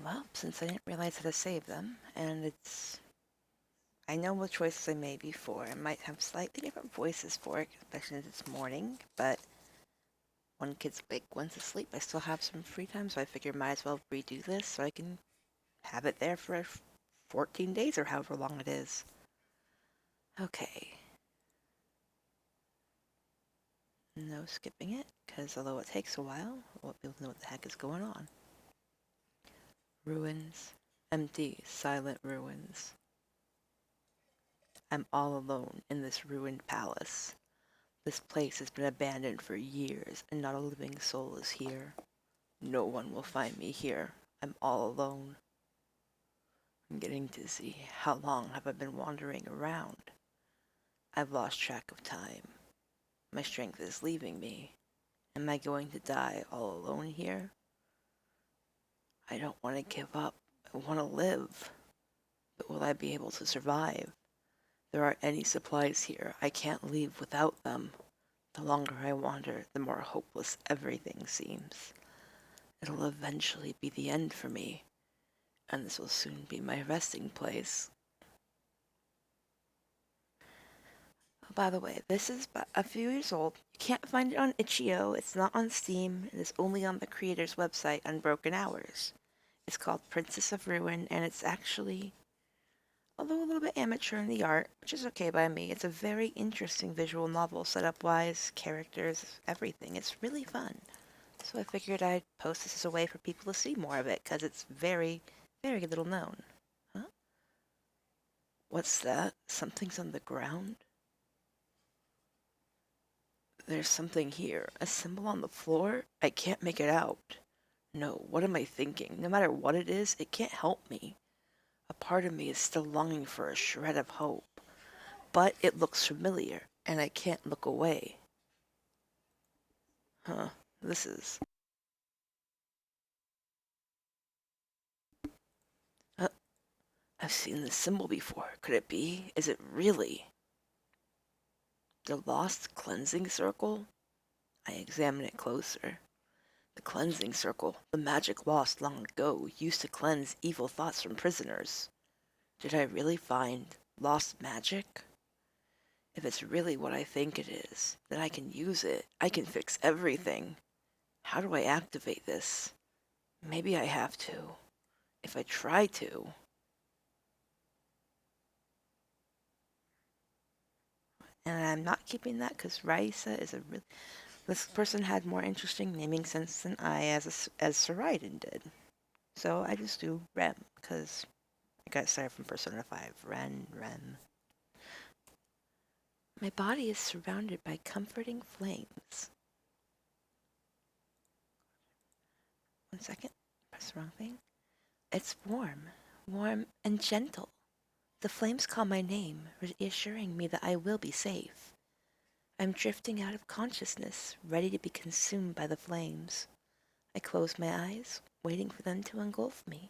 Well, since I didn't realize how to save them, and I know what choices I made before. I might have slightly different voices for it, especially since it's morning, but one kid's awake, one's asleep. I still have some free time, so I figured might as well redo this so I can have it there for 14 days or however long it is. Okay. No skipping it, because although it takes a while, I won't be able to know what the heck is going on. Ruins. Empty, silent ruins. I'm all alone in this ruined palace. This place has been abandoned for years, and not a living soul is here. No one will find me here. I'm all alone. I'm getting dizzy. How long have I been wandering around? I've lost track of time. My strength is leaving me. Am I going to die all alone here? I don't want to give up. I want to live. But will I be able to survive? There aren't any supplies here. I can't leave without them. The longer I wander, the more hopeless everything seems. It'll eventually be the end for me, and this will soon be my resting place. Oh, by the way, this is a few years old. You can't find it on itch.io, it's not on Steam, it is only on the creator's website, Unbroken Hours. It's called Princess of Ruin, and it's actually, although a little bit amateur in the art, which is okay by me, it's a very interesting visual novel, setup-wise, characters, everything. It's really fun. So I figured I'd post this as a way for people to see more of it, because it's very, very little known. Huh? What's that? Something's on the ground? There's something here. A symbol on the floor? I can't make it out. No, what am I thinking? No matter what it is, it can't help me. A part of me is still longing for a shred of hope. But it looks familiar, and I can't look away. Huh, this is... I've seen this symbol before. Could it be? Is it really? The lost cleansing circle? I examine it closer. The cleansing circle, the magic lost long ago, used to cleanse evil thoughts from prisoners. Did I really find lost magic? If it's really what I think it is, then I can use it. I can fix everything. How do I activate this? Maybe I have to. If I try to. And I'm not keeping that because Raisa is a really... This person had more interesting naming sense than I as Saraiden did. So I just do Rem, because I got started from Persona 5. Rem. My body is surrounded by comforting flames. One second. Press the wrong thing. It's warm and gentle. The flames call my name, reassuring me that I will be safe. I'm drifting out of consciousness, ready to be consumed by the flames. I close my eyes, waiting for them to engulf me.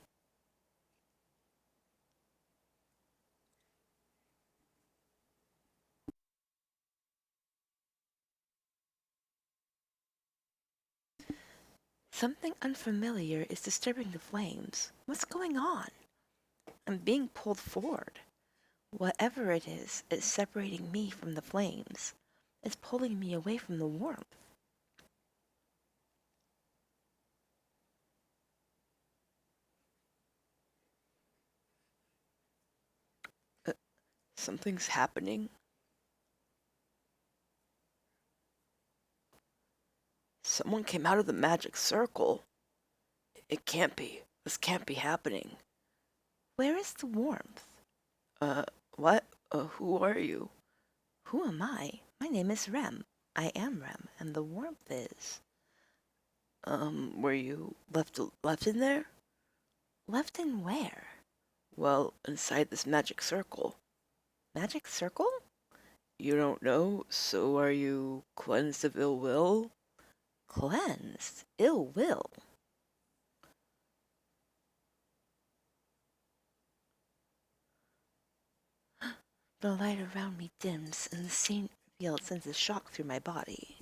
Something unfamiliar is disturbing the flames. What's going on? I'm being pulled forward. Whatever it is separating me from the flames. It's pulling me away from the warmth. Something's happening. Someone came out of the magic circle. It can't be. This can't be happening. Where is the warmth? What? Who are you? Who am I? My name is Rem. I am Rem, and the warmth is... were you left in there? Left in where? Well, inside this magic circle. Magic circle? You don't know? So are you cleansed of ill will? Cleansed? Ill will? The light around me dims, and the scene revealed sends a shock through my body.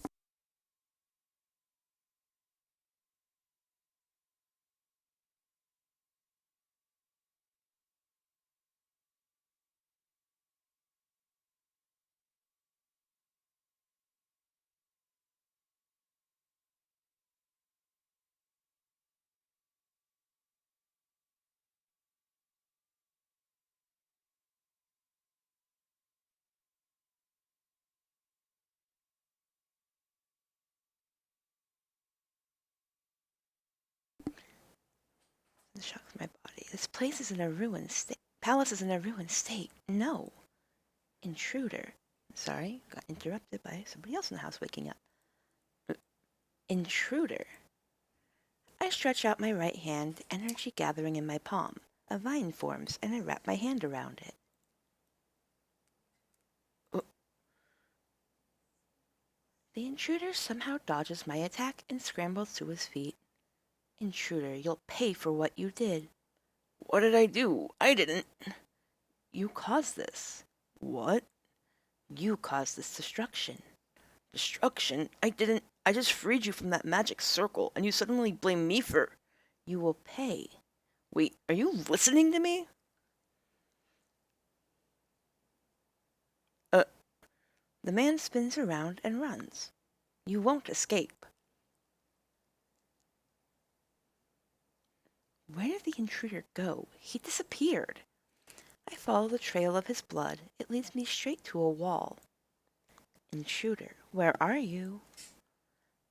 It shocks my body. This place is in a ruined state. Palace is in a ruined state. No. Intruder. Sorry, got interrupted by somebody else in the house waking up. Intruder. I stretch out my right hand, energy gathering in my palm. A vine forms, and I wrap my hand around it. The intruder somehow dodges my attack and scrambles to his feet. Intruder, you'll pay for what you did. What did I do? I didn't. You caused this. What? You caused this destruction. Destruction? I didn't. I just freed you from that magic circle, and you suddenly blame me for... You will pay. Wait, are you listening to me? The man spins around and runs. You won't escape. Where did the intruder go? He disappeared. I follow the trail of his blood. It leads me straight to a wall. Intruder, where are you?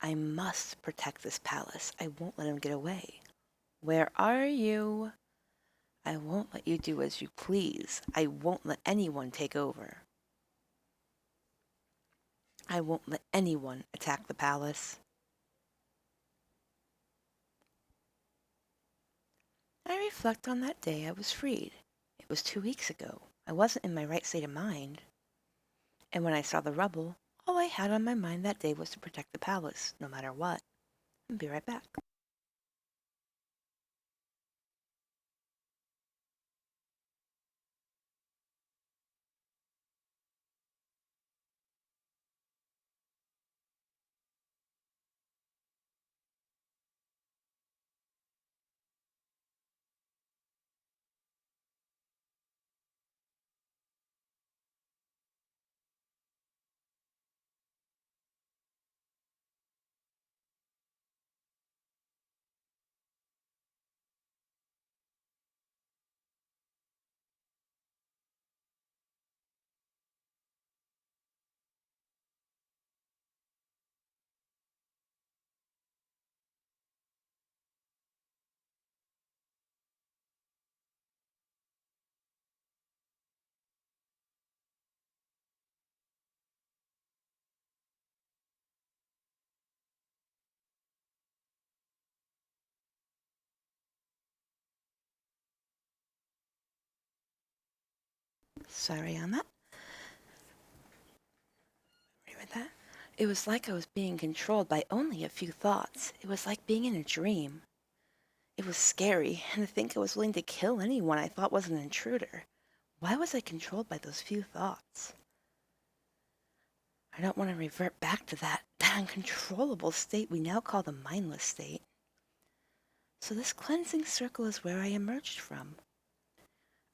I must protect this palace. I won't let him get away. Where are you? I won't let you do as you please. I won't let anyone take over. I won't let anyone attack the palace. I reflect on that day I was freed. It was 2 weeks ago. I wasn't in my right state of mind. And when I saw the rubble, all I had on my mind that day was to protect the palace, no matter what. I'll be right back. Sorry on that. With that. It was like I was being controlled by only a few thoughts. It was like being in a dream. It was scary, and to think I was willing to kill anyone I thought was an intruder. Why was I controlled by those few thoughts? I don't want to revert back to that uncontrollable state we now call the mindless state. So this cleansing circle is where I emerged from.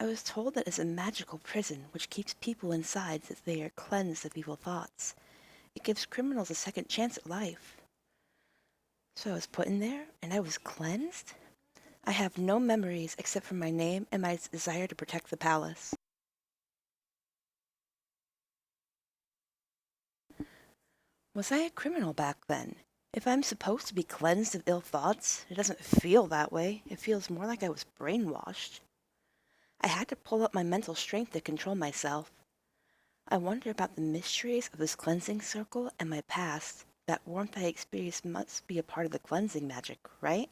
I was told that it's a magical prison which keeps people inside so that they are cleansed of evil thoughts. It gives criminals a second chance at life. So I was put in there, and I was cleansed? I have no memories except for my name and my desire to protect the palace. Was I a criminal back then? If I'm supposed to be cleansed of ill thoughts, it doesn't feel that way. It feels more like I was brainwashed. I had to pull up my mental strength to control myself. I wonder about the mysteries of this cleansing circle and my past. That warmth I experienced must be a part of the cleansing magic, right?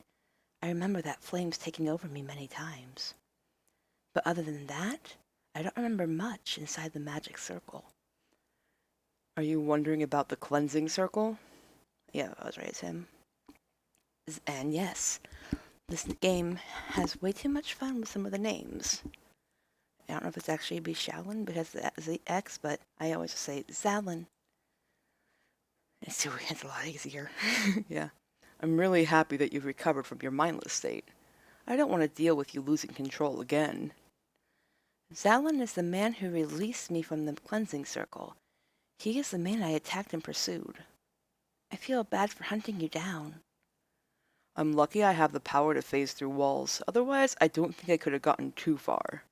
I remember that flames taking over me many times. But other than that, I don't remember much inside the magic circle. Are you wondering about the cleansing circle? Yeah, I was right, Tim. And yes, this game has way too much fun with some of the names. I don't know if it's actually be Shaolin because that's the X, but I always say Zalin. It's a lot easier. Yeah. I'm really happy that you've recovered from your mindless state. I don't want to deal with you losing control again. Zalin is the man who released me from the cleansing circle. He is the man I attacked and pursued. I feel bad for hunting you down. I'm lucky I have the power to phase through walls. Otherwise, I don't think I could have gotten too far.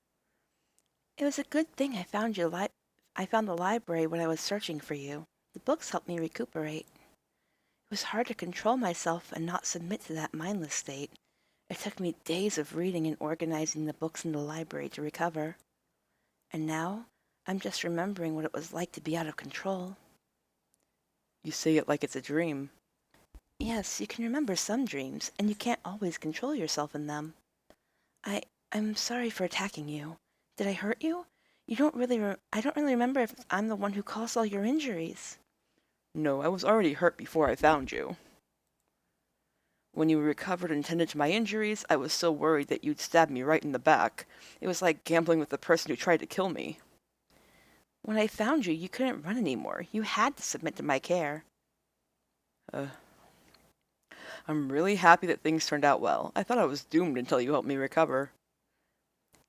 It was a good thing I found the library when I was searching for you. The books helped me recuperate. It was hard to control myself and not submit to that mindless state. It took me days of reading and organizing the books in the library to recover. And now, I'm just remembering what it was like to be out of control. You say it like it's a dream. Yes, you can remember some dreams, and you can't always control yourself in them. I, I'm sorry for attacking you. Did I hurt you? I don't really remember if I'm the one who caused all your injuries. No, I was already hurt before I found you. When you recovered and tended to my injuries, I was so worried that you'd stab me right in the back. It was like gambling with the person who tried to kill me. When I found you, you couldn't run anymore. You had to submit to my care. Uh, I'm really happy that things turned out well. I thought I was doomed until you helped me recover.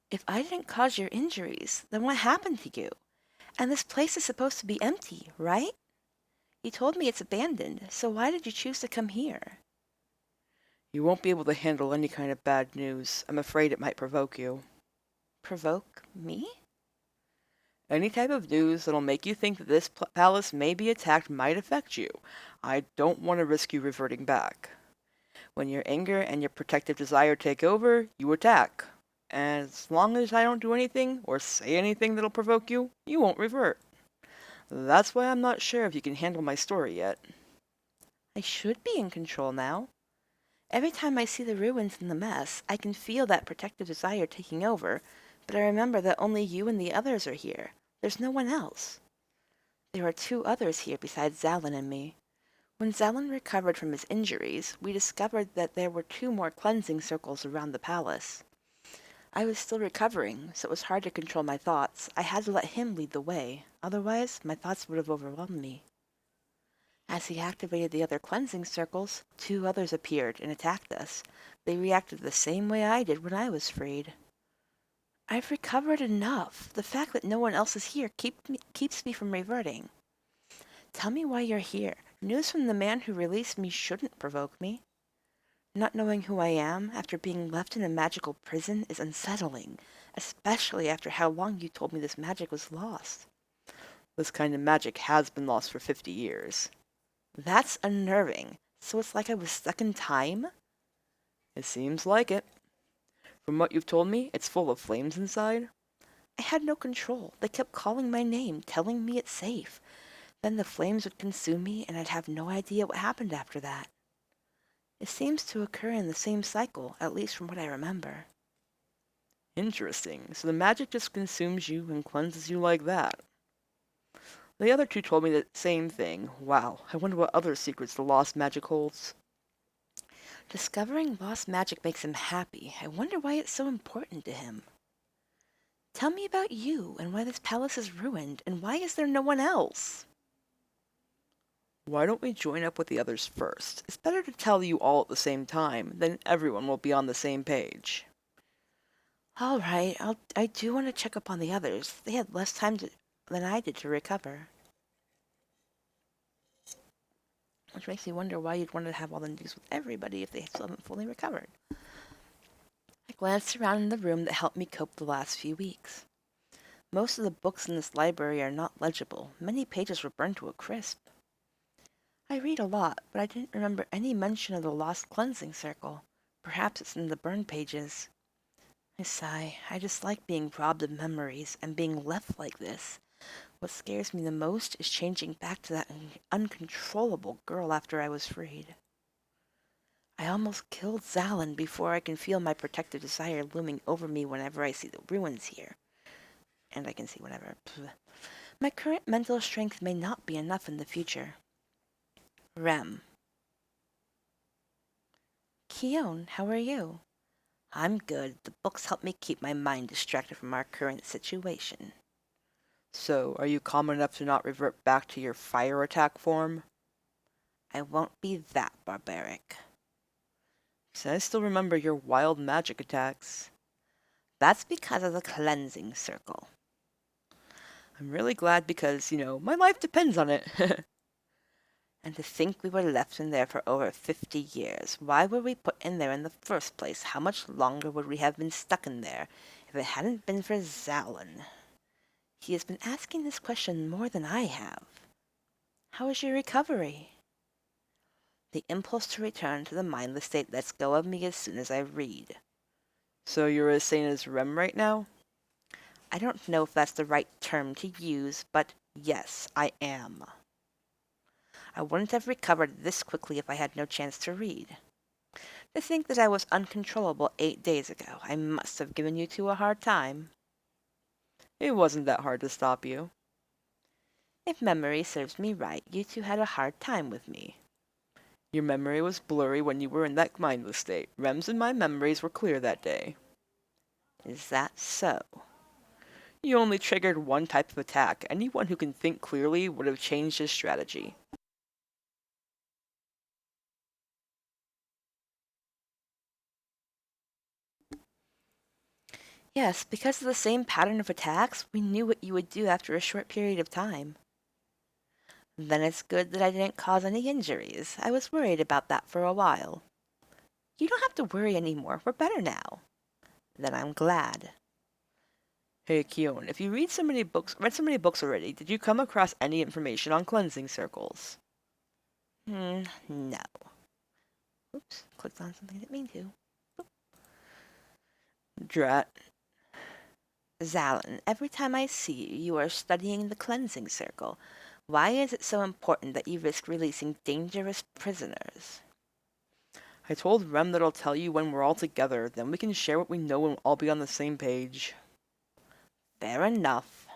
If I didn't cause your injuries, then what happened to you? And this place is supposed to be empty, right? You told me it's abandoned, so why did you choose to come here? You won't be able to handle any kind of bad news. I'm afraid it might provoke you. Provoke me? Any type of news that'll make you think that this palace may be attacked might affect you. I don't want to risk you reverting back. When your anger and your protective desire take over, you attack. And as long as I don't do anything or say anything that'll provoke you, you won't revert. That's why I'm not sure if you can handle my story yet. I should be in control now. Every time I see the ruins and the mess, I can feel that protective desire taking over, but I remember that only you and the others are here. There's no one else. There are two others here besides Zalin and me. When Zalin recovered from his injuries, we discovered that there were two more cleansing circles around the palace. I was still recovering, so it was hard to control my thoughts. I had to let him lead the way, otherwise my thoughts would have overwhelmed me. As he activated the other cleansing circles, two others appeared and attacked us. They reacted the same way I did when I was freed. I've recovered enough. The fact that no one else is here keeps me from reverting. Tell me why you're here. News from the man who released me shouldn't provoke me. Not knowing who I am after being left in a magical prison is unsettling, especially after how long you told me this magic was lost. This kind of magic has been lost for 50 years. That's unnerving. So it's like I was stuck in time? It seems like it. From what you've told me, it's full of flames inside. I had no control. They kept calling my name, telling me it's safe. Then the flames would consume me, and I'd have no idea what happened after that. It seems to occur in the same cycle, at least from what I remember. Interesting. So the magic just consumes you and cleanses you like that. The other two told me the same thing. Wow, I wonder what other secrets the lost magic holds. Discovering lost magic makes him happy. I wonder why it's so important to him. Tell me about you and why this palace is ruined, and why is there no one else? Why don't we join up with the others first? It's better to tell you all at the same time, then everyone will be on the same page. All right, I do want to check up on the others. They had less time than I did to recover. Which makes me wonder why you'd want to have all the news with everybody if they still haven't fully recovered. I glanced around in the room that helped me cope the last few weeks. Most of the books in this library are not legible. Many pages were burned to a crisp. I read a lot, but I didn't remember any mention of the lost cleansing circle. Perhaps it's in the burned pages. I sigh. I just like being robbed of memories and being left like this. What scares me the most is changing back to that uncontrollable girl after I was freed. I almost killed Zalin before I can feel my protective desire looming over me whenever I see the ruins here. And I can see whenever. My current mental strength may not be enough in the future. Rem. Keone, how are you? I'm good. The books help me keep my mind distracted from our current situation. So, are you calm enough to not revert back to your fire attack form? I won't be that barbaric. So I still remember your wild magic attacks. That's because of the cleansing circle. I'm really glad because, my life depends on it. And to think we were left in there for over 50 years. Why were we put in there in the first place? How much longer would we have been stuck in there if it hadn't been for Zalin? He has been asking this question more than I have. How is your recovery? The impulse to return to the mindless state lets go of me as soon as I read. So you're as sane as Rem right now? I don't know if that's the right term to use, but yes, I am. I wouldn't have recovered this quickly if I had no chance to read. To think that I was uncontrollable 8 days ago, I must have given you two a hard time. It wasn't that hard to stop you. If memory serves me right, you two had a hard time with me. Your memory was blurry when you were in that mindless state. Rem's and my memories were clear that day. Is that so? You only triggered one type of attack. Anyone who can think clearly would have changed his strategy. Yes, because of the same pattern of attacks, we knew what you would do after a short period of time. Then it's good that I didn't cause any injuries. I was worried about that for a while. You don't have to worry anymore. We're better now. Then I'm glad. Hey, Keon, if you read so many books already, did you come across any information on cleansing circles? No. Oops, clicked on something I didn't mean to. Drat. Zalin, every time I see you, you are studying the cleansing circle. Why is it so important that you risk releasing dangerous prisoners? I told Rem that I'll tell you when we're all together, then we can share what we know and all be on the same page. Fair enough.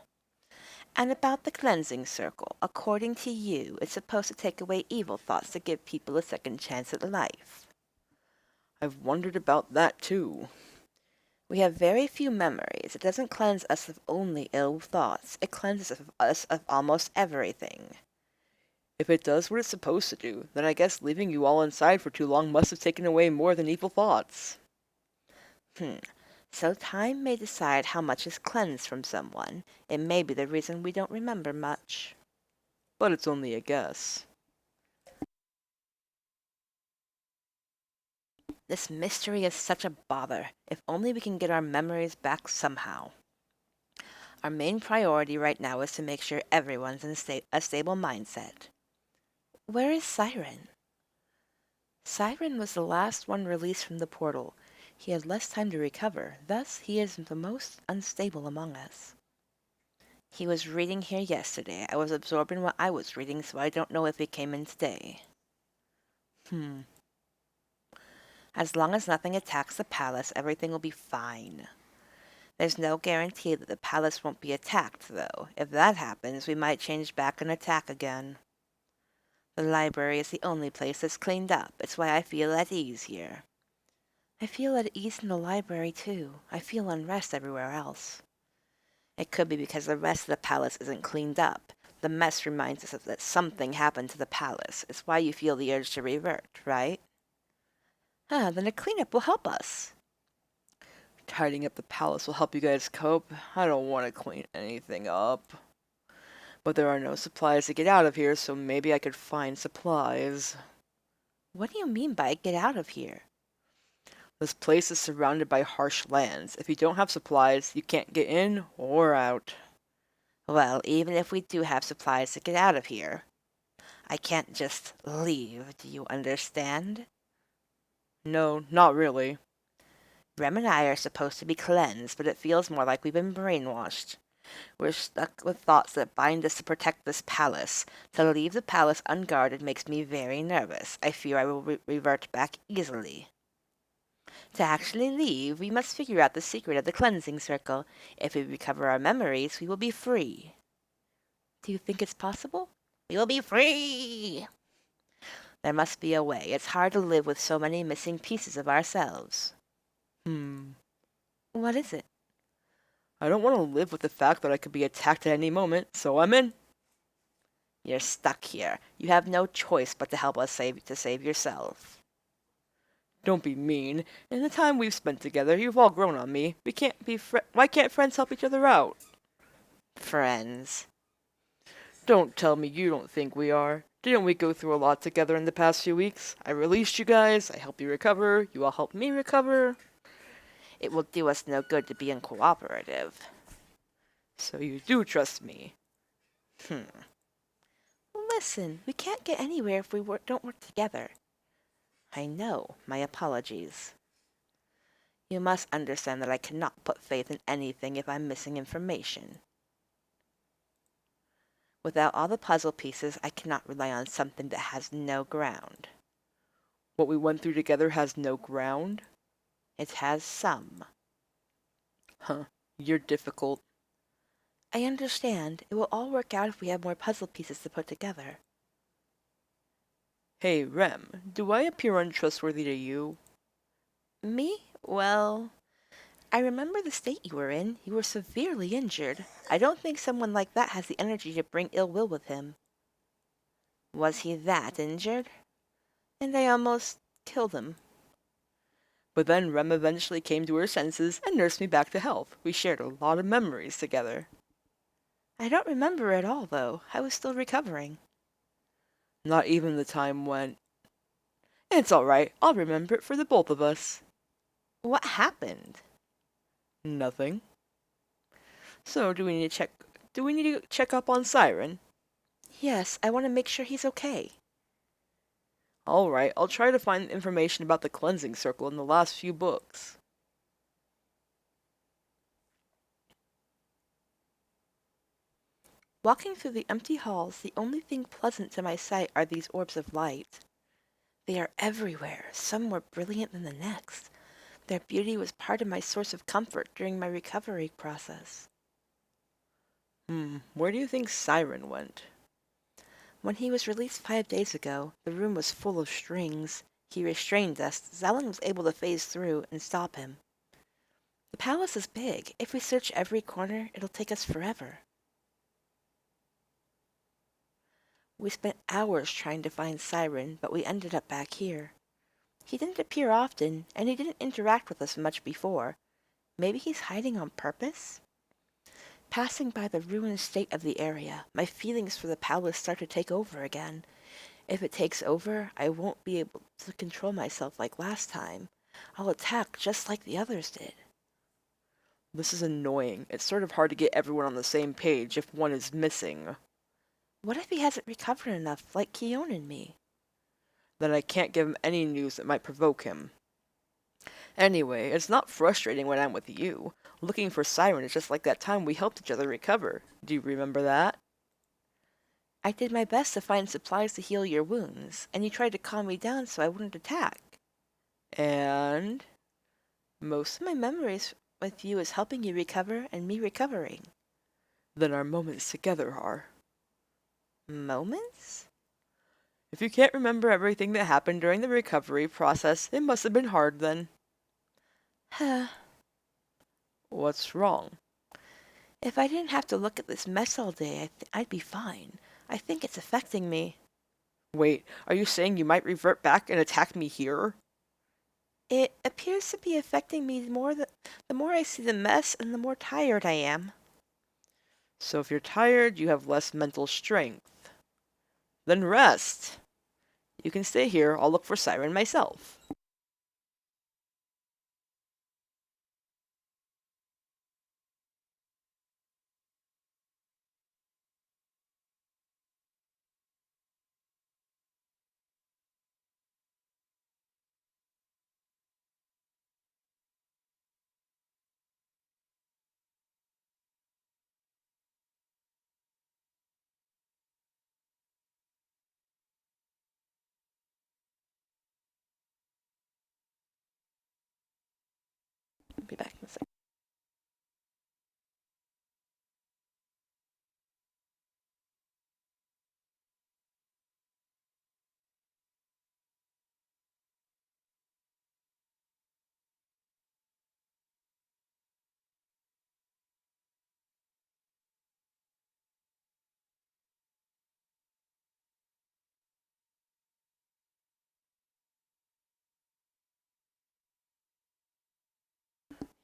And about the cleansing circle, according to you, it's supposed to take away evil thoughts to give people a second chance at life. I've wondered about that too. We have very few memories. It doesn't cleanse us of only ill thoughts. It cleanses us of almost everything. If it does what it's supposed to do, then I guess leaving you all inside for too long must have taken away more than evil thoughts. So time may decide how much is cleansed from someone. It may be the reason we don't remember much. But it's only a guess. This mystery is such a bother. If only we can get our memories back somehow. Our main priority right now is to make sure everyone's in a stable mindset. Where is Siren? Siren was the last one released from the portal. He had less time to recover, thus he is the most unstable among us. He was reading here yesterday. I was absorbed in what I was reading, so I don't know if he came in today. As long as nothing attacks the palace, everything will be fine. There's no guarantee that the palace won't be attacked, though. If that happens, we might change back and attack again. The library is the only place that's cleaned up. It's why I feel at ease here. I feel at ease in the library, too. I feel unrest everywhere else. It could be because the rest of the palace isn't cleaned up. The mess reminds us that something happened to the palace. It's why you feel the urge to revert, right? Then a cleanup will help us. Tidying up the palace will help you guys cope. I don't want to clean anything up. But there are no supplies to get out of here, so maybe I could find supplies. What do you mean by get out of here? This place is surrounded by harsh lands. If you don't have supplies, you can't get in or out. Well, even if we do have supplies to get out of here, I can't just leave, do you understand? No, not really. Rem and I are supposed to be cleansed, but it feels more like we've been brainwashed. We're stuck with thoughts that bind us to protect this palace. To leave the palace unguarded makes me very nervous. I fear I will revert back easily. To actually leave, we must figure out the secret of the cleansing circle. If we recover our memories, we will be free. Do you think it's possible? We will be free! There must be a way. It's hard to live with so many missing pieces of ourselves. What is it? I don't want to live with the fact that I could be attacked at any moment, so I'm in. You're stuck here. You have no choice but to help us save yourself. Don't be mean. In the time we've spent together, you've all grown on me. Why can't friends help each other out? Friends. Don't tell me you don't think we are. Didn't we go through a lot together in the past few weeks? I released you guys, I helped you recover, you all helped me recover. It will do us no good to be uncooperative. So you do trust me. Listen, we can't get anywhere if we don't work together. I know. My apologies. You must understand that I cannot put faith in anything if I'm missing information. Without all the puzzle pieces, I cannot rely on something that has no ground. What we went through together has no ground? It has some. Huh. You're difficult. I understand. It will all work out if we have more puzzle pieces to put together. Hey, Rem, do I appear untrustworthy to you? Me? Well, I remember the state you were in. You were severely injured. I don't think someone like that has the energy to bring ill will with him. Was he that injured? And I almost killed him. But then Rem eventually came to her senses and nursed me back to health. We shared a lot of memories together. I don't remember it all, though. I was still recovering. Not even the time when... It's alright, I'll remember it for the both of us. What happened? Nothing. So, do we need to check up on Siren? Yes, I want to make sure he's okay. Alright, I'll try to find information about the cleansing circle in the last few books. Walking through the empty halls, the only thing pleasant to my sight are these orbs of light. They are everywhere, some more brilliant than the next. Their beauty was part of my source of comfort during my recovery process. Where do you think Siren went? When he was released 5 days ago, the room was full of strings. He restrained us. Zelen was able to phase through and stop him. The palace is big. If we search every corner, it'll take us forever. We spent hours trying to find Siren, but we ended up back here. He didn't appear often, and he didn't interact with us much before. Maybe he's hiding on purpose? Passing by the ruined state of the area, my feelings for the palace start to take over again. If it takes over, I won't be able to control myself like last time. I'll attack just like the others did. This is annoying. It's sort of hard to get everyone on the same page if one is missing. What if he hasn't recovered enough, like Keon and me? Then I can't give him any news that might provoke him. Anyway, it's not frustrating when I'm with you. Looking for Siren is just like that time we helped each other recover. Do you remember that? I did my best to find supplies to heal your wounds, and you tried to calm me down so I wouldn't attack. And... Most of my memories with you is helping you recover and me recovering. then our moments together are. Moments? If you can't remember everything that happened during the recovery process, it must have been hard then. Huh. What's wrong? If I didn't have to look at this mess all day, I'd be fine. I think it's affecting me. Wait, are you saying you might revert back and attack me here? It appears to be affecting me the more I see the mess and the more tired I am. So if you're tired, you have less mental strength. Then rest. You can stay here, I'll look for Siren myself. I'll be back in a second.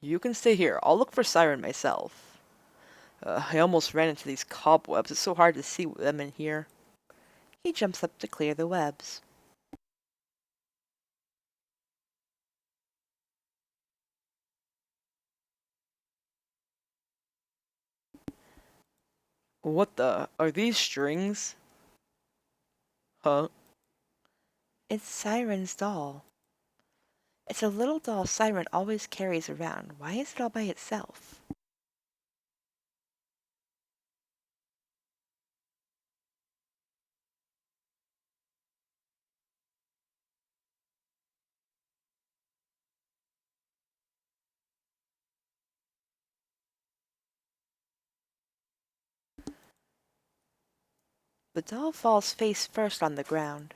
You can stay here, I'll look for Siren myself. I almost ran into these cobwebs, it's so hard to see them in here. He jumps up to clear the webs. What the? Are these strings? Huh? It's Siren's doll. It's a little doll Siren always carries around. Why is it all by itself? The doll falls face first on the ground.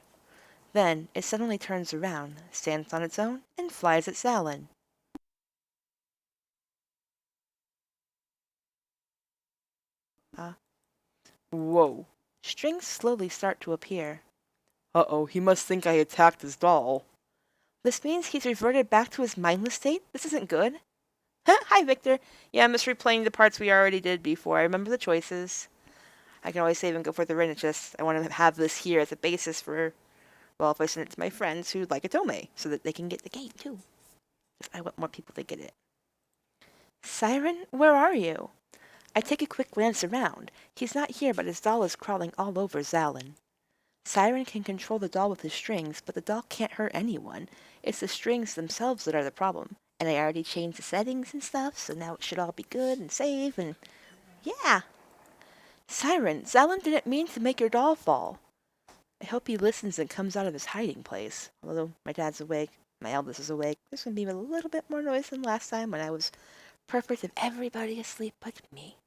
Then it suddenly turns around, stands on its own, and flies at Zalin. Whoa. Strings slowly start to appear. Uh-oh, he must think I attacked his doll. This means he's reverted back to his mindless state? This isn't good. Hi, Victor. Yeah, I'm just replaying the parts we already did before. I remember the choices. I can always save and go further in. It's just I want to have this here as a basis for, well, if I send it to my friends who like otome, so that they can get the game too. I want more people to get it. Siren, where are you? I take a quick glance around. He's not here, but his doll is crawling all over Zalin. Siren can control the doll with his strings, but the doll can't hurt anyone. It's the strings themselves that are the problem. And I already changed the settings and stuff, so now it should all be good and safe and... yeah! Siren, Zalin didn't mean to make your doll fall. I hope he listens and comes out of his hiding place. Although my dad's awake, my eldest is awake, there's going to be a little bit more noise than last time when I was perfect and everybody asleep but me.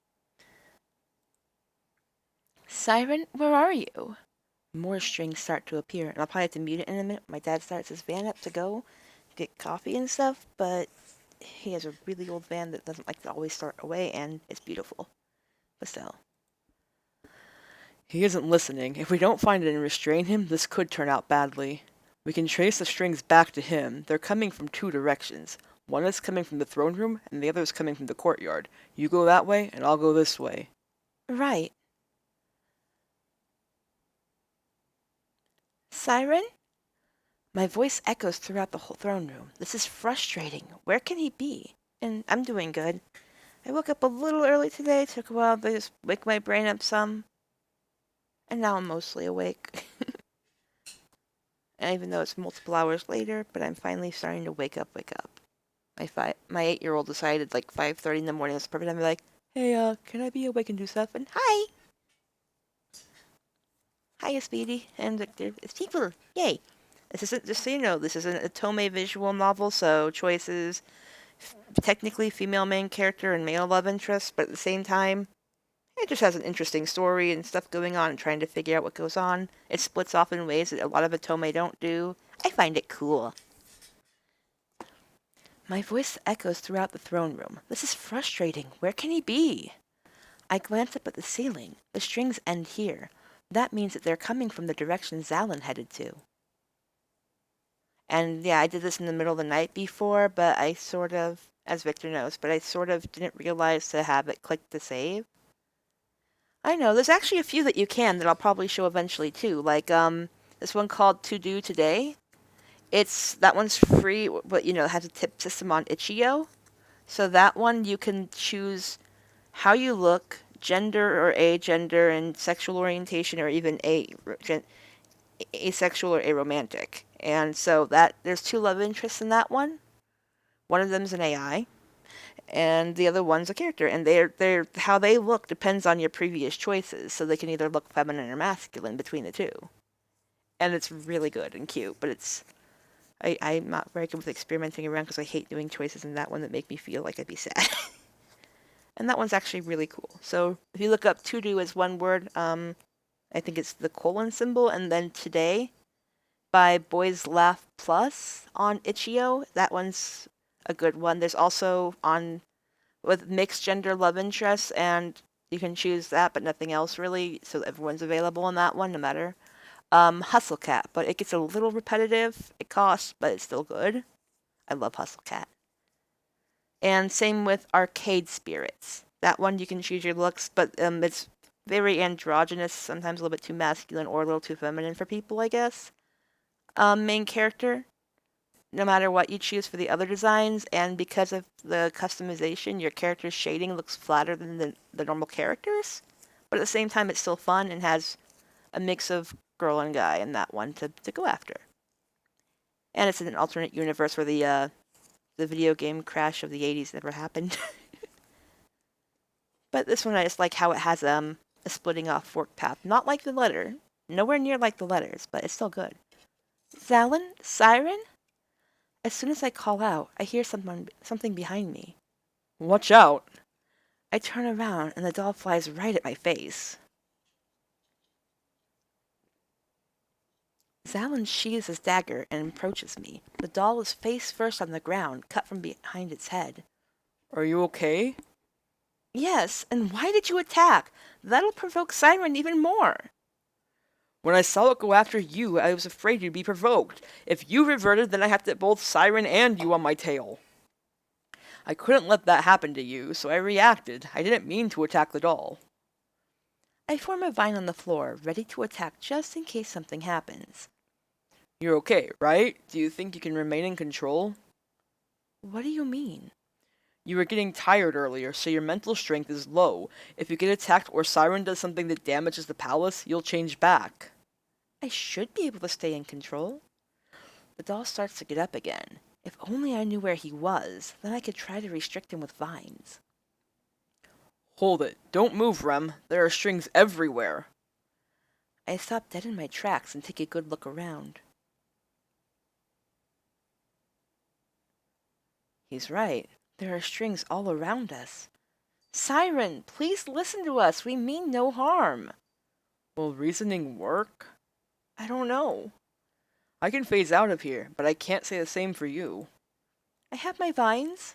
Siren, where are you? More strings start to appear, and I'll probably have to mute it in a minute. My dad starts his van up to go get coffee and stuff, but he has a really old van that doesn't like to always start away, and it's beautiful. But still. He isn't listening. If we don't find it and restrain him, this could turn out badly. We can trace the strings back to him. They're coming from two directions. One is coming from the throne room, and the other is coming from the courtyard. You go that way, and I'll go this way. Right. Siren? My voice echoes throughout the whole throne room. This is frustrating. Where can he be? And I'm doing good. I woke up a little early today. Took a while to just wake my brain up some. And now I'm mostly awake. And even though it's multiple hours later, but I'm finally starting to wake up. My 8-year-old decided like 5:30 in the morning. It's the perfect time to be like, hey, can I be awake and do stuff? And hi! Hiya, Speedy. And Victor. It's people. Yay! This isn't, just so you know, this is an otome visual novel, so choices, technically female main character and male love interest, but at the same time, it just has an interesting story and stuff going on and trying to figure out what goes on. It splits off in ways that a lot of otome don't do. I find it cool. My voice echoes throughout the throne room. This is frustrating. Where can he be? I glance up at the ceiling. The strings end here. That means that they're coming from the direction Zalin headed to. And yeah, I did this in the middle of the night before, but I sort of, as Victor knows, but I sort of didn't realize to have it click to save. I know, there's actually a few that you can that I'll probably show eventually too, like this one called To Do Today. That one's free, but it has a tip system on itch.io. So that one you can choose how you look, gender or agender, and sexual orientation, or even asexual or aromantic. And so there's 2 love interests in that one. One of them's an AI, and the other one's a character. And they're how they look depends on your previous choices, so they can either look feminine or masculine between the two. And it's really good and cute, but I'm not very good with experimenting around because I hate doing choices in that one that make me feel like I'd be sad. And that one's actually really cool. So if you look up to do as one word, I think it's the colon symbol, and then today by Boys Laugh Plus on itch.io. That one's a good one. There's also with mixed gender love interests, and you can choose that, but nothing else really. So everyone's available on that one, no matter. Hustle Cat, but it gets a little repetitive. It costs, but it's still good. I love Hustle Cat. And same with Arcade Spirits. That one you can choose your looks, but it's very androgynous, sometimes a little bit too masculine or a little too feminine for people, I guess. Main character, no matter what you choose for the other designs, and because of the customization, your character's shading looks flatter than the normal characters. But at the same time, it's still fun and has a mix of girl and guy in that one to go after. And it's in an alternate universe where the video game crash of the 80s never happened. But this one I just like how it has a splitting off fork path. Not like the letter. Nowhere near like the letters, but it's still good. Zalin? Siren? As soon as I call out, I hear something behind me. Watch out! I turn around and the doll flies right at my face. Zalin sheathes his dagger and approaches me. The doll is face first on the ground, cut from behind its head. Are you okay? Yes, and why did you attack? That'll provoke Siren even more. When I saw it go after you, I was afraid you'd be provoked. If you reverted, then I have to get both Siren and you on my tail. I couldn't let that happen to you, so I reacted. I didn't mean to attack the doll. I form a vine on the floor, ready to attack just in case something happens. You're okay, right? Do you think you can remain in control? What do you mean? You were getting tired earlier, so your mental strength is low. If you get attacked or Siren does something that damages the palace, you'll change back. I should be able to stay in control. The doll starts to get up again. If only I knew where he was, then I could try to restrict him with vines. Hold it. Don't move, Rem. There are strings everywhere. I stop dead in my tracks and take a good look around. He's right. There are strings all around us. Siren, please listen to us. We mean no harm. Will reasoning work? I don't know. I can phase out of here, but I can't say the same for you. I have my vines.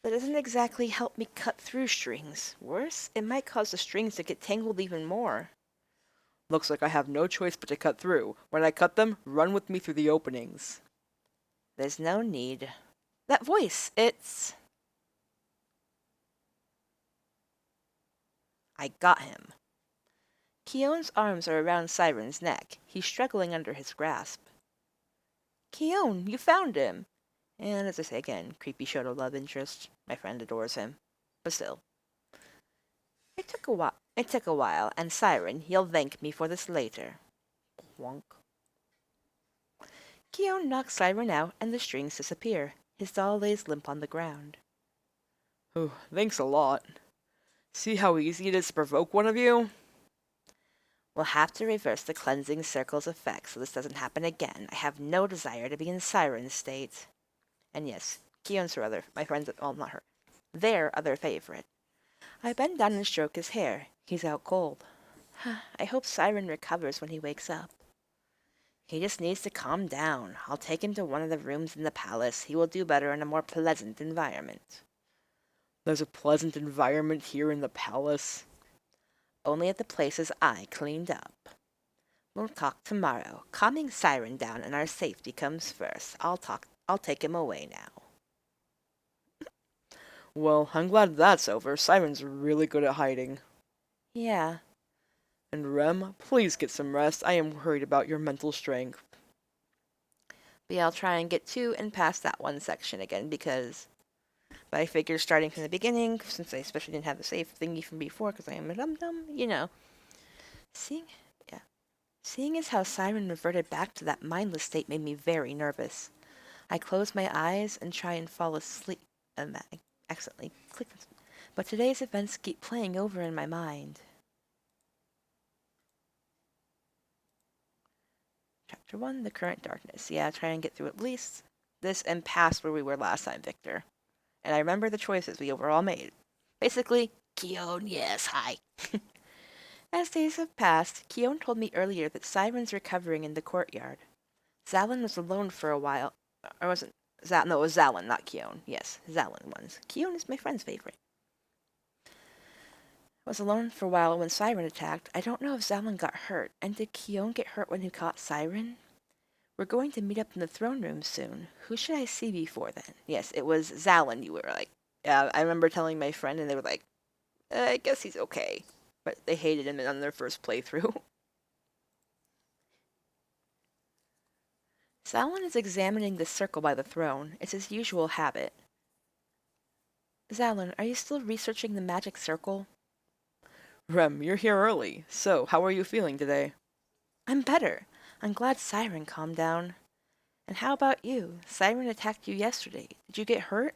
That doesn't exactly help me cut through strings. Worse, it might cause the strings to get tangled even more. Looks like I have no choice but to cut through. When I cut them, run with me through the openings. There's no need. That voice, it's... I got him. Keone's arms are around Siren's neck. He's struggling under his grasp. Keone, you found him! And as I say again, creepy Shoto love interest. My friend adores him. But still. It took a while, and Siren, you'll thank me for this later. Wonk. Keone knocks Siren out, and the strings disappear. His doll lays limp on the ground. Oh, thanks a lot. See how easy it is to provoke one of you? We'll have to reverse the cleansing circle's effect so this doesn't happen again. I have no desire to be in Siren's state. And yes, Keone's my friend's, well, not her, their other favorite. I bend down and stroke his hair. He's out cold. I hope Siren recovers when he wakes up. He just needs to calm down. I'll take him to one of the rooms in the palace. He will do better in a more pleasant environment. There's a pleasant environment here in the palace. Only at the places I cleaned up. We'll talk tomorrow. Calming Siren down and our safety comes first. I'll take him away now. Well, I'm glad that's over. Siren's really good at hiding. Yeah. And Rem, please get some rest. I am worried about your mental strength. But yeah, I'll try and get to and past that one section again because I figure starting from the beginning, since I especially didn't have the save thingy from before because I am a dum-dum, you know. Seeing as how Siren reverted back to that mindless state made me very nervous. I close my eyes and try and fall asleep. I accidentally click. But today's events keep playing over in my mind. Chapter 1, The Current Darkness. Yeah, try and get through at least this and past where we were last time, Victor. And I remember the choices we overall made. Basically, Keone, yes, hi. As days have passed, Keone told me earlier that Siren's recovering in the courtyard. Zalin was alone for a while. Or wasn't no, it was Zalin, not Keone. Yes, Zalin was. Keone is my friend's favorite. I was alone for a while when Siren attacked. I don't know if Zalin got hurt. And did Keone get hurt when he caught Siren? We're going to meet up in the throne room soon. Who should I see before then? Yes, it was Zalin, you were like. Yeah, I remember telling my friend and they were like, I guess he's okay. But they hated him on their first playthrough. Zalin is examining the circle by the throne. It's his usual habit. Zalin, are you still researching the magic circle? Rem, you're here early. So, how are you feeling today? I'm better. I'm glad Siren calmed down. And how about you? Siren attacked you yesterday. Did you get hurt?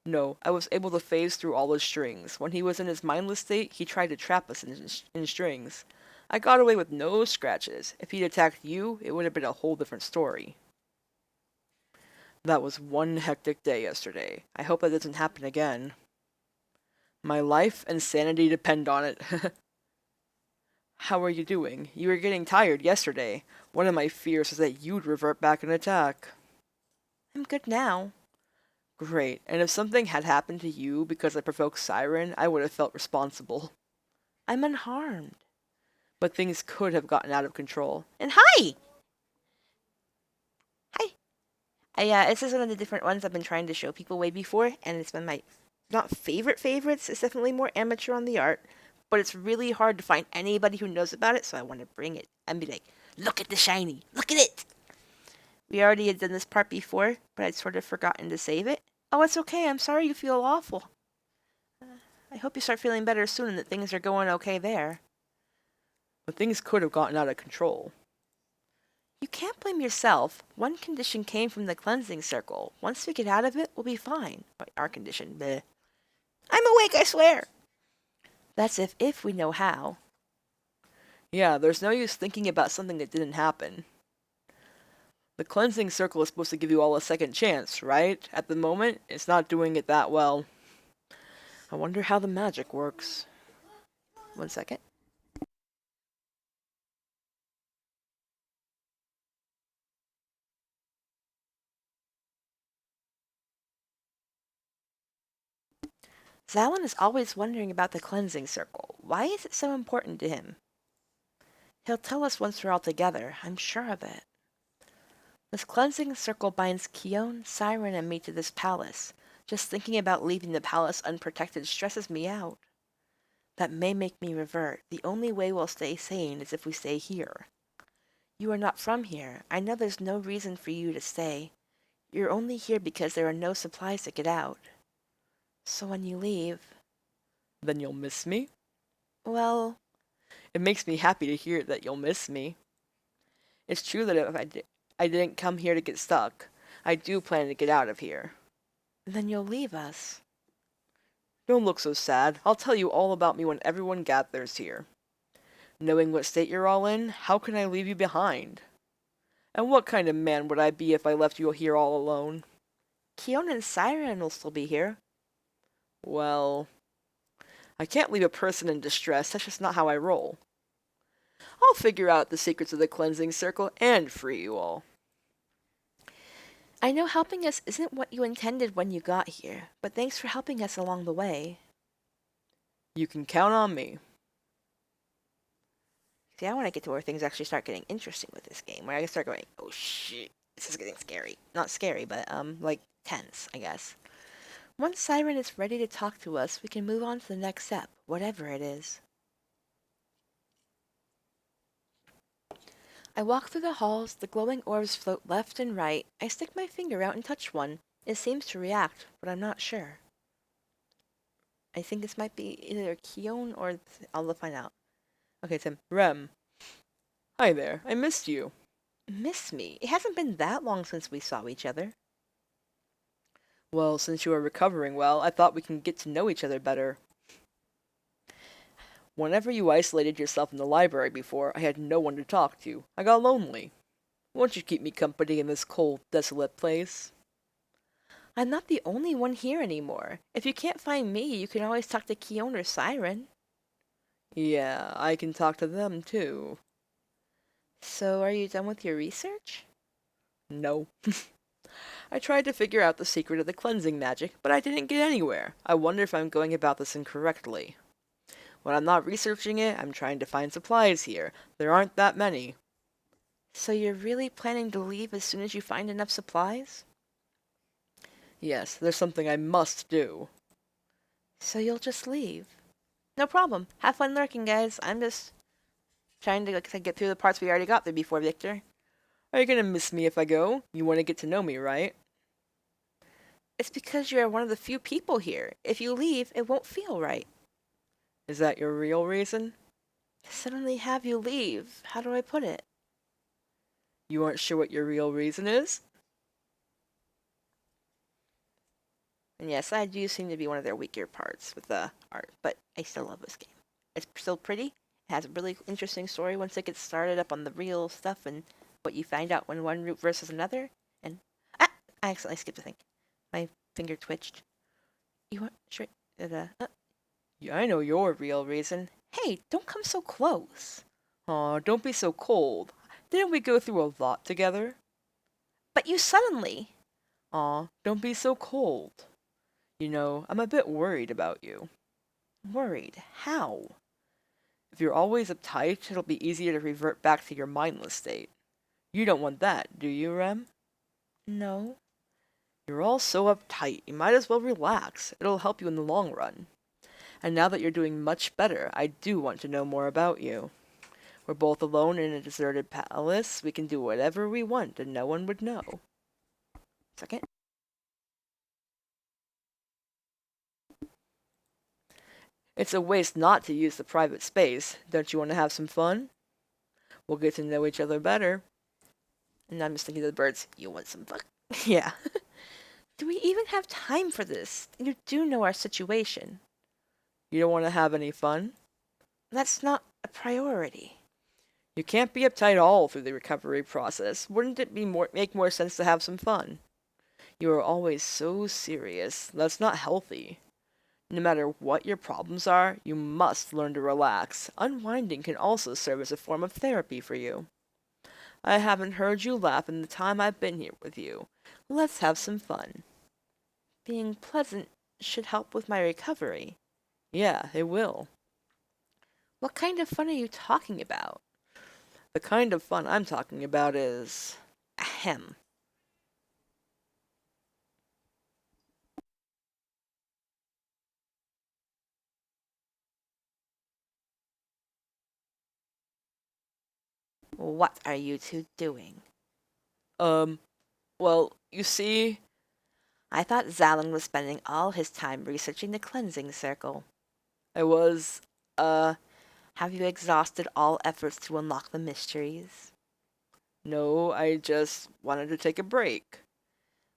No, I was able to phase through all his strings. When he was in his mindless state, he tried to trap us in strings. I got away with no scratches. If he'd attacked you, it would have been a whole different story. That was one hectic day yesterday. I hope that doesn't happen again. My life and sanity depend on it. How are you doing? You were getting tired yesterday. One of my fears is that you'd revert back and attack. I'm good now. Great, and if something had happened to you because I provoked Siren, I would have felt responsible. I'm unharmed. But things could have gotten out of control. And hi! Hi. This is one of the different ones I've been trying to show people way before, and it's been my, not favorites. It's definitely more amateur on the art, but it's really hard to find anybody who knows about it, so I want to bring it and be like, look at the shiny, look at it! We already had done this part before, but I'd sort of forgotten to save it. Oh, it's okay. I'm sorry you feel awful. I hope you start feeling better soon and that things are going okay there. But things could have gotten out of control. You can't blame yourself. One condition came from the cleansing circle. Once we get out of it, we'll be fine. Our condition, bleh. I'm awake, I swear! That's if we know how. Yeah, there's no use thinking about something that didn't happen. The cleansing circle is supposed to give you all a second chance, right? At the moment, it's not doing it that well. I wonder how the magic works. 1 second. Zalin is always wondering about the cleansing circle. Why is it so important to him? He'll tell us once we're all together. I'm sure of it. This cleansing circle binds Kion, Siren, and me to this palace. Just thinking about leaving the palace unprotected stresses me out. That may make me revert. The only way we'll stay sane is if we stay here. You are not from here. I know there's no reason for you to stay. You're only here because there are no supplies to get out. So when you leave... Then you'll miss me? Well... It makes me happy to hear that you'll miss me. It's true that if I didn't come here to get stuck, I do plan to get out of here. Then you'll leave us. Don't look so sad. I'll tell you all about me when everyone gathers here. Knowing what state you're all in, how can I leave you behind? And what kind of man would I be if I left you here all alone? Kion and Siren will still be here. Well, I can't leave a person in distress. That's just not how I roll. I'll figure out the secrets of the cleansing circle and free you all. I know helping us isn't what you intended when you got here, but thanks for helping us along the way. You can count on me. See, I want to get to where things actually start getting interesting with this game, where I can start going, oh shit, this is getting scary. Not scary, but, like, tense, I guess. Once Siren is ready to talk to us, we can move on to the next step, whatever it is. I walk through the halls, the glowing orbs float left and right. I stick my finger out and touch one. It seems to react, but I'm not sure. I think this might be either Kion or... I'll find out. Okay, Tim. Rem. Hi there. I missed you. Miss me? It hasn't been that long since we saw each other. Well, since you are recovering well, I thought we can get to know each other better. Whenever you isolated yourself in the library before, I had no one to talk to. I got lonely. Won't you keep me company in this cold, desolate place? I'm not the only one here anymore. If you can't find me, you can always talk to Kion or Siren. Yeah, I can talk to them too. So, are you done with your research? No. I tried to figure out the secret of the cleansing magic, but I didn't get anywhere. I wonder if I'm going about this incorrectly. When I'm not researching it, I'm trying to find supplies here. There aren't that many. So you're really planning to leave as soon as you find enough supplies? Yes, there's something I must do. So you'll just leave? No problem. Have fun lurking, guys. I'm just trying to get through the parts we already got through before, Victor. Are you gonna miss me if I go? You want to get to know me, right? It's because you're one of the few people here. If you leave, it won't feel right. Is that your real reason? Suddenly have you leave. How do I put it? You aren't sure what your real reason is? And yes, I do seem to be one of their weaker parts with the art, but I still love this game. It's still pretty. It has a really interesting story once it gets started up on the real stuff and what you find out when one route versus another. And I accidentally skipped a thing. My finger twitched. You want sure? Yeah, I know your real reason. Hey, don't come so close. Aw, don't be so cold. Didn't we go through a lot together? But you suddenly. Aw, don't be so cold. You know, I'm a bit worried about you. Worried. How? If you're always uptight, it'll be easier to revert back to your mindless state. You don't want that, do you, Rem? No. You're all so uptight, you might as well relax. It'll help you in the long run. And now that you're doing much better, I do want to know more about you. We're both alone in a deserted palace. We can do whatever we want and no one would know. Second. It's a waste not to use the private space. Don't you want to have some fun? We'll get to know each other better. And I'm just thinking to the birds, you want some fuck? Yeah. Do we even have time for this? You do know our situation. You don't want to have any fun? That's not a priority. You can't be uptight all through the recovery process. Wouldn't it make more sense to have some fun? You are always so serious. That's not healthy. No matter what your problems are, you must learn to relax. Unwinding can also serve as a form of therapy for you. I haven't heard you laugh in the time I've been here with you. Let's have some fun. Being pleasant should help with my recovery. Yeah, it will. What kind of fun are you talking about? The kind of fun I'm talking about is... Ahem. What are you two doing? Um, well, you see... I thought Zalin was spending all his time researching the cleansing circle. I was, Have you exhausted all efforts to unlock the mysteries? no, I just wanted to take a break.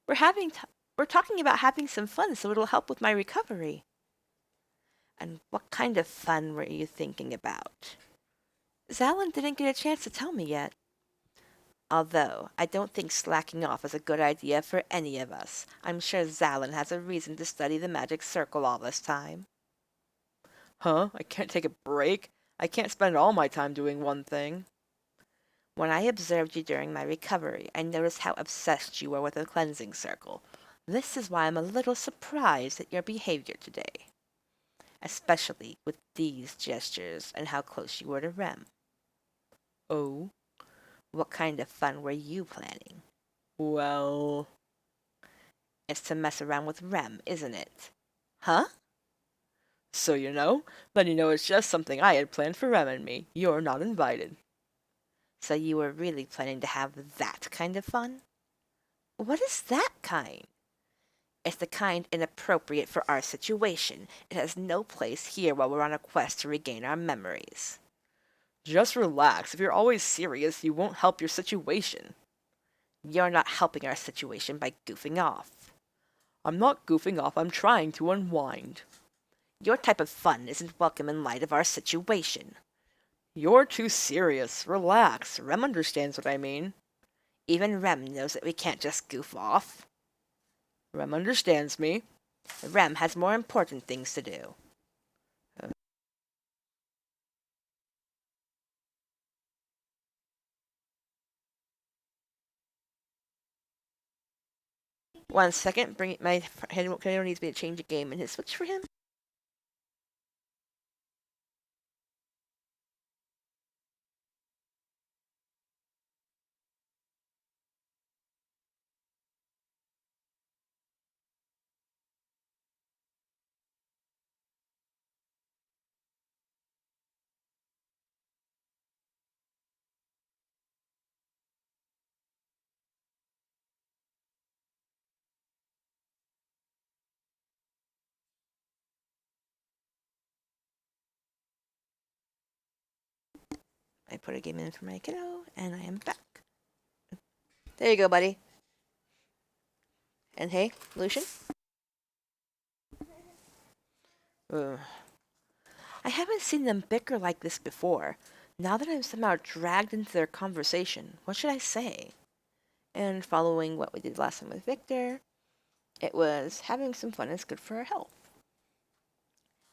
We're having we're talking about having some fun so it'll help with my recovery. And what kind of fun were you thinking about? Zalin didn't get a chance to tell me yet. Although, I don't think slacking off is a good idea for any of us. I'm sure Zalin has a reason to study the magic circle all this time. Huh? I can't take a break? I can't spend all my time doing one thing. When I observed you during my recovery, I noticed how obsessed you were with the cleansing circle. This is why I'm a little surprised at your behavior today. Especially with these gestures and how close you were to Rem. Oh? What kind of fun were you planning? Well... It's to mess around with Rem, isn't it? Huh? So you know? Then you know it's just something I had planned for Rem and me. You're not invited. So you were really planning to have that kind of fun? What is that kind? It's the kind inappropriate for our situation. It has no place here while we're on a quest to regain our memories. Just relax. If you're always serious, you won't help your situation. You're not helping our situation by goofing off. I'm not goofing off, I'm trying to unwind. Your type of fun isn't welcome in light of our situation. You're too serious. Relax. Rem understands what I mean. Even Rem knows that we can't just goof off. Rem understands me. Rem has more important things to do. One second, bring my Kato needs me to change a game in his Switch for him. I put a game in for my kiddo, and I am back. There you go, buddy. And hey, Lucian? Ugh. I haven't seen them bicker like this before. Now that I'm somehow dragged into their conversation, what should I say? And following what we did last time with Victor, it was having some fun is good for our health.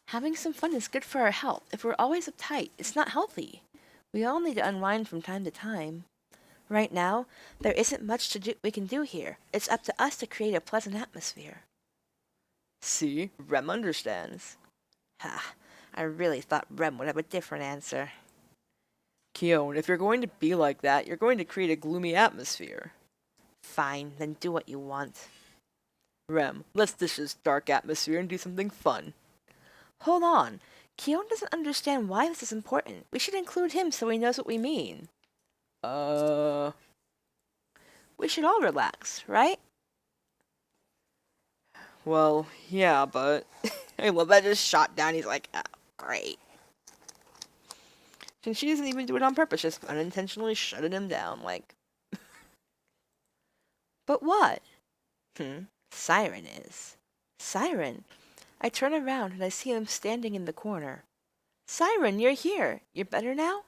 Having some fun is good for our health. If we're always uptight, it's not healthy. We all need to unwind from time to time. Right now, there isn't much we can do here. It's up to us to create a pleasant atmosphere. See, Rem understands. Ha, I really thought Rem would have a different answer. Keone, if you're going to be like that, you're going to create a gloomy atmosphere. Fine, then do what you want. Rem, let's ditch this dark atmosphere and do something fun. Hold on. Keone doesn't understand why this is important. We should include him so he knows what we mean. We should all relax, right? Well, yeah, but... I love that just shot down. He's like, oh, great. And she doesn't even do it on purpose, just unintentionally shutting him down, like... But what? Siren is. Siren. I turn around and I see him standing in the corner. Siren, you're here. You're better now?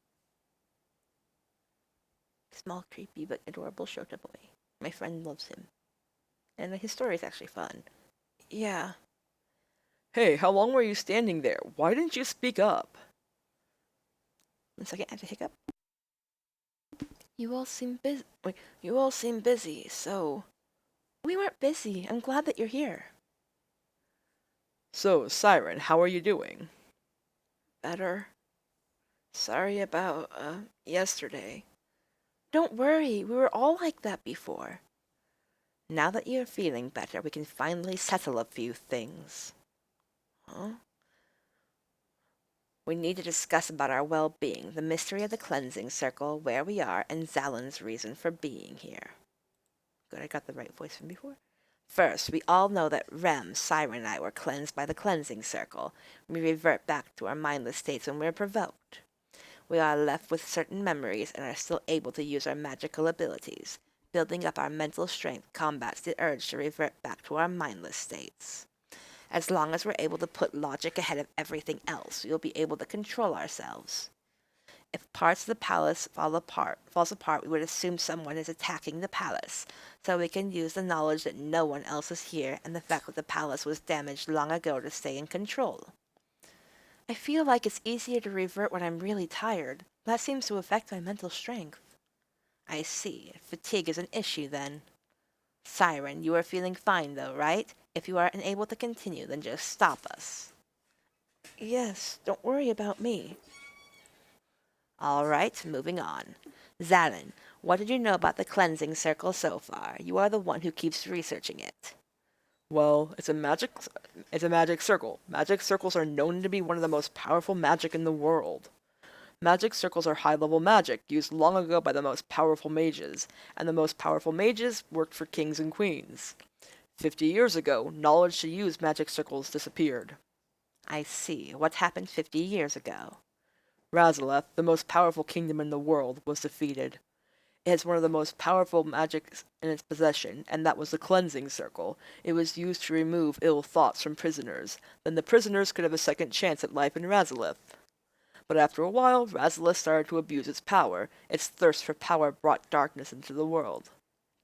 Small, creepy, but adorable Shota boy. My friend loves him. And his story is actually fun. Yeah. Hey, how long were you standing there? Why didn't you speak up? 1 second, I have to hiccup. You all seem busy. Wait, you all seem busy, so... We weren't busy. I'm glad that you're here. So, Siren, how are you doing? Better. Sorry about, yesterday. Don't worry, we were all like that before. Now that you're feeling better, we can finally settle a few things. Huh? We need to discuss about our well-being, the mystery of the cleansing circle, where we are, and Zalin's reason for being here. Good, I got the right voice from before. First, we all know that Rem, Siren, and I were cleansed by the cleansing circle. We revert back to our mindless states when we're provoked. We are left with certain memories and are still able to use our magical abilities. Building up our mental strength combats the urge to revert back to our mindless states. As long as we're able to put logic ahead of everything else, we will be able to control ourselves. If parts of the palace falls apart, we would assume someone is attacking the palace, so we can use the knowledge that no one else is here and the fact that the palace was damaged long ago to stay in control. I feel like it's easier to revert when I'm really tired. That seems to affect my mental strength. I see. Fatigue is an issue, then. Siren, you are feeling fine, though, right? If you are unable to continue, then just stop us. Yes, don't worry about me. All right, moving on. Zalin, what did you know about the cleansing circle so far? You are the one who keeps researching it. Well, it's a magic circle. Magic circles are known to be one of the most powerful magic in the world. Magic circles are high-level magic, used long ago by the most powerful mages, and the most powerful mages worked for kings and queens. 50 years ago, knowledge to use magic circles disappeared. I see. What happened 50 years ago? Razaleth, the most powerful kingdom in the world, was defeated. It has one of the most powerful magics in its possession, and that was the cleansing circle. It was used to remove ill thoughts from prisoners. Then the prisoners could have a second chance at life in Razaleth. But after a while, Razaleth started to abuse its power. Its thirst for power brought darkness into the world.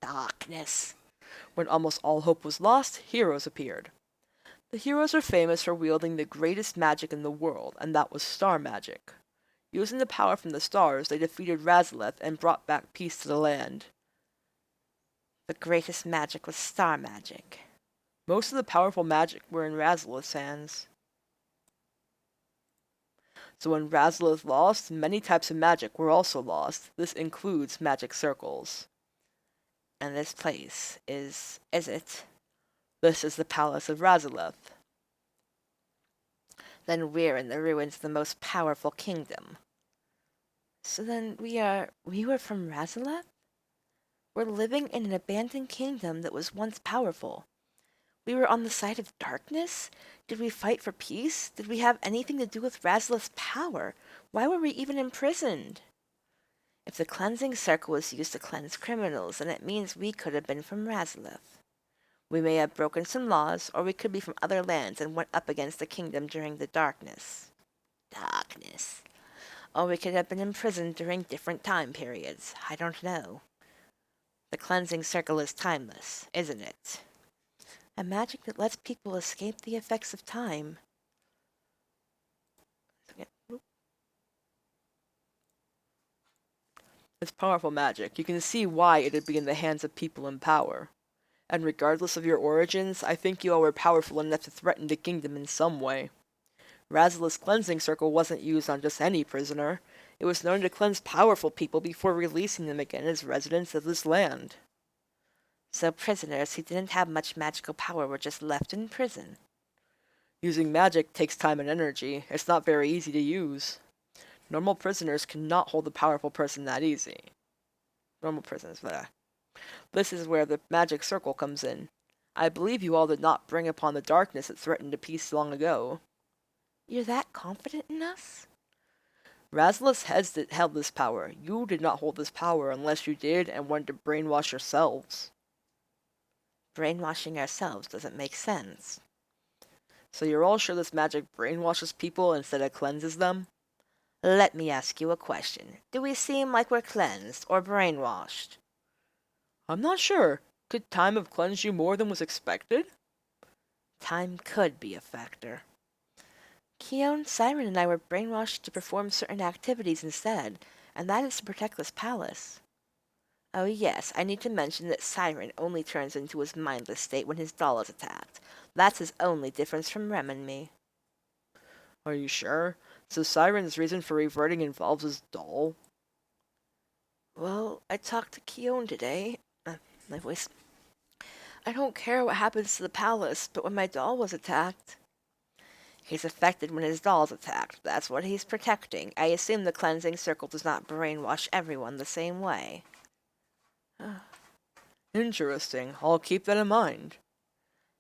Darkness. When almost all hope was lost, heroes appeared. The heroes are famous for wielding the greatest magic in the world, and that was star magic. Using the power from the stars, they defeated Razaleth and brought back peace to the land. The greatest magic was star magic. Most of the powerful magic were in Razaleth's hands. So when Razaleth lost, many types of magic were also lost. This includes magic circles. And this place is it? This is the Palace of Razaleth. Then we're in the ruins of the most powerful kingdom. So then we were from Razaleth? We're living in an abandoned kingdom that was once powerful. We were on the side of darkness? Did we fight for peace? Did we have anything to do with Razaleth's power? Why were we even imprisoned? If the cleansing circle was used to cleanse criminals, then it means we could have been from Razalith. We may have broken some laws, or we could be from other lands and went up against the kingdom during the darkness. Darkness. Or we could have been imprisoned during different time periods. I don't know. The cleansing circle is timeless, isn't it? A magic that lets people escape the effects of time. It's powerful magic. You can see why it'd be in the hands of people in power. And regardless of your origins, I think you all were powerful enough to threaten the kingdom in some way. Razalith's cleansing circle wasn't used on just any prisoner. It was known to cleanse powerful people before releasing them again as residents of this land. So prisoners who didn't have much magical power were just left in prison. Using magic takes time and energy. It's not very easy to use. Normal prisoners cannot hold a powerful person that easy. Normal prisoners, This is where the magic circle comes in. I believe you all did not bring upon the darkness that threatened the peace long ago. You're that confident in us? Razalith's heads that held this power. You did not hold this power unless you did and wanted to brainwash yourselves. Brainwashing ourselves doesn't make sense. So you're all sure this magic brainwashes people instead of cleanses them? Let me ask you a question. Do we seem like we're cleansed or brainwashed? I'm not sure. Could time have cleansed you more than was expected? Time could be a factor. Keon, Siren, and I were brainwashed to perform certain activities instead, and that is to protect this palace. Oh yes, I need to mention that Siren only turns into his mindless state when his doll is attacked. That's his only difference from Rem and me. Are you sure? So Siren's reason for reverting involves his doll? Well, I talked to Keon today. My voice. I don't care what happens to the palace, but when my doll was attacked... He's affected when his doll's attacked. That's what he's protecting. I assume the cleansing circle does not brainwash everyone the same way. Interesting. I'll keep that in mind.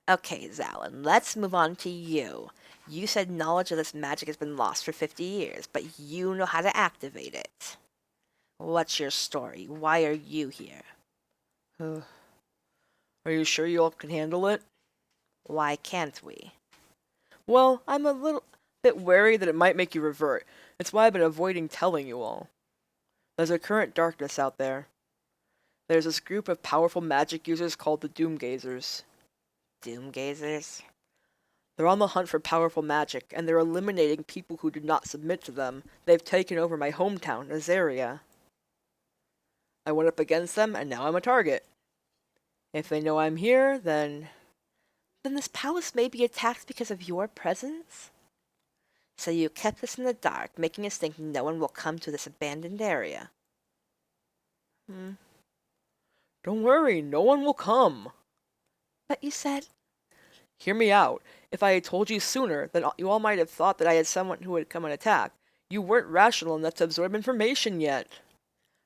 Okay, Zalin, let's move on to you. You said knowledge of this magic has been lost for 50 years, but you know how to activate it. What's your story? Why are you here? Are you sure you all can handle it? Why can't we? Well, I'm a little bit wary that it might make you revert. It's why I've been avoiding telling you all. There's a current darkness out there. There's this group of powerful magic users called the Doomgazers. Doomgazers? They're on the hunt for powerful magic, and they're eliminating people who do not submit to them. They've taken over my hometown, Azaria. I went up against them, and now I'm a target. If they know I'm here, then this palace may be attacked because of your presence? So you kept us in the dark, making us think no one will come to this abandoned area. Don't worry, no one will come. But you said... Hear me out. If I had told you sooner, then you all might have thought that I had someone who would come and attack. You weren't rational enough to absorb information yet.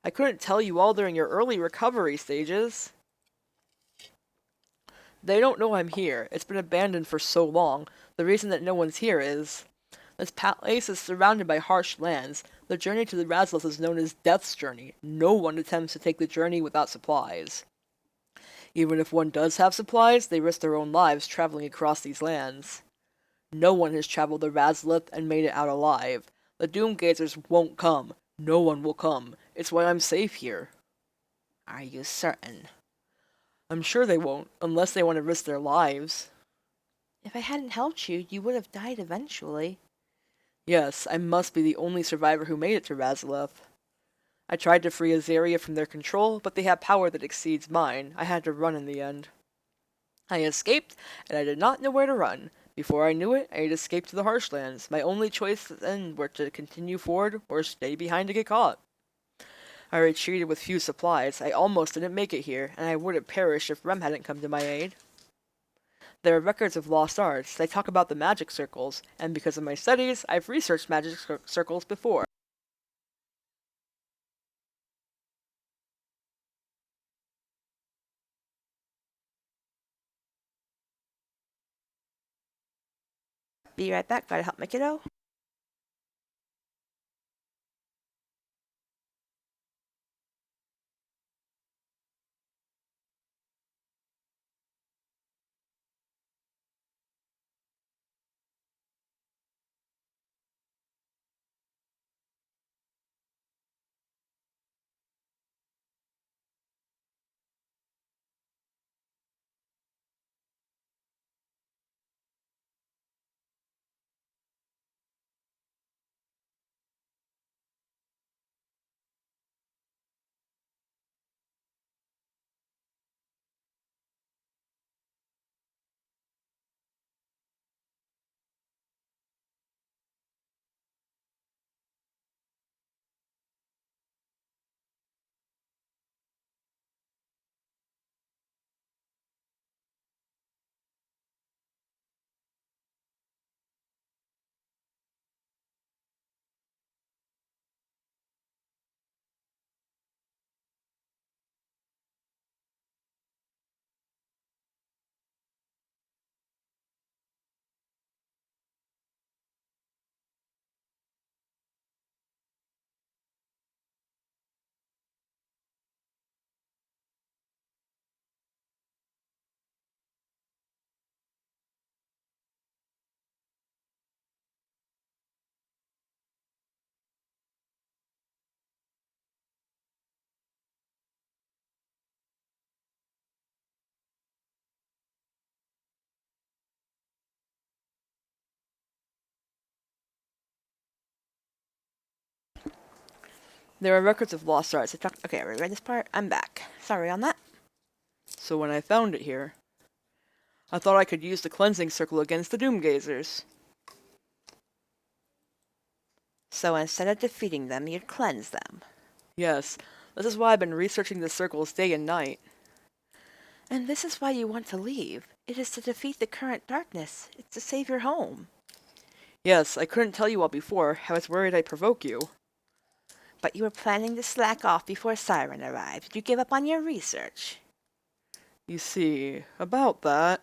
I couldn't tell you all during your early recovery stages. They don't know I'm here. It's been abandoned for so long. The reason that no one's here is... This place is surrounded by harsh lands. The journey to the Razalith is known as Death's Journey. No one attempts to take the journey without supplies. Even if one does have supplies, they risk their own lives traveling across these lands. No one has traveled the Razalith and made it out alive. The Doomgazers won't come. No one will come. It's why I'm safe here. Are you certain? I'm sure they won't, unless they want to risk their lives. If I hadn't helped you, you would have died eventually. Yes, I must be the only survivor who made it to Razalith. I tried to free Azaria from their control, but they have power that exceeds mine. I had to run in the end. I escaped, and I did not know where to run. Before I knew it, I had escaped to the Harshlands. My only choices then were to continue forward or stay behind to get caught. I retreated with few supplies. I almost didn't make it here, and I would have perished if Rem hadn't come to my aid. There are records of lost arts. They talk about the magic circles, and because of my studies, I've researched magic circles before. Be right back. Gotta help my kiddo. There are records of lost arts. Okay, I read this part. I'm back. Sorry on that. So when I found it here, I thought I could use the cleansing circle against the Doomgazers. So instead of defeating them, you'd cleanse them. Yes, this is why I've been researching the circles day and night. And this is why you want to leave. It is to defeat the current darkness. It's to save your home. Yes, I couldn't tell you all before. I was worried I'd provoke you. But you were planning to slack off before Siren arrived. Did you give up on your research? You see, about that,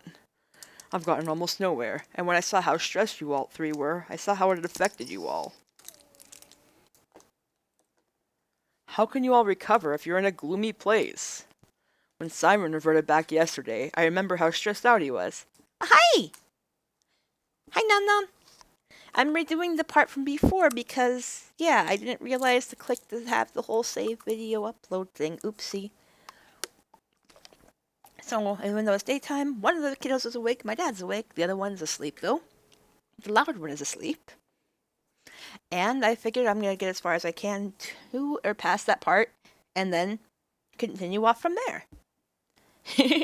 I've gotten almost nowhere. And when I saw how stressed you all three were, I saw how it had affected you all. How can you all recover if you're in a gloomy place? When Simon reverted back yesterday, I remember how stressed out he was. Hi! Hi, Num Num. I'm redoing the part from before because, yeah, I didn't realize to click to have the whole save video upload thing. Oopsie. So, even though it's daytime, one of the kiddos is awake, my dad's awake, the other one's asleep, though. The loud one is asleep. And I figured I'm going to get as far as I can to or past that part, and then continue off from there. Yeah.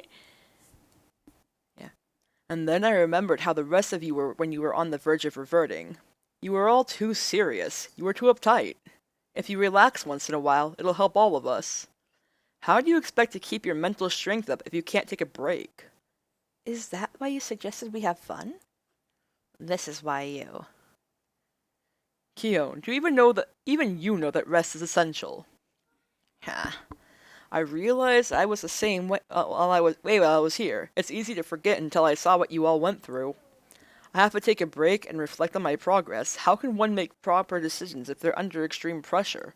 And then I remembered how the rest of you were when you were on the verge of reverting. You were all too serious. You were too uptight. If you relax once in a while, it'll help all of us. How do you expect to keep your mental strength up if you can't take a break? Is that why you suggested we have fun? This is why you. Keon, do you even you know that rest is essential? Huh. I realized I was the same way while I was here. It's easy to forget until I saw what you all went through. I have to take a break and reflect on my progress. How can one make proper decisions if they're under extreme pressure?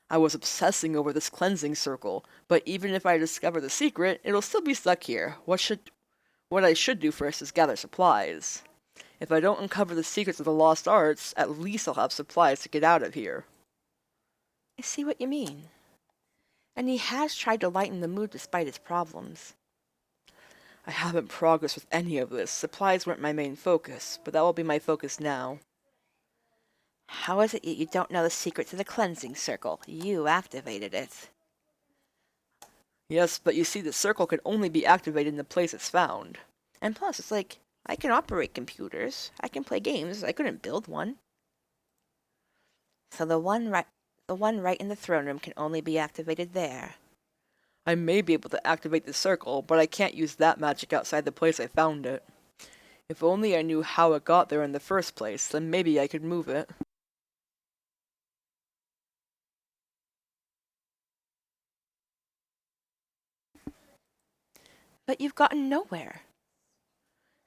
I was obsessing over this cleansing circle, but even if I discover the secret, it'll still be stuck here. What I should do first is gather supplies. If I don't uncover the secrets of the lost arts, at least I'll have supplies to get out of here. I see what you mean. And he has tried to lighten the mood despite his problems. I haven't progressed with any of this. Supplies weren't my main focus, but that will be my focus now. How is it you don't know the secret to the cleansing circle? You activated it. Yes, but you see, the circle can only be activated in the place it's found. And plus, it's like, I can operate computers. I can play games. I couldn't build one. So the one right in the throne room can only be activated there. I may be able to activate the circle, but I can't use that magic outside the place I found it. If only I knew how it got there in the first place, then maybe I could move it. But you've gotten nowhere.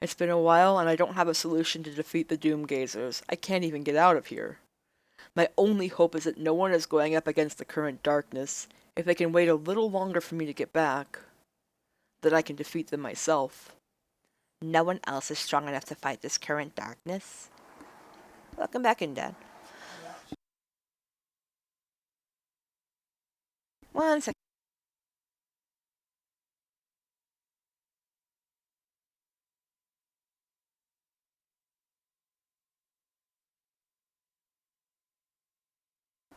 It's been a while, and I don't have a solution to defeat the Doomgazers. I can't even get out of here. My only hope is that no one is going up against the current darkness. If they can wait a little longer for me to get back, that I can defeat them myself. No one else is strong enough to fight this current darkness. Welcome back in, Dad. One second.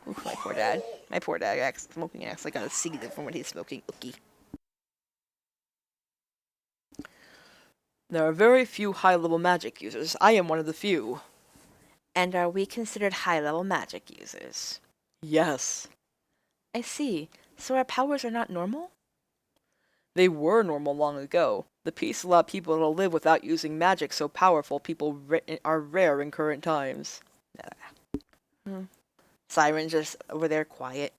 Oof, my poor dad. My poor dad smoking actually got a seed from what he's smoking. Ookie. There are very few high-level magic users. I am one of the few. And are we considered high-level magic users? Yes. I see. So our powers are not normal? They were normal long ago. The peace allowed people to live without using magic so powerful people are rare in current times. Siren's just over there quiet.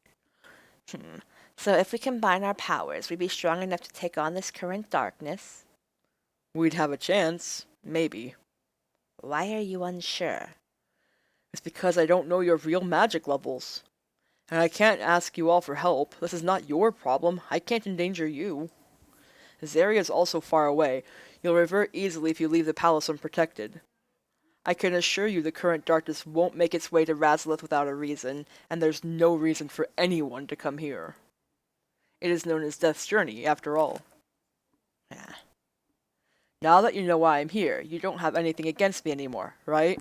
So if we combine our powers, we'd be strong enough to take on this current darkness. We'd have a chance. Maybe. Why are you unsure? It's because I don't know your real magic levels. And I can't ask you all for help. This is not your problem. I can't endanger you. This area is also far away. You'll revert easily if you leave the palace unprotected. I can assure you the current darkness won't make its way to Razalith without a reason, and there's no reason for anyone to come here. It is known as Death's Journey, after all. Yeah. Now that you know why I'm here, you don't have anything against me anymore, right?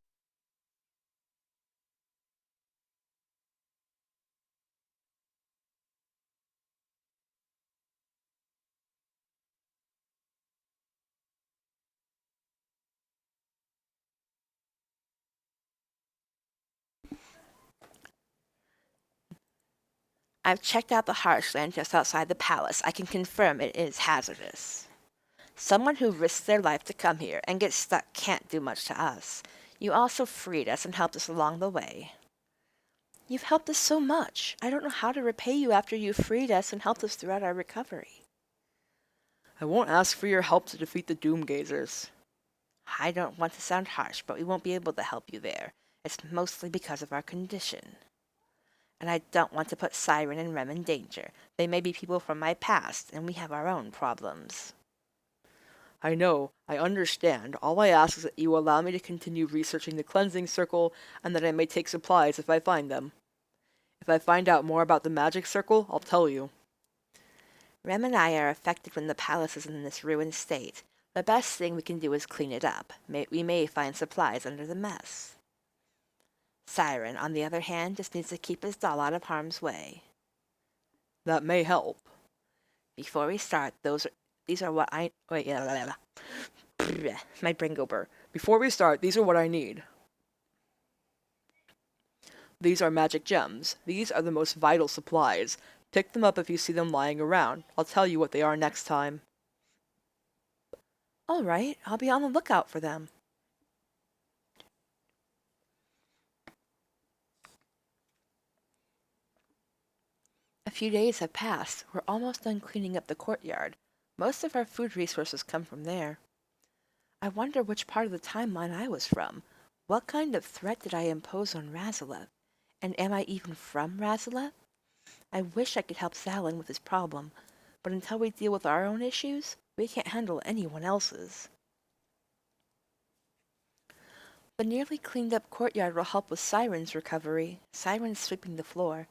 I've checked out the harshland just outside the palace. I can confirm it is hazardous. Someone who risks their life to come here and get stuck can't do much to us. You also freed us and helped us along the way. You've helped us so much. I don't know how to repay you after you freed us and helped us throughout our recovery. I won't ask for your help to defeat the Doomgazers. I don't want to sound harsh, but we won't be able to help you there. It's mostly because of our condition. And I don't want to put Siren and Rem in danger. They may be people from my past, and we have our own problems. I know, I understand. All I ask is that you allow me to continue researching the cleansing circle, and that I may take supplies if I find them. If I find out more about the magic circle, I'll tell you. Rem and I are affected when the palace is in this ruined state. The best thing we can do is clean it up. We may find supplies under the mess. Siren, on the other hand, just needs to keep his doll out of harm's way. That may help. Before we start, these are what I... Wait, my brain go burr. Before we start, these are what I need. These are magic gems. These are the most vital supplies. Pick them up if you see them lying around. I'll tell you what they are next time. All right, I'll be on the lookout for them. A few days have passed. We're almost done cleaning up the courtyard. Most of our food resources come from there. I wonder which part of the timeline I was from. What kind of threat did I impose on Razalev? And am I even from Razalev? I wish I could help Zalin with his problem, but until we deal with our own issues, we can't handle anyone else's. The nearly cleaned up courtyard will help with Siren's recovery. Siren's sweeping the floor.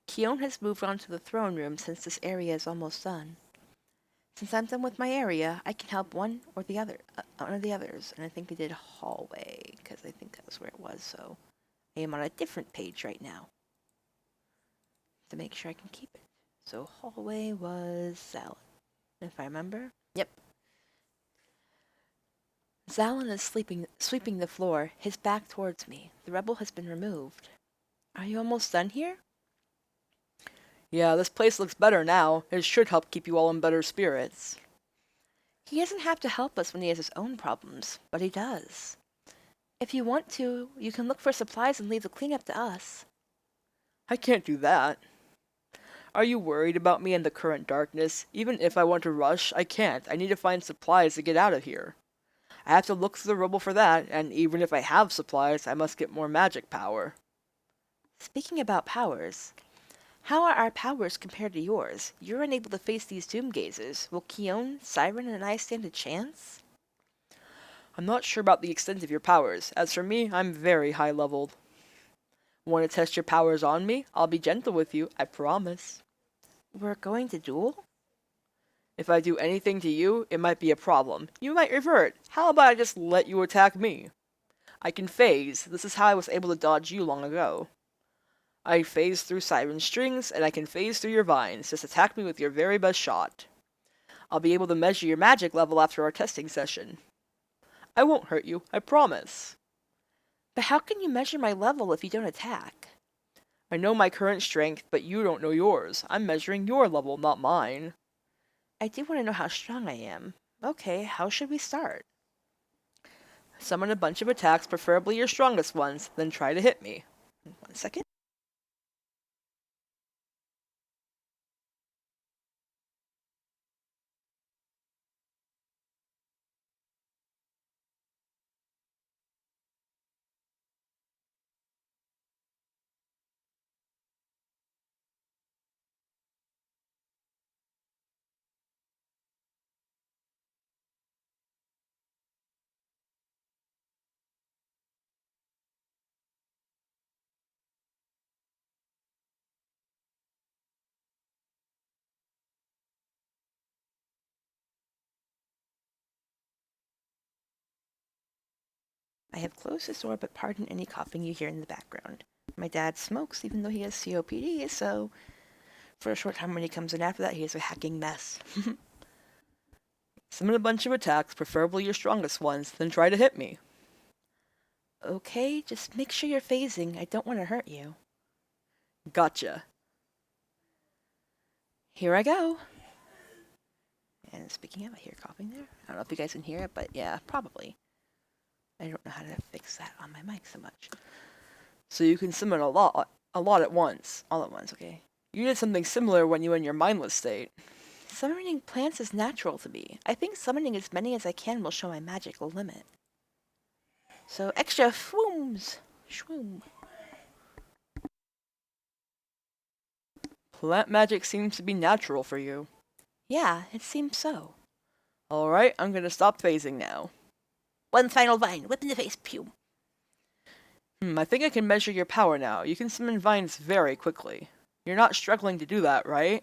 Kion has moved on to the throne room since this area is almost done. Since I'm done with my area, I can help one of the others. And I think we did hallway, because I think that was where it was, so I am on a different page right now. To make sure I can keep it. So hallway was Zalin, if I remember. Yep. Zalin is sweeping the floor, his back towards me. The rebel has been removed. Are you almost done here? Yeah, this place looks better now. It should help keep you all in better spirits. He doesn't have to help us when he has his own problems, but he does. If you want to, you can look for supplies and leave the cleanup to us. I can't do that. Are you worried about me and the current darkness? Even if I want to rush, I can't. I need to find supplies to get out of here. I have to look through the rubble for that, and even if I have supplies, I must get more magic power. Speaking about powers, how are our powers compared to yours? You're unable to face these Doomgazers. Will Kion, Siren, and I stand a chance? I'm not sure about the extent of your powers. As for me, I'm very high-leveled. Want to test your powers on me? I'll be gentle with you, I promise. We're going to duel? If I do anything to you, it might be a problem. You might revert. How about I just let you attack me? I can phase. This is how I was able to dodge you long ago. I phase through Siren strings, and I can phase through your vines. Just attack me with your very best shot. I'll be able to measure your magic level after our testing session. I won't hurt you, I promise. But how can you measure my level if you don't attack? I know my current strength, but you don't know yours. I'm measuring your level, not mine. I do want to know how strong I am. Okay, how should we start? Summon a bunch of attacks, preferably your strongest ones, then try to hit me. 1 second. I have closed this door, but pardon any coughing you hear in the background. My dad smokes, even though he has COPD, so for a short time when he comes in after that, he is a hacking mess. Summon a bunch of attacks, preferably your strongest ones, then try to hit me. Okay, just make sure you're phasing. I don't want to hurt you. Gotcha. Here I go. And speaking of, I hear coughing there. I don't know if you guys can hear it, but yeah, probably. I don't know how to fix that on my mic so much. So you can summon a lot at once. All at once, okay. You did something similar when you were in your mindless state. Summoning plants is natural to me. I think summoning as many as I can will show my magical limit. So extra swooms. Shwoom. Plant magic seems to be natural for you. Yeah, it seems so. Alright, I'm gonna stop phasing now. One final vine. Whip in the face. Pew. I think I can measure your power now. You can summon vines very quickly. You're not struggling to do that, right?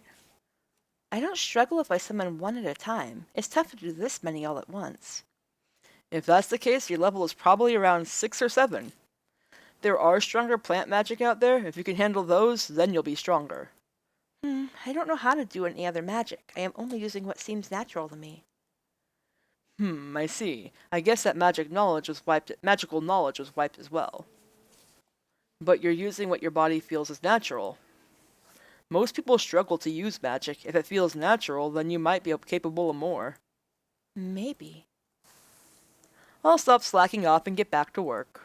I don't struggle if I summon one at a time. It's tough to do this many all at once. If that's the case, your level is probably around 6 or 7. There are stronger plant magic out there. If you can handle those, then you'll be stronger. I don't know how to do any other magic. I am only using what seems natural to me. I see. I guess that magical knowledge was wiped as well. But you're using what your body feels is natural. Most people struggle to use magic. If it feels natural, then you might be capable of more. Maybe. I'll stop slacking off and get back to work.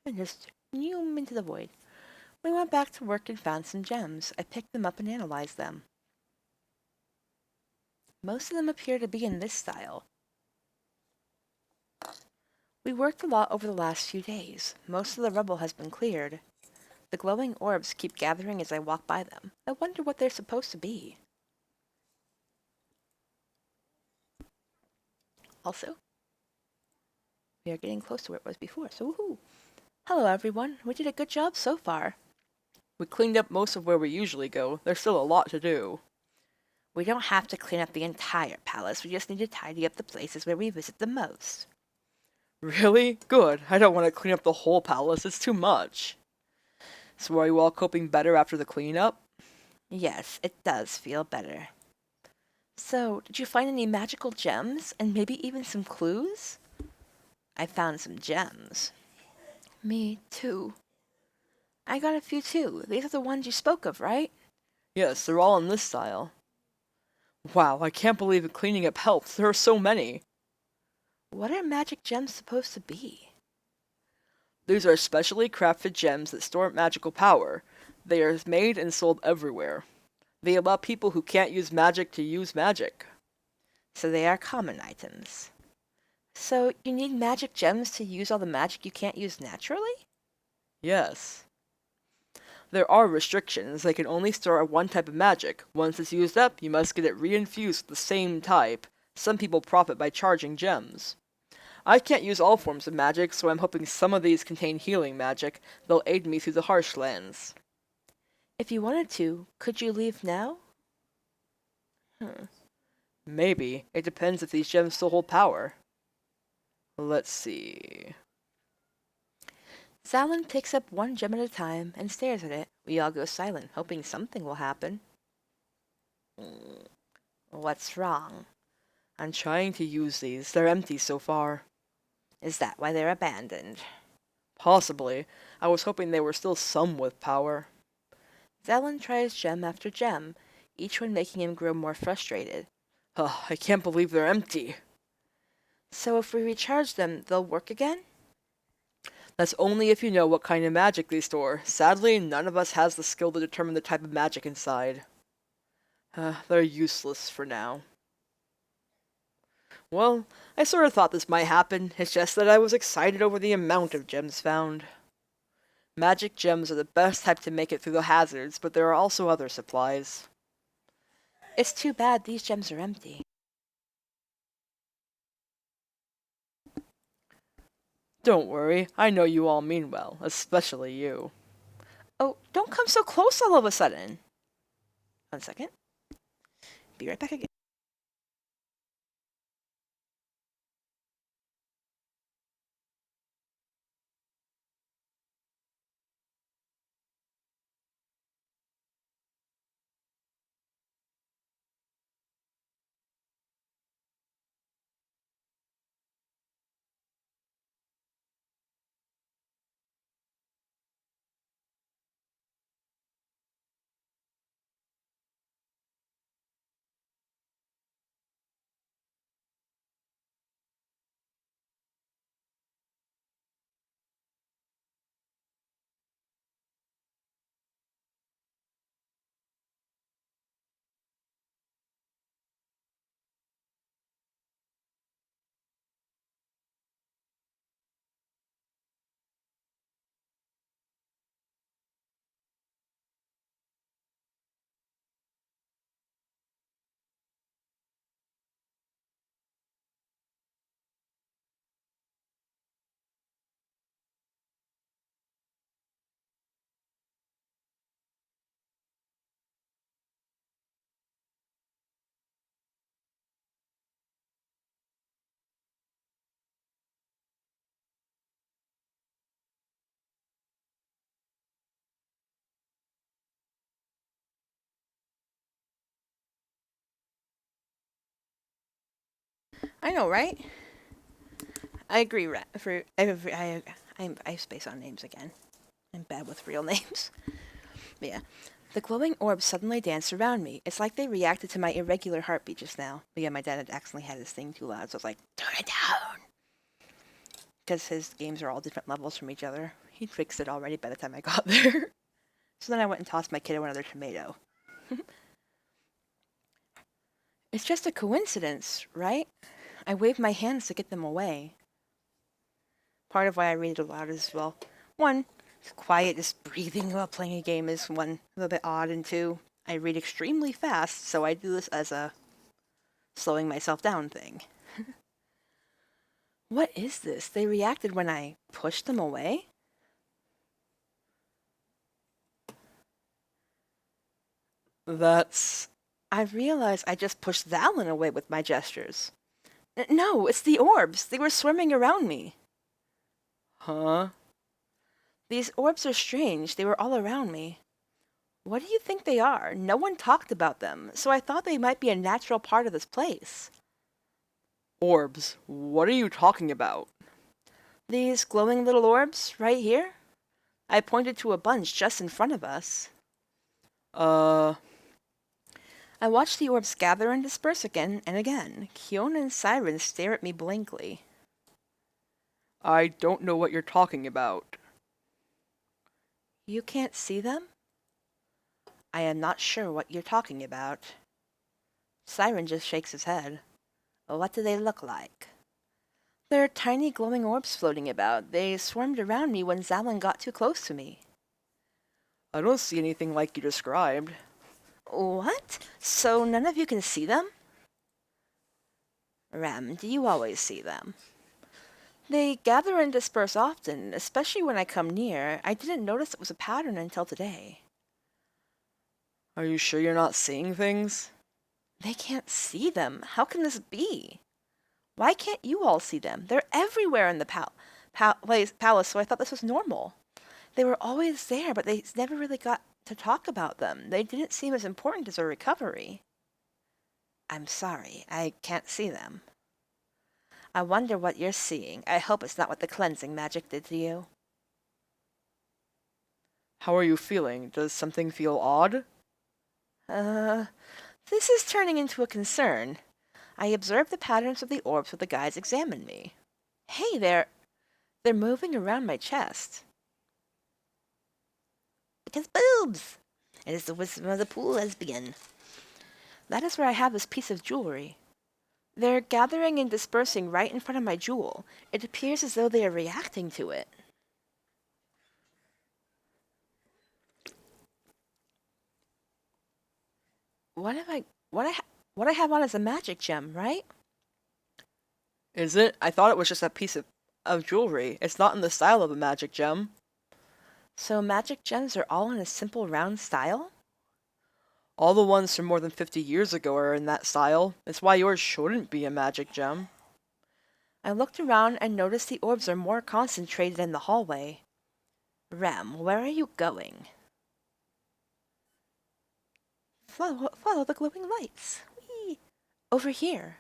And just zoom into the void. We went back to work and found some gems. I picked them up and analyzed them. Most of them appear to be in this style. We worked a lot over the last few days. Most of the rubble has been cleared. The glowing orbs keep gathering as I walk by them. I wonder what they're supposed to be. Also, we are getting close to where it was before, so woohoo! Hello everyone, we did a good job so far. We cleaned up most of where we usually go. There's still a lot to do. We don't have to clean up the entire palace, we just need to tidy up the places where we visit the most. Really? Good. I don't want to clean up the whole palace. It's too much. So are you all coping better after the cleanup? Yes, it does feel better. So, did you find any magical gems, and maybe even some clues? I found some gems. Me too. I got a few too. These are the ones you spoke of, right? Yes, they're all in this style. Wow, I can't believe cleaning up helped. There are so many. What are magic gems supposed to be? These are specially crafted gems that store magical power. They are made and sold everywhere. They allow people who can't use magic to use magic. So they are common items. So you need magic gems to use all the magic you can't use naturally? Yes. There are restrictions. They can only store one type of magic. Once it's used up, you must get it reinfused with the same type. Some people profit by charging gems. I can't use all forms of magic, so I'm hoping some of these contain healing magic. They'll aid me through the harsh lands. If you wanted to, could you leave now? Maybe. It depends if these gems still hold power. Let's see. Zalin picks up one gem at a time and stares at it. We all go silent, hoping something will happen. What's wrong? I'm trying to use these. They're empty so far. Is that why they're abandoned? Possibly. I was hoping they were still some with power. Zalin tries gem after gem, each one making him grow more frustrated. I can't believe they're empty. So if we recharge them, they'll work again? That's only if you know what kind of magic they store. Sadly, none of us has the skill to determine the type of magic inside. They're useless for now. Well, I sort of thought this might happen. It's just that I was excited over the amount of gems found. Magic gems are the best type to make it through the hazards, but there are also other supplies. It's too bad these gems are empty. Don't worry, I know you all mean well, especially you. Oh, don't come so close all of a sudden. 1 second. Be right back again. I know, right? I agree, I space on names again. I'm bad with real names. But yeah. The glowing orbs suddenly danced around me. It's like they reacted to my irregular heartbeat just now. But yeah, my dad had accidentally had his thing too loud, so I was like, turn it down! Because his games are all different levels from each other. He'd fixed it already by the time I got there. So then I went and tossed my kiddo another tomato. It's just a coincidence, right? I waved my hands to get them away. Part of why I read it aloud is, well, one, quiet, just breathing while playing a game is one, a little bit odd, and two, I read extremely fast, so I do this as a slowing myself down thing. What is this? They reacted when I pushed them away? I realized I just pushed Valen away with my gestures. No, it's the orbs. They were swimming around me. Huh? These orbs are strange. They were all around me. What do you think they are? No one talked about them, so I thought they might be a natural part of this place. Orbs? What are you talking about? These glowing little orbs, right here? I pointed to a bunch just in front of us. I watched the orbs gather and disperse again and again. Kion and Siren stare at me blankly. I don't know what you're talking about. You can't see them? I am not sure what you're talking about. Siren just shakes his head. What do they look like? There are tiny glowing orbs floating about. They swarmed around me when Zalin got too close to me. I don't see anything like you described. What? So none of you can see them? Rem, do you always see them? They gather and disperse often, especially when I come near. I didn't notice it was a pattern until today. Are you sure you're not seeing things? They can't see them. How can this be? Why can't you all see them? They're everywhere in the palace, so I thought this was normal. They were always there, but they never really got to talk about them. They didn't seem as important as our recovery. I'm sorry, I can't see them. I wonder what you're seeing. I hope it's not what the cleansing magic did to you. How are you feeling? Does something feel odd? This is turning into a concern. I observed the patterns of the orbs while the guys examined me. Hey, they're moving around my chest. Because boobs! It is the wisdom of the pool lesbian. That is where I have this piece of jewelry. They're gathering and dispersing right in front of my jewel. It appears as though they are reacting to it. What I have on is a magic gem, right? Is it? I thought it was just a piece of jewelry. It's not in the style of a magic gem. So magic gems are all in a simple round style? All the ones from more than 50 years ago are in that style. It's why yours shouldn't be a magic gem. I looked around and noticed the orbs are more concentrated in the hallway. Rem, where are you going? Follow the glowing lights. Whee! Over here.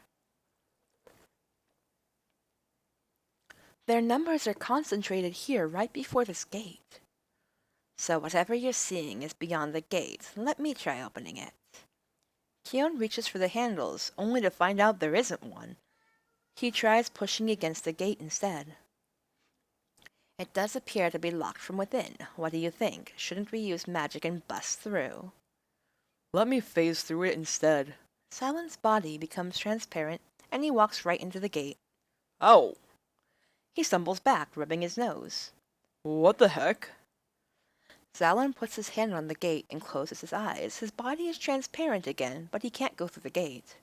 Their numbers are concentrated here right before this gate. So whatever you're seeing is beyond the gate. Let me try opening it. Kion reaches for the handles, only to find out there isn't one. He tries pushing against the gate instead. It does appear to be locked from within. What do you think? Shouldn't we use magic and bust through? Let me phase through it instead. Silen's body becomes transparent, and he walks right into the gate. Oh! He stumbles back, rubbing his nose. What the heck? Zalin puts his hand on the gate and closes his eyes. His body is transparent again, but he can't go through the gate.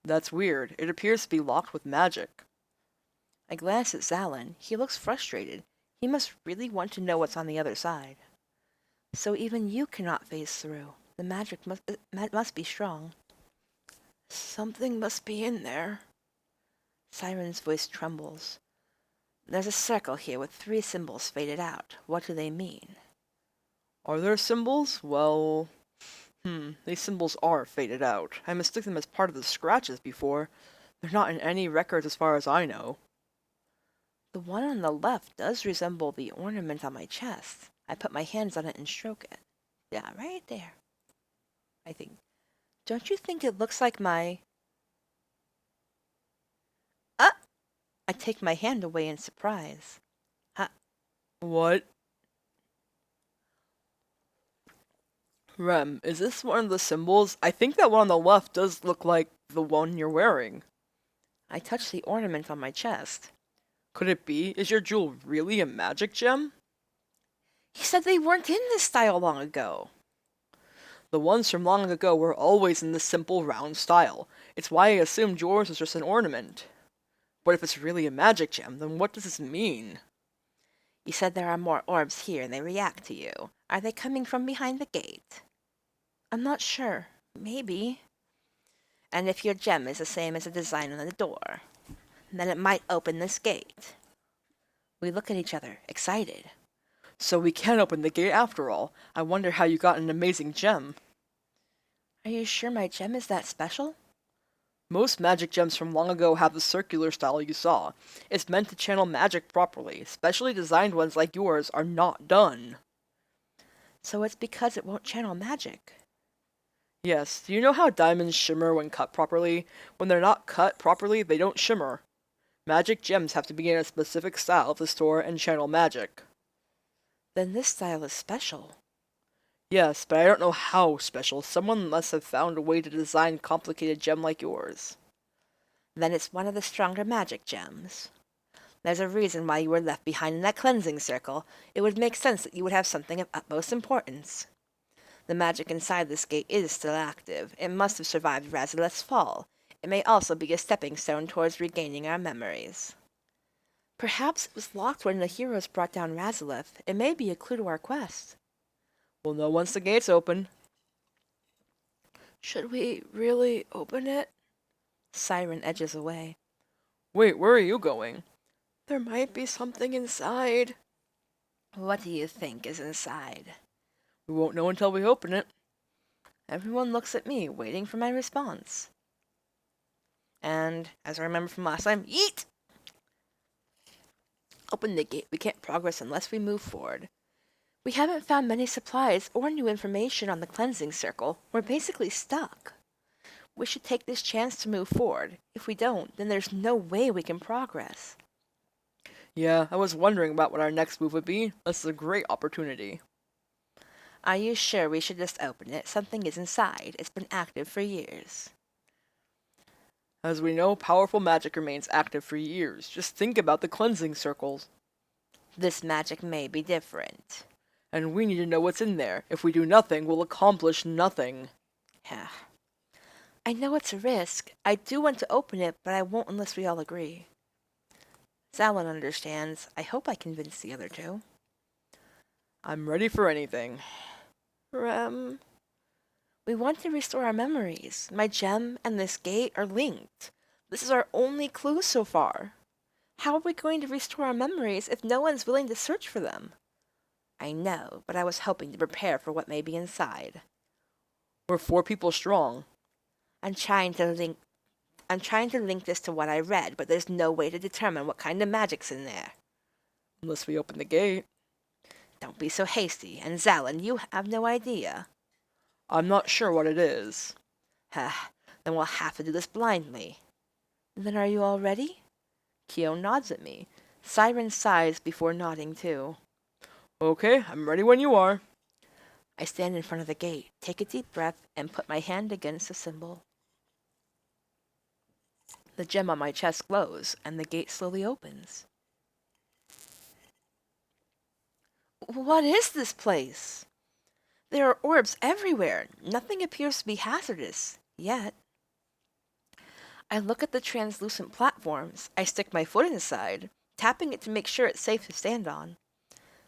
That's weird. It appears to be locked with magic. I glance at Zalin. He looks frustrated. He must really want to know what's on the other side. So even you cannot phase through. The magic must be strong. Something must be in there. Siren's voice trembles. There's a circle here with 3 symbols faded out. What do they mean? Are there symbols? Well... these symbols are faded out. I mistook them as part of the scratches before. They're not in any records as far as I know. The one on the left does resemble the ornament on my chest. I put my hands on it and stroke it. Yeah, right there. I think. Don't you think it looks like my... Ah! I take my hand away in surprise. What? Rem, is this one of the symbols? I think that one on the left does look like the one you're wearing. I touch the ornament on my chest. Could it be? Is your jewel really a magic gem? He said they weren't in this style long ago. The ones from long ago were always in this simple round style. It's why I assumed yours was just an ornament. But if it's really a magic gem, then what does this mean? You said there are more orbs here and they react to you. Are they coming from behind the gate? I'm not sure. Maybe. And if your gem is the same as the design on the door, then it might open this gate. We look at each other, excited. So we can open the gate after all. I wonder how you got an amazing gem. Are you sure my gem is that special? Most magic gems from long ago have the circular style you saw. It's meant to channel magic properly. Specially designed ones like yours are not done. So it's because it won't channel magic. Yes, do you know how diamonds shimmer when cut properly? When they're not cut properly, they don't shimmer. Magic gems have to be in a specific style to store and channel magic. Then this style is special. Yes, but I don't know how special. Someone must have found a way to design a complicated gem like yours. Then it's one of the stronger magic gems. There's a reason why you were left behind in that cleansing circle. It would make sense that you would have something of utmost importance. The magic inside this gate is still active. It must have survived Razileth's fall. It may also be a stepping stone towards regaining our memories. Perhaps it was locked when the heroes brought down Razileth. It may be a clue to our quest. We'll know once the gate's open. Should we really open it? Siren edges away. Wait, where are you going? There might be something inside. What do you think is inside? We won't know until we open it. Everyone looks at me, waiting for my response. And, as I remember from last time, yeet! Open the gate. We can't progress unless we move forward. We haven't found many supplies or new information on the cleansing circle. We're basically stuck. We should take this chance to move forward. If we don't, then there's no way we can progress. Yeah, I was wondering about what our next move would be. This is a great opportunity. Are you sure we should just open it? Something is inside. It's been active for years. As we know, powerful magic remains active for years. Just think about the cleansing circles. This magic may be different. And we need to know what's in there. If we do nothing, we'll accomplish nothing. Yeah. I know it's a risk. I do want to open it, but I won't unless we all agree. Zalin understands. I hope I convince the other two. I'm ready for anything. Rem. We want to restore our memories. My gem and this gate are linked. This is our only clue so far. How are we going to restore our memories if no one's willing to search for them? I know, but I was hoping to prepare for what may be inside. We're 4 people strong. I'm trying to link this to what I read, but there's no way to determine what kind of magic's in there. Unless we open the gate. Don't be so hasty, and Zalin, you have no idea. I'm not sure what it is. Then we'll have to do this blindly. Then are you all ready? Kyo nods at me. Siren sighs before nodding too. Okay, I'm ready when you are. I stand in front of the gate, take a deep breath, and put my hand against the symbol. The gem on my chest glows, and the gate slowly opens. What is this place? There are orbs everywhere. Nothing appears to be hazardous, yet. I look at the translucent platforms. I stick my foot inside, tapping it to make sure it's safe to stand on.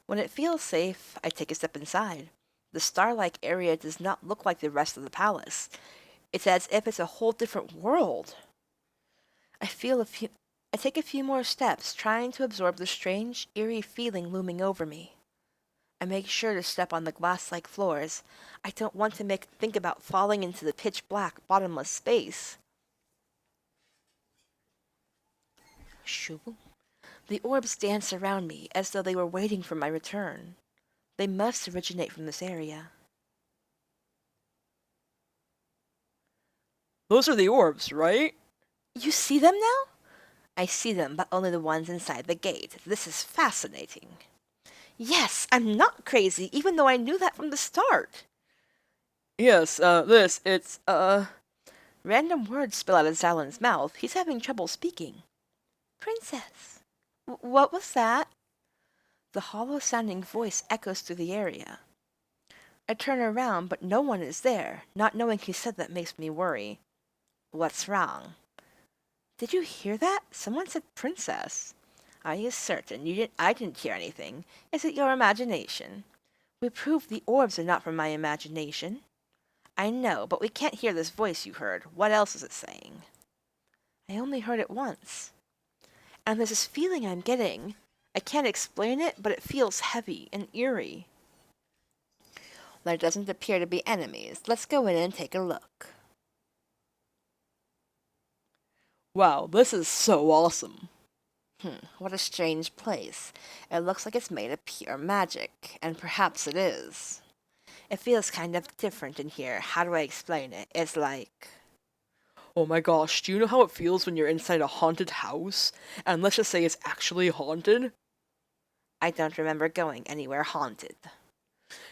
When it feels safe, I take a step inside. The star-like area does not look like the rest of the palace. It's as if it's a whole different world. I take a few more steps, trying to absorb the strange, eerie feeling looming over me. I make sure to step on the glass-like floors. I don't want to think about falling into the pitch-black, bottomless space. Shoo. The orbs dance around me as though they were waiting for my return. They must originate from this area. Those are the orbs, right? You see them now? I see them, but only the ones inside the gate. This is fascinating. Yes, I'm not crazy, even though I knew that from the start. Yes, Random words spill out of Zalin's mouth. He's having trouble speaking. Princess. What was that? The hollow-sounding voice echoes through the area. I turn around, but no one is there. Not knowing who said that makes me worry. What's wrong? Did you hear that? Someone said princess. Are you certain I didn't hear anything? Is it your imagination? We proved the orbs are not from my imagination. I know, but we can't hear this voice you heard. What else is it saying? I only heard it once. And there's this feeling I'm getting. I can't explain it, but it feels heavy and eerie. There doesn't appear to be enemies. Let's go in and take a look. Wow, this is so awesome. What a strange place. It looks like it's made of pure magic, and perhaps it is. It feels kind of different in here. How do I explain it? It's like... Oh my gosh, do you know how it feels when you're inside a haunted house? And let's just say it's actually haunted? I don't remember going anywhere haunted.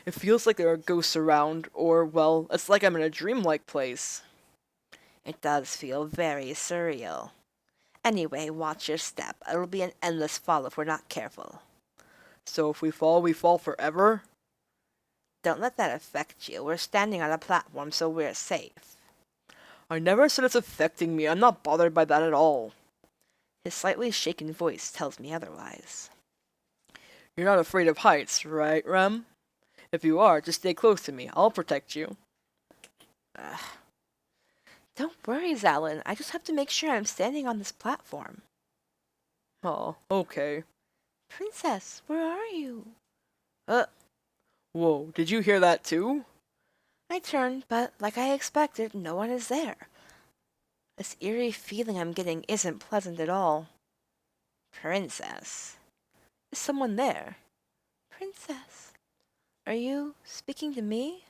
It feels like there are ghosts around, or, well, it's like I'm in a dreamlike place. It does feel very surreal. Anyway, watch your step. It'll be an endless fall if we're not careful. So if we fall forever? Don't let that affect you. We're standing on a platform, so we're safe. I never said it's affecting me. I'm not bothered by that at all. His slightly shaken voice tells me otherwise. You're not afraid of heights, right, Rem? If you are, just stay close to me. I'll protect you. Don't worry, Zalin. I just have to make sure I'm standing on this platform. Oh, okay. Princess, where are you? Whoa, did you hear that too? I turn, but like I expected, no one is there. This eerie feeling I'm getting isn't pleasant at all. Princess. Is someone there? Princess. Are you speaking to me?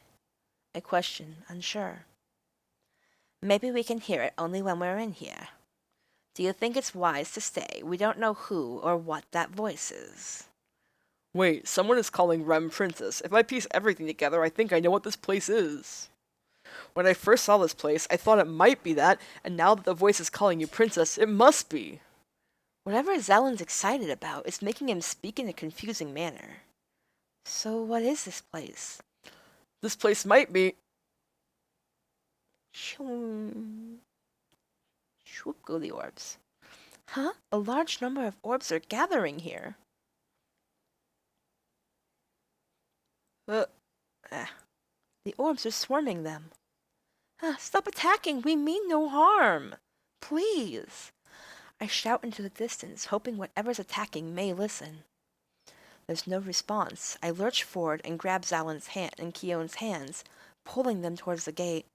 I question, unsure. Maybe we can hear it only when we're in here. Do you think it's wise to stay? We don't know who or what that voice is. Wait, someone is calling Rem Princess. If I piece everything together, I think I know what this place is. When I first saw this place, I thought it might be that, and now that the voice is calling you Princess, it must be. Whatever Zalin's excited about is making him speak in a confusing manner. So what is this place? This place might be... Shoom. Swoop go the orbs. Huh? A large number of orbs are gathering here. The orbs are swarming them. Stop attacking! We mean no harm! Please! I shout into the distance, hoping whatever's attacking may listen. There's no response. I lurch forward and grab Zalin's hand and Kion's hands, pulling them towards the gate.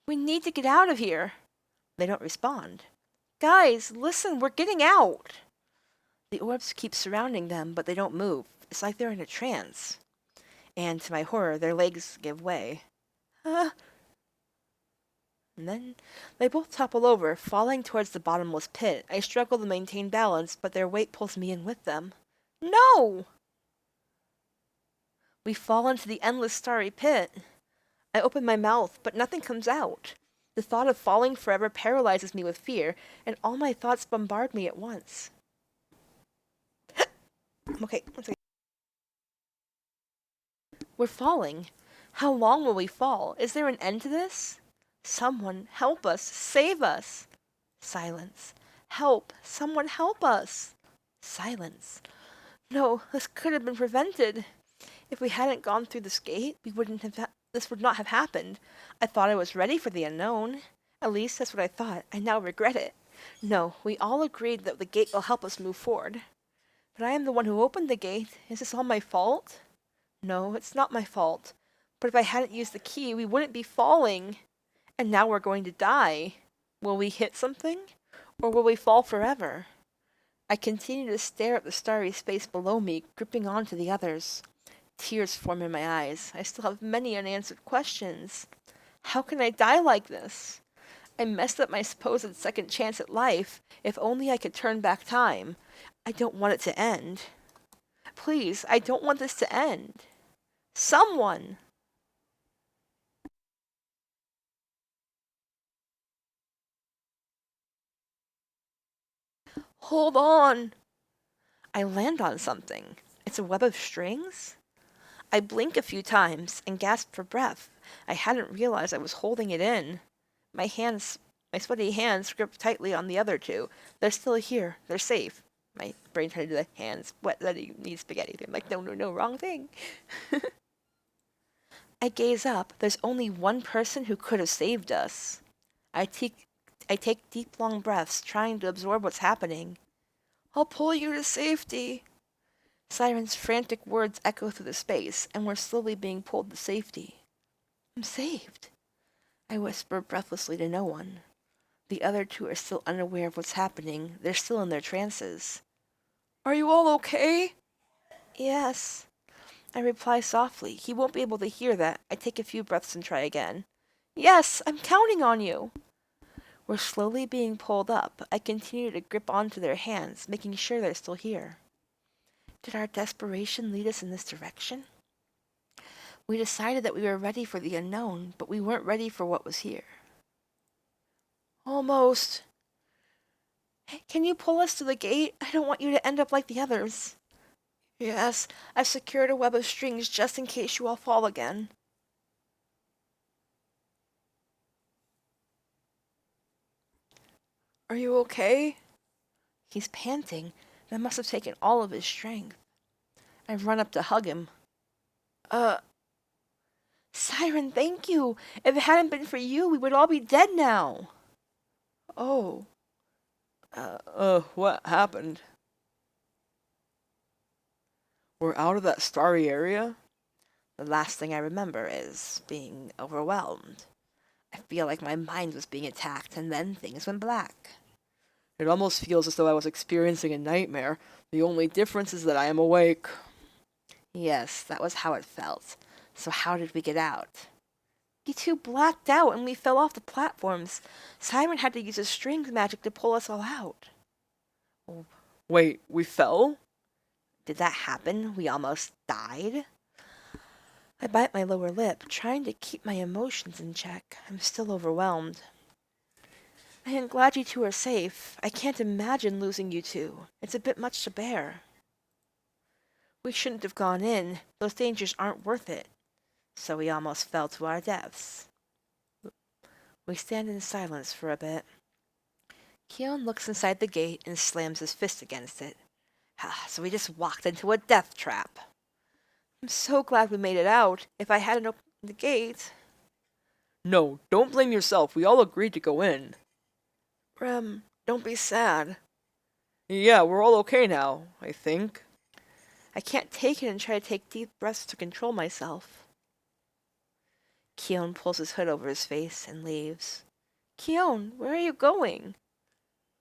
We need to get out of here! They don't respond. Guys, listen, we're getting out! The orbs keep surrounding them, but they don't move. It's like they're in a trance. And to my horror, their legs give way. And then they both topple over, falling towards the bottomless pit. I struggle to maintain balance, but their weight pulls me in with them. No! We fall into the endless starry pit. I open my mouth, but nothing comes out. The thought of falling forever paralyzes me with fear, and all my thoughts bombard me at once. Okay, one second. We're falling. How long will we fall? Is there an end to this? Someone help us. Save us. Silence. Help. Someone help us. Silence. No, this could have been prevented. If we hadn't gone through this gate, this would not have happened. I thought I was ready for the unknown. At least that's what I thought. I now regret it. No, we all agreed that the gate will help us move forward. But I am the one who opened the gate. Is this all my fault? No, it's not my fault. But if I hadn't used the key, we wouldn't be falling. And now we're going to die. Will we hit something? Or will we fall forever? I continue to stare at the starry space below me, gripping onto the others. Tears form in my eyes. I still have many unanswered questions. How can I die like this? I messed up my supposed second chance at life. If only I could turn back time. I don't want it to end. Please, I don't want this to end. Someone! Hold on! I land on something. It's a web of strings? I blink a few times and gasp for breath. I hadn't realized I was holding it in. My sweaty hands grip tightly on the other two. They're still here. They're safe. My brain tried to do the hands wet that you need spaghetti. I'm like, no, no, no, wrong thing. I gaze up. There's only one person who could have saved us. I take deep, long breaths, trying to absorb what's happening. I'll pull you to safety. Siren's frantic words echo through the space, and we're slowly being pulled to safety. I'm saved. I whisper breathlessly to no one. The other two are still unaware of what's happening. They're still in their trances. Are you all okay? Yes. I reply softly. He won't be able to hear that. I take a few breaths and try again. Yes, I'm counting on you. We're slowly being pulled up. I continue to grip onto their hands, making sure they're still here. Did our desperation lead us in this direction? We decided that we were ready for the unknown, but we weren't ready for what was here. Almost. Hey, can you pull us to the gate? I don't want you to end up like the others. Yes, I've secured a web of strings just in case you all fall again. Are you okay? He's panting. That must have taken all of his strength. I run up to hug him. Siren, thank you. If it hadn't been for you, we would all be dead now. Oh. What happened? We're out of that starry area? The last thing I remember is being overwhelmed. I feel like my mind was being attacked, and then things went black. It almost feels as though I was experiencing a nightmare. The only difference is that I am awake. Yes, that was how it felt. So how did we get out? You two blacked out and we fell off the platforms. Siren had to use his strings magic to pull us all out. Wait, we fell? Did that happen? We almost died? I bite my lower lip, trying to keep my emotions in check. I'm still overwhelmed. I am glad you two are safe. I can't imagine losing you two. It's a bit much to bear. We shouldn't have gone in. Those dangers aren't worth it. So we almost fell to our deaths. We stand in silence for a bit. Keon looks inside the gate and slams his fist against it. So we just walked into a death trap. I'm so glad we made it out. If I hadn't opened the gate... No, don't blame yourself. We all agreed to go in. Rem, don't be sad. Yeah, we're all okay now, I think. I can't take it and try to take deep breaths to control myself. Keon pulls his hood over his face and leaves. Keon, where are you going?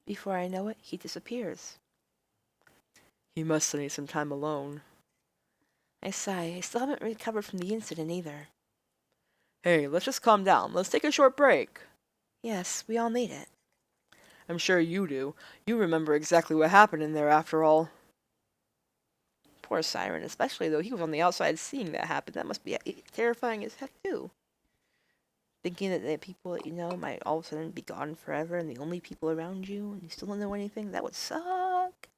Before I know it, he disappears. He must need some time alone. I sigh. I still haven't recovered from the incident either. Hey, let's just calm down. Let's take a short break. Yes, we all need it. I'm sure you do. You remember exactly what happened in there after all. Poor Siren, especially though he was on the outside seeing that happen. That must be terrifying as heck too. Thinking that the people that you know might all of a sudden be gone forever and the only people around you and you still don't know anything, that would suck.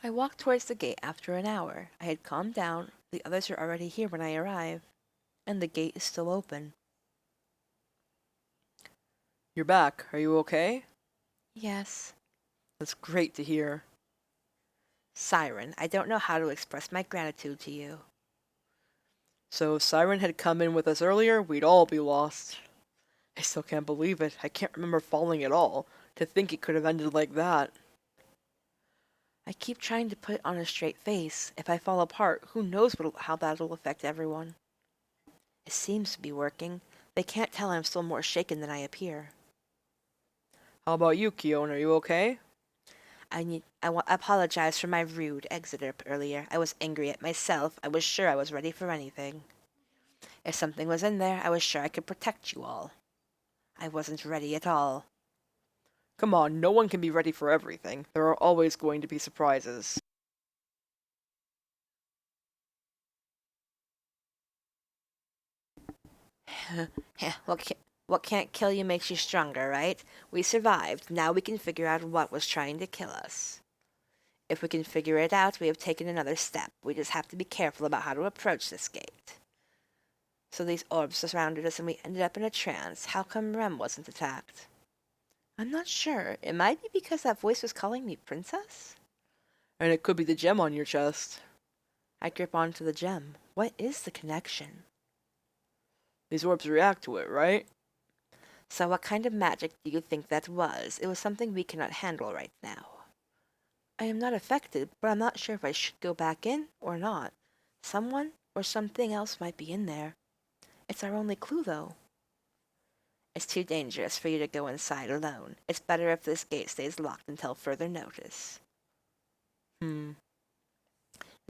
I walk towards the gate after an hour. I had calmed down. The others are already here when I arrive. And the gate is still open. You're back. Are you okay? Yes. That's great to hear. Siren, I don't know how to express my gratitude to you. So if Siren had come in with us earlier, we'd all be lost. I still can't believe it. I can't remember falling at all. To think it could have ended like that. I keep trying to put on a straight face. If I fall apart, who knows how that'll affect everyone. It seems to be working. They can't tell I'm still more shaken than I appear. How about you, Keon? Are you okay? I apologize for my rude exit earlier. I was angry at myself. I was sure I was ready for anything. If something was in there, I was sure I could protect you all. I wasn't ready at all. Come on, no one can be ready for everything. There are always going to be surprises. What can't kill you makes you stronger, right? We survived. Now we can figure out what was trying to kill us. If we can figure it out, we have taken another step. We just have to be careful about how to approach this gate. So these orbs surrounded us and we ended up in a trance. How come Rem wasn't attacked? I'm not sure. It might be because that voice was calling me princess? And it could be the gem on your chest. I grip onto the gem. What is the connection? These orbs react to it, right? So what kind of magic do you think that was? It was something we cannot handle right now. I am not affected, but I'm not sure if I should go back in or not. Someone or something else might be in there. It's our only clue, though. It's too dangerous for you to go inside alone. It's better if this gate stays locked until further notice.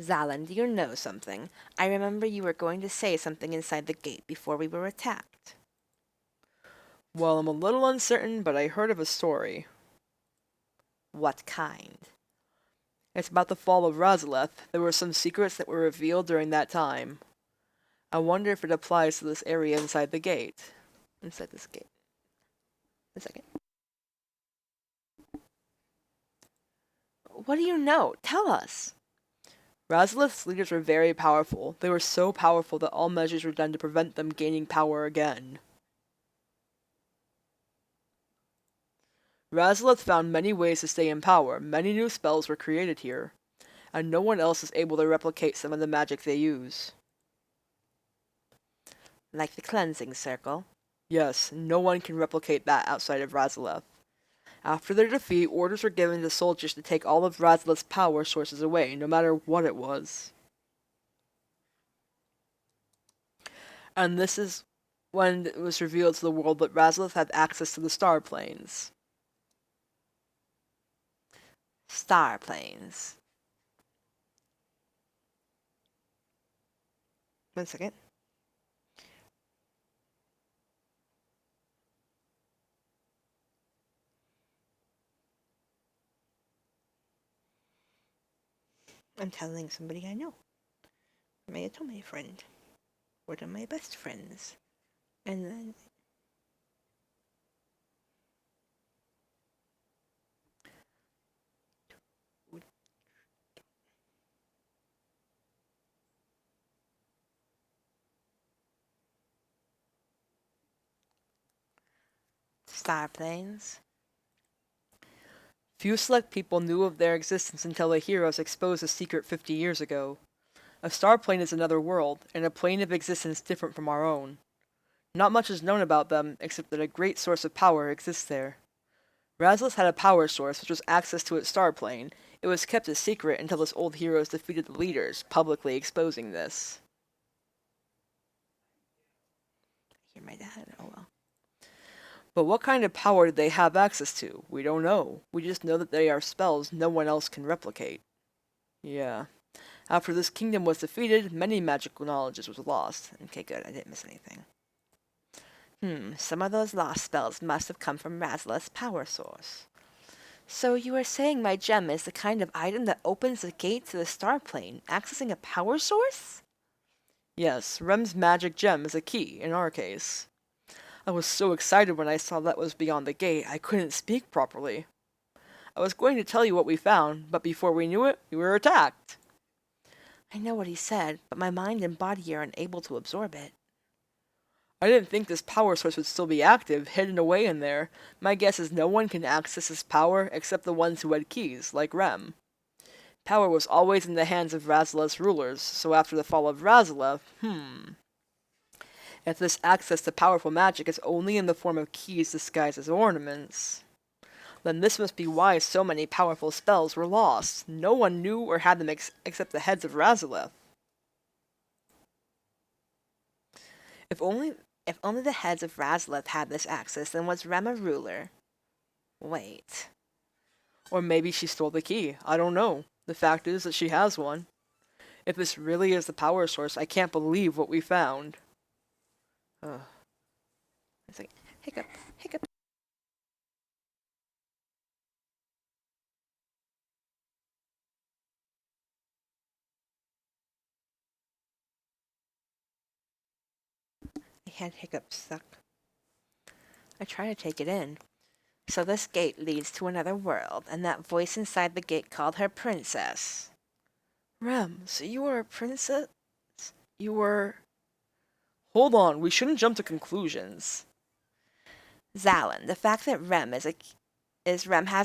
Zalan, do you know something? I remember you were going to say something inside the gate before we were attacked. Well, I'm a little uncertain, but I heard of a story. What kind? It's about the fall of Razaleth. There were some secrets that were revealed during that time. I wonder if it applies to this area inside the gate. Inside this gate. A second. What do you know? Tell us. Razaleth's leaders were very powerful. They were so powerful that all measures were done to prevent them gaining power again. Razaleth found many ways to stay in power. Many new spells were created here, and no one else is able to replicate some of the magic they use. Like the cleansing circle. Yes, no one can replicate that outside of Razaleth. After their defeat, orders were given to soldiers to take all of Razaleth's power sources away, no matter what it was. And this is when it was revealed to the world that Razaleth had access to the star planes. Star planes. 1 second. I'm telling somebody I know. My otome friend. One of my best friends. And then... Star planes. Few select people knew of their existence until the heroes exposed a secret 50 years ago. A star plane is another world, and a plane of existence different from our own. Not much is known about them, except that a great source of power exists there. Razaleth had a power source, which was access to its star plane. It was kept a secret until its old heroes defeated the leaders, publicly exposing this. Hear my dad? Oh well. But what kind of power did they have access to? We don't know. We just know that they are spells no one else can replicate. Yeah. After this kingdom was defeated, many magical knowledges was lost. Okay, good. I didn't miss anything. Some of those lost spells must have come from Razaleth's power source. So you are saying my gem is the kind of item that opens the gate to the star plane, accessing a power source? Yes, Rem's magic gem is a key, in our case. I was so excited when I saw that was beyond the gate, I couldn't speak properly. I was going to tell you what we found, but before we knew it, we were attacked. I know what he said, but my mind and body are unable to absorb it. I didn't think this power source would still be active, hidden away in there. My guess is no one can access this power except the ones who had keys, like Rem. Power was always in the hands of Razaleth's rulers, so after the fall of Razaleth, if this access to powerful magic is only in the form of keys disguised as ornaments, then this must be why so many powerful spells were lost. No one knew or had them except the heads of Razaleth. If only if only the heads of Razlith had this access, then was Rem a ruler? Wait. Or maybe she stole the key. I don't know. The fact is that she has one. If this really is the power source, I can't believe what we found. Ugh. It's like, hiccup, hiccup. I had hiccups stuck. I try to take it in. So this gate leads to another world, and that voice inside the gate called her princess. Rem, so you were a princess? You were... Hold on, we shouldn't jump to conclusions. Zalin, the fact that Rem has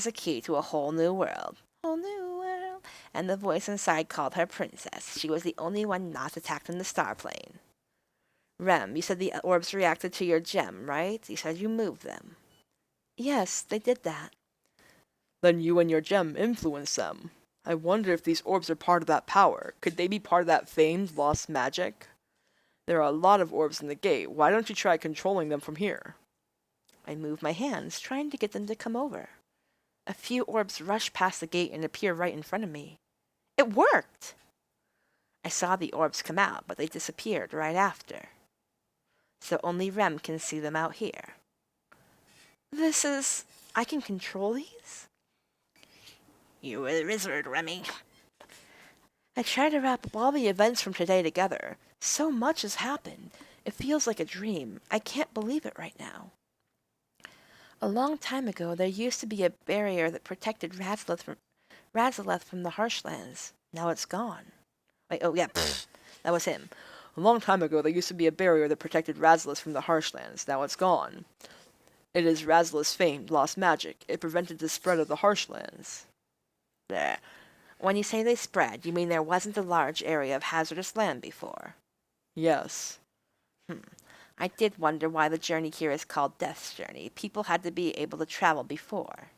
a key to a whole new world. Whole new world. And the voice inside called her princess. She was the only one not attacked in the star plane. Rem, you said the orbs reacted to your gem, right? You said you moved them. Yes, they did that. Then you and your gem influenced them. I wonder if these orbs are part of that power. Could they be part of that famed lost magic? There are a lot of orbs in the gate. Why don't you try controlling them from here? I move my hands, trying to get them to come over. A few orbs rush past the gate and appear right in front of me. It worked! I saw the orbs come out, but they disappeared right after. So only Rem can see them out here. I can control these? You are a wizard, Remy. I try to wrap up all the events from today together. So much has happened. It feels like a dream. I can't believe it right now. A long time ago, there used to be a barrier that protected Razaleth from the Harshlands. Now it's gone. Wait, oh yeah, that was him. A long time ago, there used to be a barrier that protected Razalith from the Harshlands. Now it's gone. It is Razalith's famed lost magic. It prevented the spread of the Harshlands. There. When you say they spread, you mean there wasn't a large area of hazardous land before? Yes. I did wonder why the journey here is called Death's Journey. People had to be able to travel before.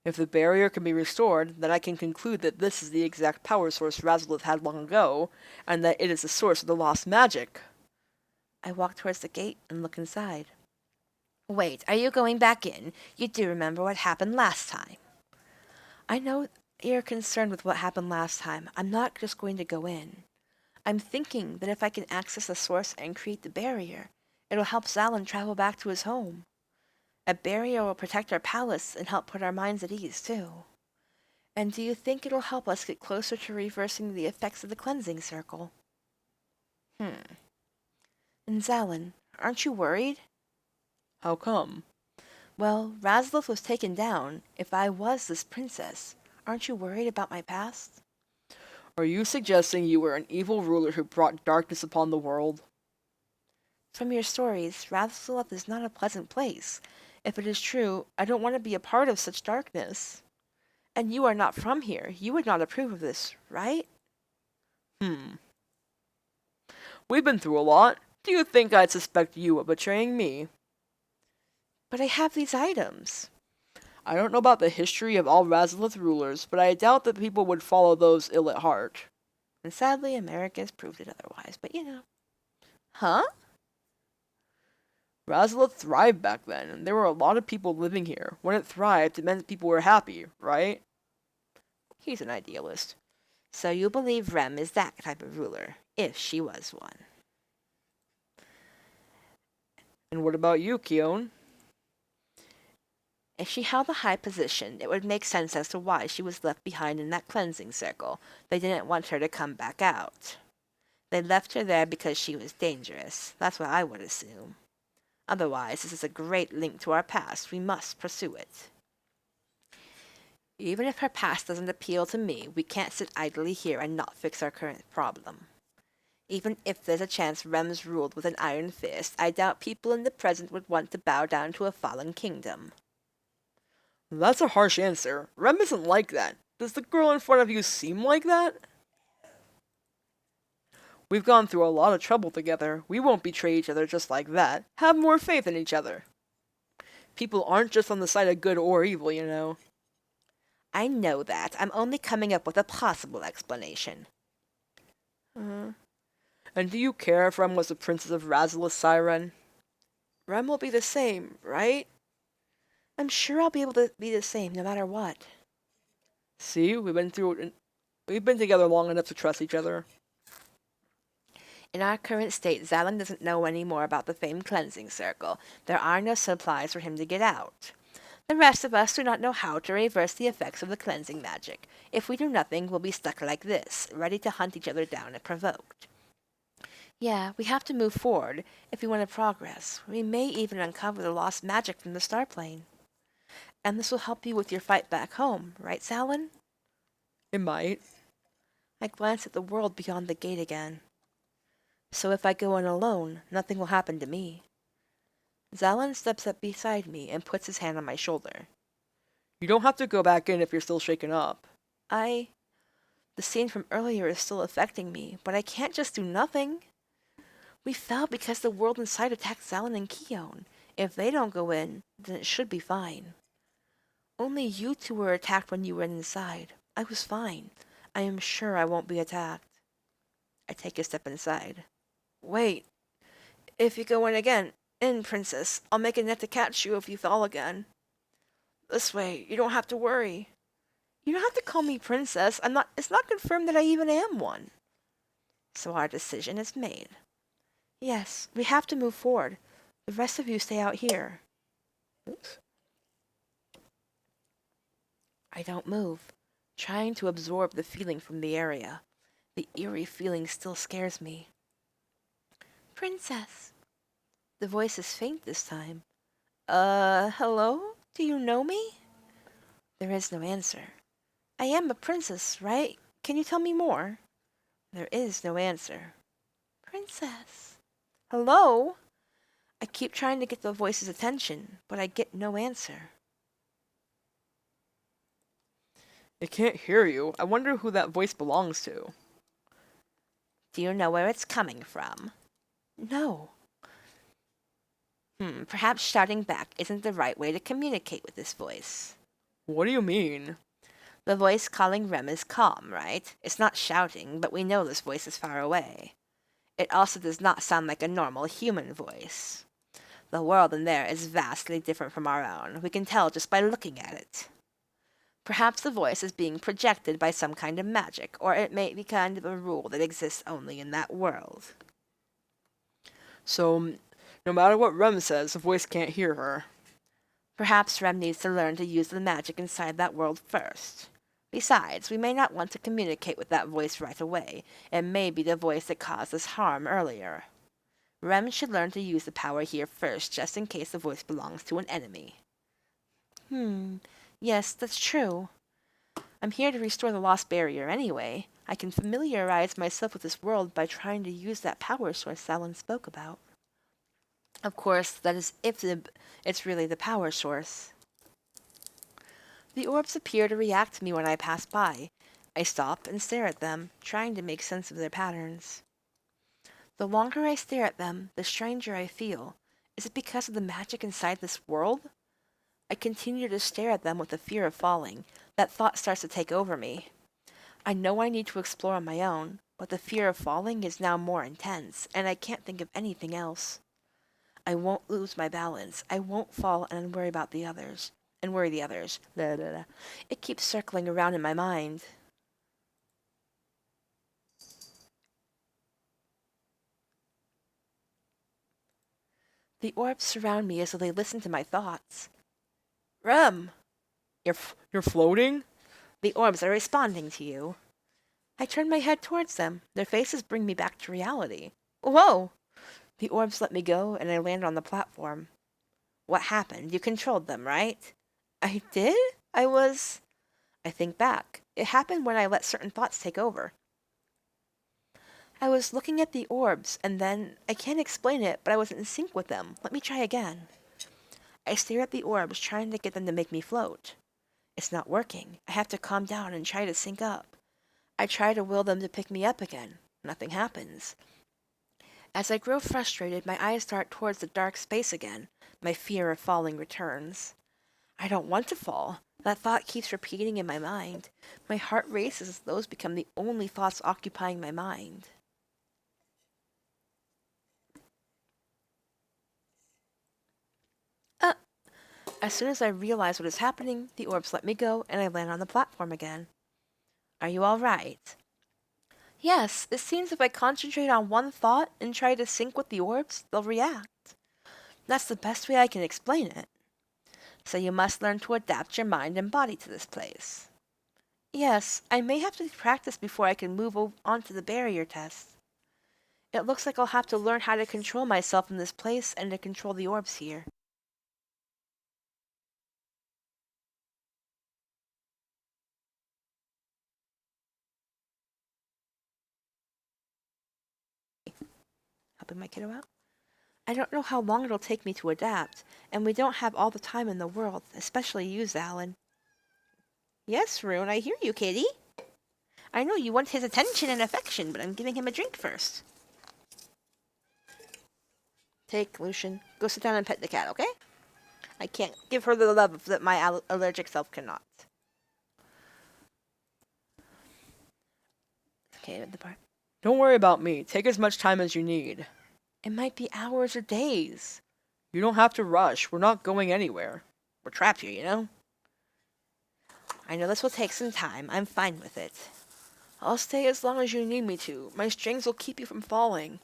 If the barrier can be restored, then I can conclude that this is the exact power source Razalith had long ago, and that it is the source of the lost magic. I walk towards the gate and look inside. Wait, are you going back in? You do remember what happened last time. I know you're concerned with what happened last time. I'm not just going to go in. I'm thinking that if I can access the source and create the barrier, it'll help Zalin travel back to his home. A barrier will protect our palace and help put our minds at ease, too. And do you think it'll help us get closer to reversing the effects of the cleansing circle? And Zalin, aren't you worried? How come? Well, Razlith was taken down. If I was this princess, aren't you worried about my past? Are you suggesting you were an evil ruler who brought darkness upon the world? From your stories, Razlith is not a pleasant place. If it is true, I don't want to be a part of such darkness. And you are not from here. You would not approve of this, right? We've been through a lot. Do you think I'd suspect you of betraying me? But I have these items. I don't know about the history of all Razalith rulers, but I doubt that people would follow those ill at heart. And sadly, America has proved it otherwise, but you know. Huh? Razalith thrived back then, and there were a lot of people living here. When it thrived, it meant people were happy, right? He's an idealist. So you believe Rem is that type of ruler, if she was one. And what about you, Keone? If she held a high position, it would make sense as to why she was left behind in that cleansing circle. They didn't want her to come back out. They left her there because she was dangerous. That's what I would assume. Otherwise, this is a great link to our past. We must pursue it. Even if her past doesn't appeal to me, we can't sit idly here and not fix our current problem. Even if there's a chance Rem's ruled with an iron fist, I doubt people in the present would want to bow down to a fallen kingdom. That's a harsh answer. Rem isn't like that. Does the girl in front of you seem like that? We've gone through a lot of trouble together. We won't betray each other just like that. Have more faith in each other. People aren't just on the side of good or evil, you know. I know that. I'm only coming up with a possible explanation. And do you care if Rem was the princess of Razilus Siren? Rem will be the same, right? I'm sure I'll be able to be the same no matter what. See, we've been together long enough to trust each other. In our current state, Xalan doesn't know any more about the famed cleansing circle. There are no supplies for him to get out. The rest of us do not know how to reverse the effects of the cleansing magic. If we do nothing, we'll be stuck like this, ready to hunt each other down if provoked. Yeah, we have to move forward if we want to progress. We may even uncover the lost magic from the star plane. And this will help you with your fight back home, right, Xalan? It might. I glance at the world beyond the gate again. So if I go in alone, nothing will happen to me. Xalan steps up beside me and puts his hand on my shoulder. You don't have to go back in if you're still shaken up. The scene from earlier is still affecting me, but I can't just do nothing. We fell because the world inside attacked Xalan and Keon. If they don't go in, then it should be fine. Only you two were attacked when you went inside. I was fine. I am sure I won't be attacked. I take a step inside. Wait. If you go in, Princess, I'll make a net to catch you if you fall again. This way, you don't have to worry. You don't have to call me Princess. It's not confirmed that I even am one. So our decision is made. Yes, we have to move forward. The rest of you stay out here. Oops. I don't move, trying to absorb the feeling from the area. The eerie feeling still scares me. Princess. The voice is faint this time. Hello? Do you know me? There is no answer. I am a princess, right? Can you tell me more? There is no answer. Princess. Hello? I keep trying to get the voice's attention, but I get no answer. It can't hear you. I wonder who that voice belongs to. Do you know where it's coming from? No. Perhaps shouting back isn't the right way to communicate with this voice. What do you mean? The voice calling Rem is calm, right? It's not shouting, but we know this voice is far away. It also does not sound like a normal human voice. The world in there is vastly different from our own. We can tell just by looking at it. Perhaps the voice is being projected by some kind of magic, or it may be kind of a rule that exists only in that world. So, no matter what Rem says, the voice can't hear her. Perhaps Rem needs to learn to use the magic inside that world first. Besides, we may not want to communicate with that voice right away. It may be the voice that caused us harm earlier. Rem should learn to use the power here first, just in case the voice belongs to an enemy. Yes, that's true. I'm here to restore the lost barrier anyway. I can familiarize myself with this world by trying to use that power source Xalan spoke about. Of course, that is if it's really the power source. The orbs appear to react to me when I pass by. I stop and stare at them, trying to make sense of their patterns. The longer I stare at them, the stranger I feel. Is it because of the magic inside this world? I continue to stare at them with the fear of falling. That thought starts to take over me. I know I need to explore on my own, but the fear of falling is now more intense, and I can't think of anything else. I won't lose my balance. I won't fall and worry about the others. Blah, blah, blah. It keeps circling around in my mind. The orbs surround me as though they listen to my thoughts. Rem! You're floating? The orbs are responding to you. I turn my head towards them. Their faces bring me back to reality. Whoa! The orbs let me go, and I land on the platform. What happened? You controlled them, right? I did? I think back. It happened when I let certain thoughts take over. I was looking at the orbs, and then, I can't explain it, but I was in sync with them. Let me try again. I stare at the orbs, trying to get them to make me float. It's not working. I have to calm down and try to sync up. I try to will them to pick me up again. Nothing happens. As I grow frustrated, my eyes dart towards the dark space again. My fear of falling returns. I don't want to fall. That thought keeps repeating in my mind. My heart races as those become the only thoughts occupying my mind. As soon as I realize what is happening, the orbs let me go and I land on the platform again. Are you all right? Yes, it seems if I concentrate on one thought and try to sync with the orbs, they'll react. That's the best way I can explain it. So you must learn to adapt your mind and body to this place. Yes, I may have to practice before I can move on to the barrier test. It looks like I'll have to learn how to control myself in this place and to control the orbs here. Helping my kiddo out? I don't know how long it'll take me to adapt, and we don't have all the time in the world, especially you, Alan. Yes, Rune, I hear you, kitty. I know you want his attention and affection, but I'm giving him a drink first. Take, Lucian. Go sit down and pet the cat, okay? I can't give her the love that my allergic self cannot. Okay, the part. Don't worry about me. Take as much time as you need. It might be hours or days. You don't have to rush. We're not going anywhere. We're trapped here, you know? I know this will take some time. I'm fine with it. I'll stay as long as you need me to. My strings will keep you from falling.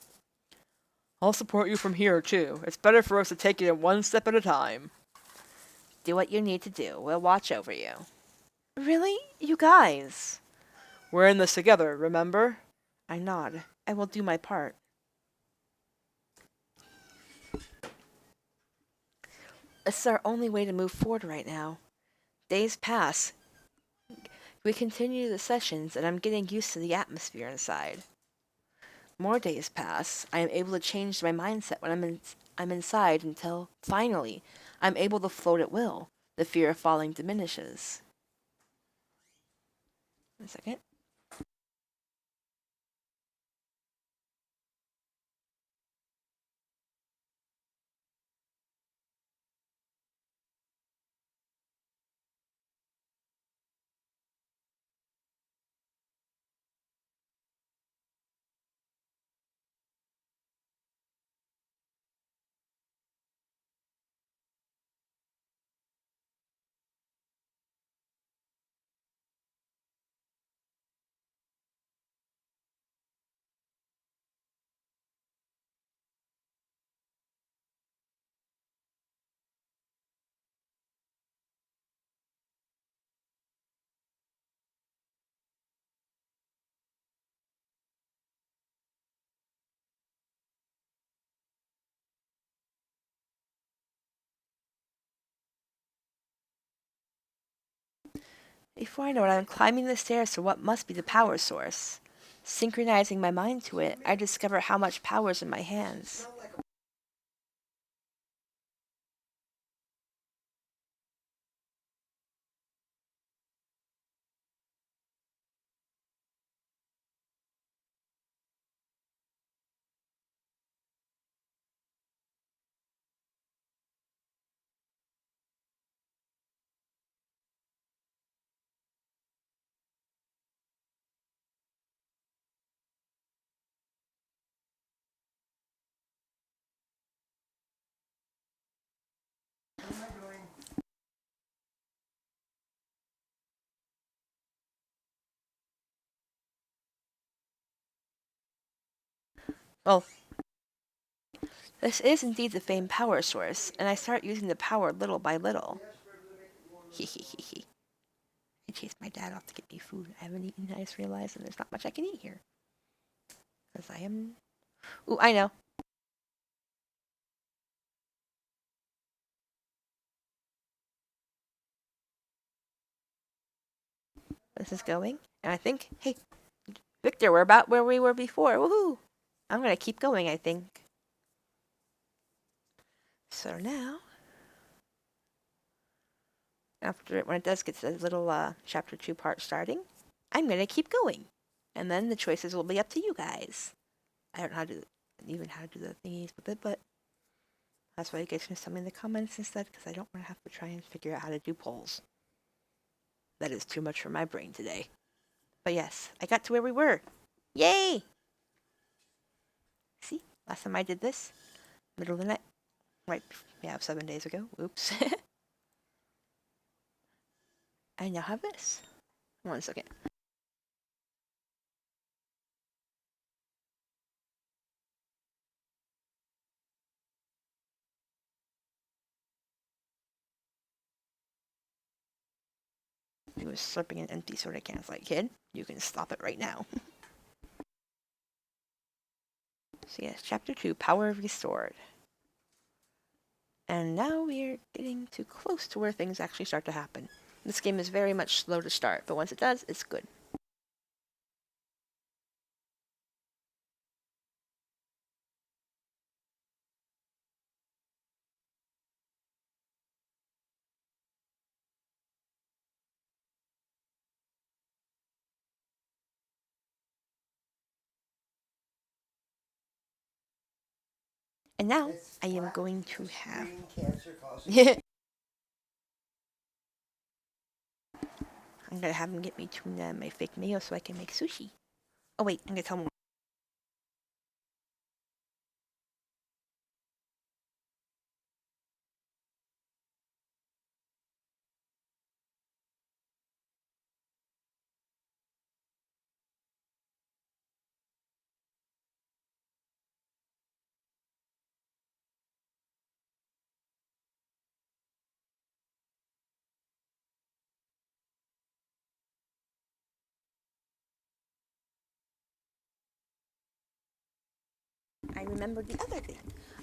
I'll support you from here, too. It's better for us to take it one step at a time. Do what you need to do. We'll watch over you. Really? You guys? We're in this together, remember? I nod. I will do my part. This is our only way to move forward right now. Days pass. We continue the sessions, and I'm getting used to the atmosphere inside. More days pass. I am able to change my mindset when I'm inside until, finally, I'm able to float at will. The fear of falling diminishes. 1 second. Before I know it, I'm climbing the stairs to what must be the power source. Synchronizing my mind to it, I discover how much power is in my hands. Well, this is indeed the famed power source, and I start using the power little by little. Hehehehe. I chased my dad off to get me food. I haven't eaten, I just realized, and there's not much I can eat here. Because I am... Ooh, I know. This is going, and I think, hey, Victor, we're about where we were before. Woohoo! I'm gonna keep going, I think. So now, when it does get to the little chapter 2 part starting, I'm gonna keep going. And then the choices will be up to you guys. I don't know how to do the thingies with it, but that's why you guys can tell me in the comments instead, because I don't want to have to try and figure out how to do polls. That is too much for my brain today. But yes, I got to where we were. Yay! See, last time I did this, middle of the night. Right, yeah, 7 days ago. Oops. I now have this. 1 second. He was slurping an empty soda can. It's like, kid, you can stop it right now. So yes, Chapter 2, Power Restored. And now we're getting too close to where things actually start to happen. This game is very much slow to start, but once it does, it's good. And now I am going to have. I'm gonna have him get me tuna and my fake mayo so I can make sushi. Oh wait, I'm gonna tell him. I remembered the other thing.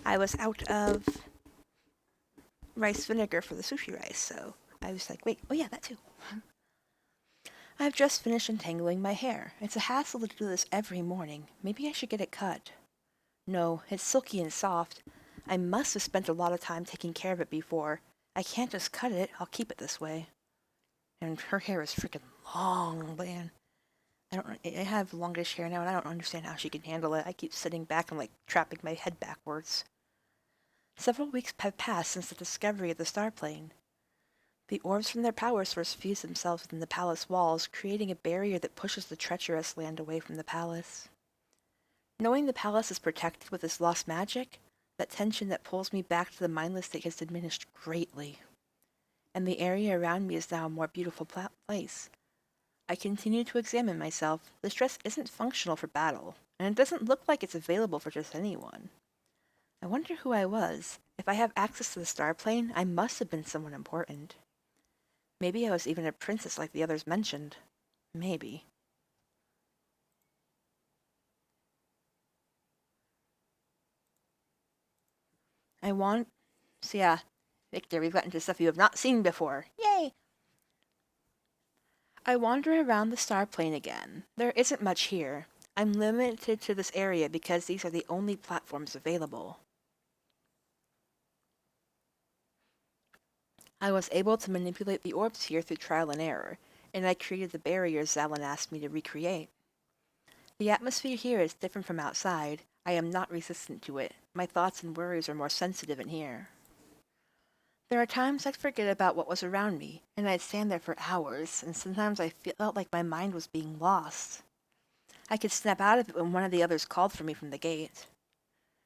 I was out of rice vinegar for the sushi rice, so I was like, wait, oh yeah, that too. I've just finished untangling my hair. It's a hassle to do this every morning. Maybe I should get it cut. No, it's silky and soft. I must have spent a lot of time taking care of it before. I can't just cut it. I'll keep it this way. And her hair is freaking long, man. I have longish hair now, and I don't understand how she can handle it. I keep sitting back and, like, trapping my head backwards. Several weeks have passed since the discovery of the star plane. The orbs from their power source fuse themselves within the palace walls, creating a barrier that pushes the treacherous land away from the palace. Knowing the palace is protected with this lost magic, that tension that pulls me back to the mindless state has diminished greatly. And the area around me is now a more beautiful place. I continue to examine myself. This dress isn't functional for battle, and it doesn't look like it's available for just anyone. I wonder who I was. If I have access to the star plane, I must have been someone important. Maybe I was even a princess like the others mentioned. Maybe. So yeah, Victor, we've gotten to stuff you have not seen before. Yay! I wander around the star plane again. There isn't much here. I'm limited to this area because these are the only platforms available. I was able to manipulate the orbs here through trial and error, and I created the barriers Zalin asked me to recreate. The atmosphere here is different from outside. I am not resistant to it. My thoughts and worries are more sensitive in here. There are times I'd forget about what was around me, and I'd stand there for hours, and sometimes I felt like my mind was being lost. I could snap out of it when one of the others called for me from the gate.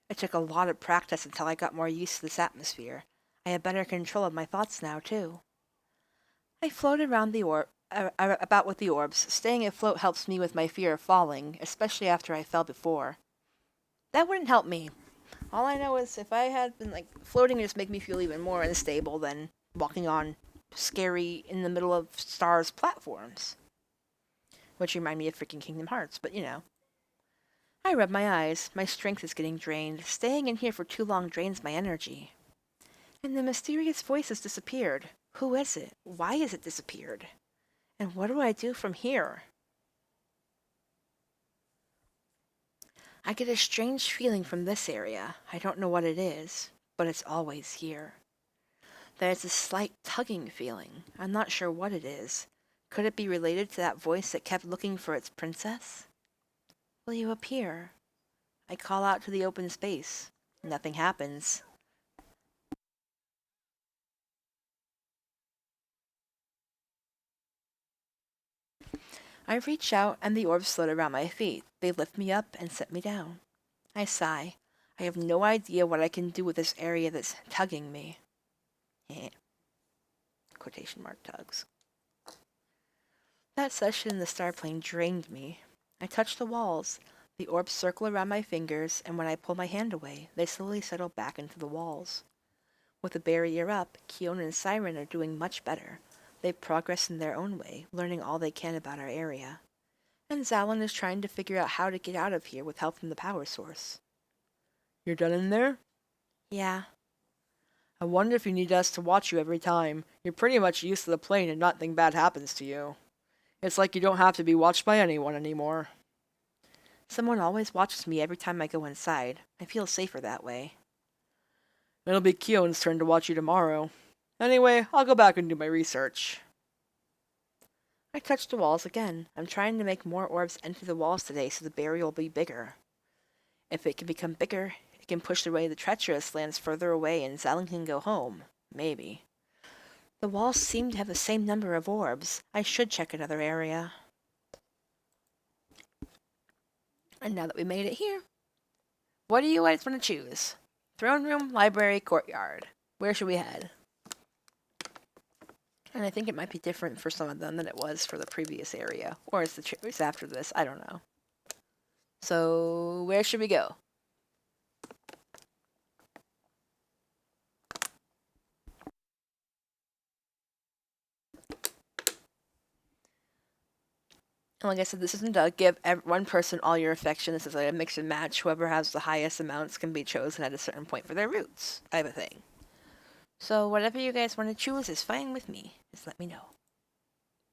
It took a lot of practice until I got more used to this atmosphere. I have better control of my thoughts now, too. I float around about with the orbs. Staying afloat helps me with my fear of falling, especially after I fell before. That wouldn't help me. All I know is if I had been, like, floating would just make me feel even more unstable than walking on scary, in the middle of stars platforms. Which remind me of freaking Kingdom Hearts, but you know. I rub my eyes. My strength is getting drained. Staying in here for too long drains my energy. And the mysterious voice has disappeared. Who is it? Why has it disappeared? And what do I do from here? I get a strange feeling from this area. I don't know what it is, but it's always here. There's a slight tugging feeling. I'm not sure what it is. Could it be related to that voice that kept looking for its princess? Will you appear? I call out to the open space. Nothing happens. I reach out and the orbs float around my feet. They lift me up and set me down. I sigh. I have no idea what I can do with this area that's tugging me. Quotation mark tugs. That session in the star plane drained me. I touch the walls. The orbs circle around my fingers, and when I pull my hand away, they slowly settle back into the walls. With the barrier up, Keon and Siren are doing much better. They've progressed in their own way, learning all they can about our area. And Zalin is trying to figure out how to get out of here with help from the power source. You're done in there? Yeah. I wonder if you need us to watch you every time. You're pretty much used to the plane and nothing bad happens to you. It's like you don't have to be watched by anyone anymore. Someone always watches me every time I go inside. I feel safer that way. It'll be Keon's turn to watch you tomorrow. Anyway, I'll go back and do my research. I touch the walls again. I'm trying to make more orbs enter the walls today so the barrier will be bigger. If it can become bigger, it can push away the treacherous lands further away and Zalin can go home. Maybe. The walls seem to have the same number of orbs. I should check another area. And now that we made it here, what do you guys want to choose? Throne room, library, courtyard. Where should we head? And I think it might be different for some of them than it was for the previous area. Or it's after this. I don't know. So, where should we go? And like I said, this isn't to give one person all your affection. This is like a mix and match. Whoever has the highest amounts can be chosen at a certain point for their roots, type of thing. So whatever you guys want to choose is fine with me. Just let me know.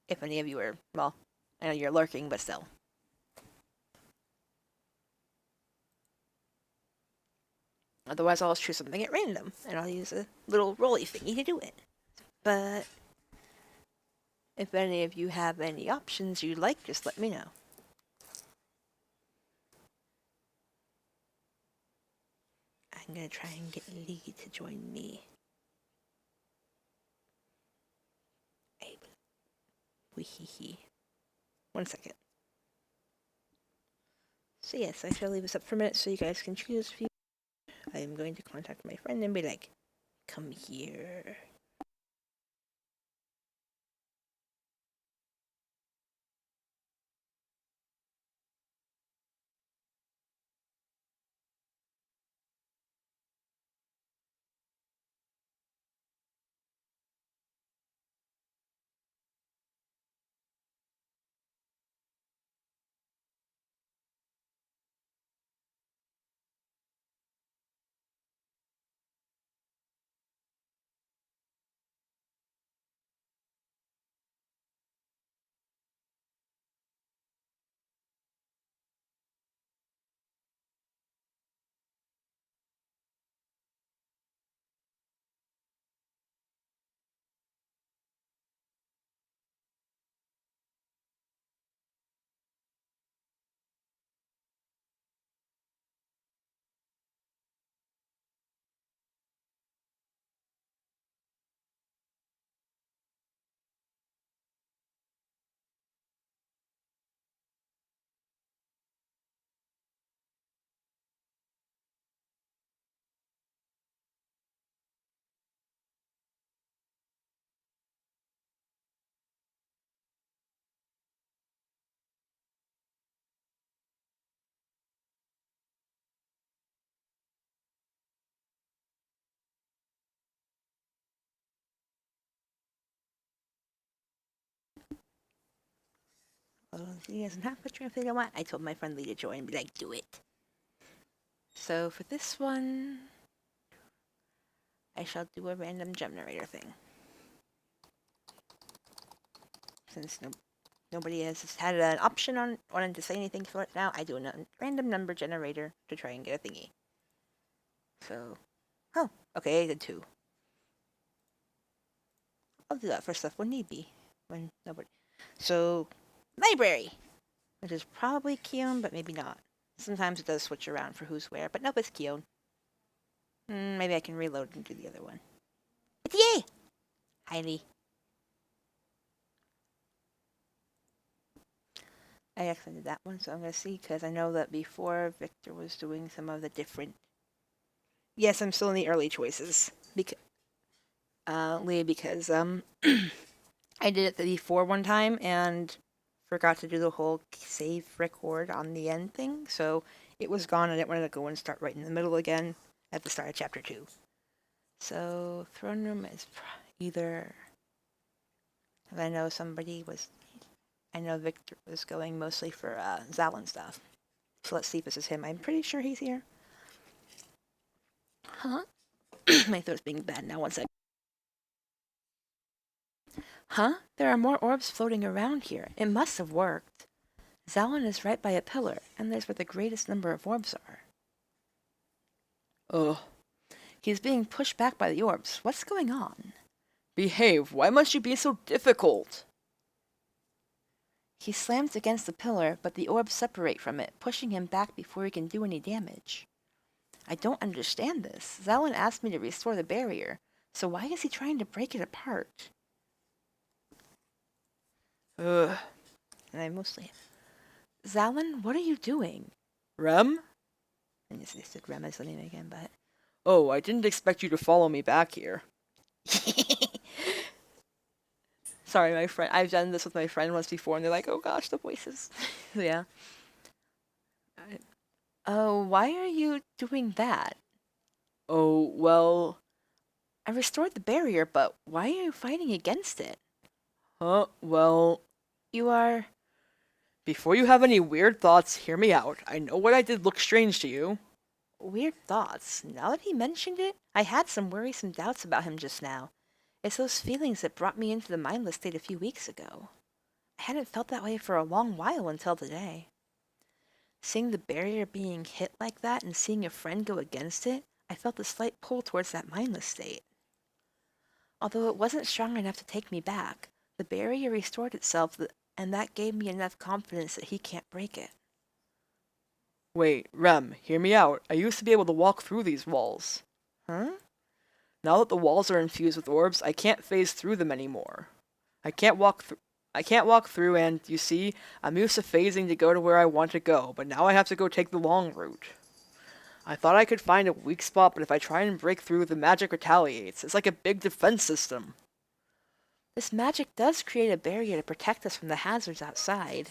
If any of you are, well, I know you're lurking, but still. Otherwise, I'll just choose something at random, and I'll use a little rolly thingy to do it. But if any of you have any options you'd like, just let me know. I'm gonna try and get Lee to join me. Weehee. 1 second. So yes, I shall leave this up for a minute so you guys can choose. I am going to contact my friend and be like, come here. Well, he doesn't have much if they don't want. I told my friend Lee to join and be like, do it. So for this one, I shall do a random generator thing. Since nobody has had an option on wanting to say anything for it now, I do a random number generator to try and get a thingy. So, oh, okay, I did 2. I'll do that for stuff when need be. When nobody. So, library, which is probably Keon, but maybe not. Sometimes it does switch around for who's where, but nope, it's Keon. Maybe I can reload and do the other one. It's yay! Heidi. I actually did that one, so I'm gonna see, because I know that before Victor was doing some of the different. Yes, I'm still in the early choices. Lee, because I did it before one time, and forgot to do the whole save record on the end thing, so it was gone. I didn't want to go and start right in the middle again at the start of chapter 2. So, throne room is either... I know Victor was going mostly for Zalin stuff. So let's see if this is him. I'm pretty sure he's here. Huh? My throat's being bad now. One sec. Huh? There are more orbs floating around here. It must have worked. Zalin is right by a pillar, and there's where the greatest number of orbs are. Ugh. He's being pushed back by the orbs. What's going on? Behave. Why must you be so difficult? He slams against the pillar, but the orbs separate from it, pushing him back before he can do any damage. I don't understand this. Zalin asked me to restore the barrier, so why is he trying to break it apart? Ugh. And I mostly... Zalin, what are you doing? Rem? And they said Rem as the name again, but... Oh, I didn't expect you to follow me back here. Sorry, my friend. I've done this with my friend once before, and they're like, oh gosh, the voices. Yeah. Oh, why are you doing that? Oh, well... I restored the barrier, but why are you fighting against it? Huh? Well... You are... Before you have any weird thoughts, hear me out. I know what I did looked strange to you. Weird thoughts. Now that he mentioned it, I had some worrisome doubts about him just now. It's those feelings that brought me into the mindless state a few weeks ago. I hadn't felt that way for a long while until today. Seeing the barrier being hit like that and seeing a friend go against it, I felt a slight pull towards that mindless state. Although it wasn't strong enough to take me back, the barrier restored itself, and that gave me enough confidence that he can't break it. Wait, Rem, hear me out. I used to be able to walk through these walls. Huh? Now that the walls are infused with orbs, I can't phase through them anymore. I can't walk through, and, you see, I'm used to phasing to go to where I want to go, but now I have to go take the long route. I thought I could find a weak spot, but if I try and break through, the magic retaliates. It's like a big defense system. This magic does create a barrier to protect us from the hazards outside.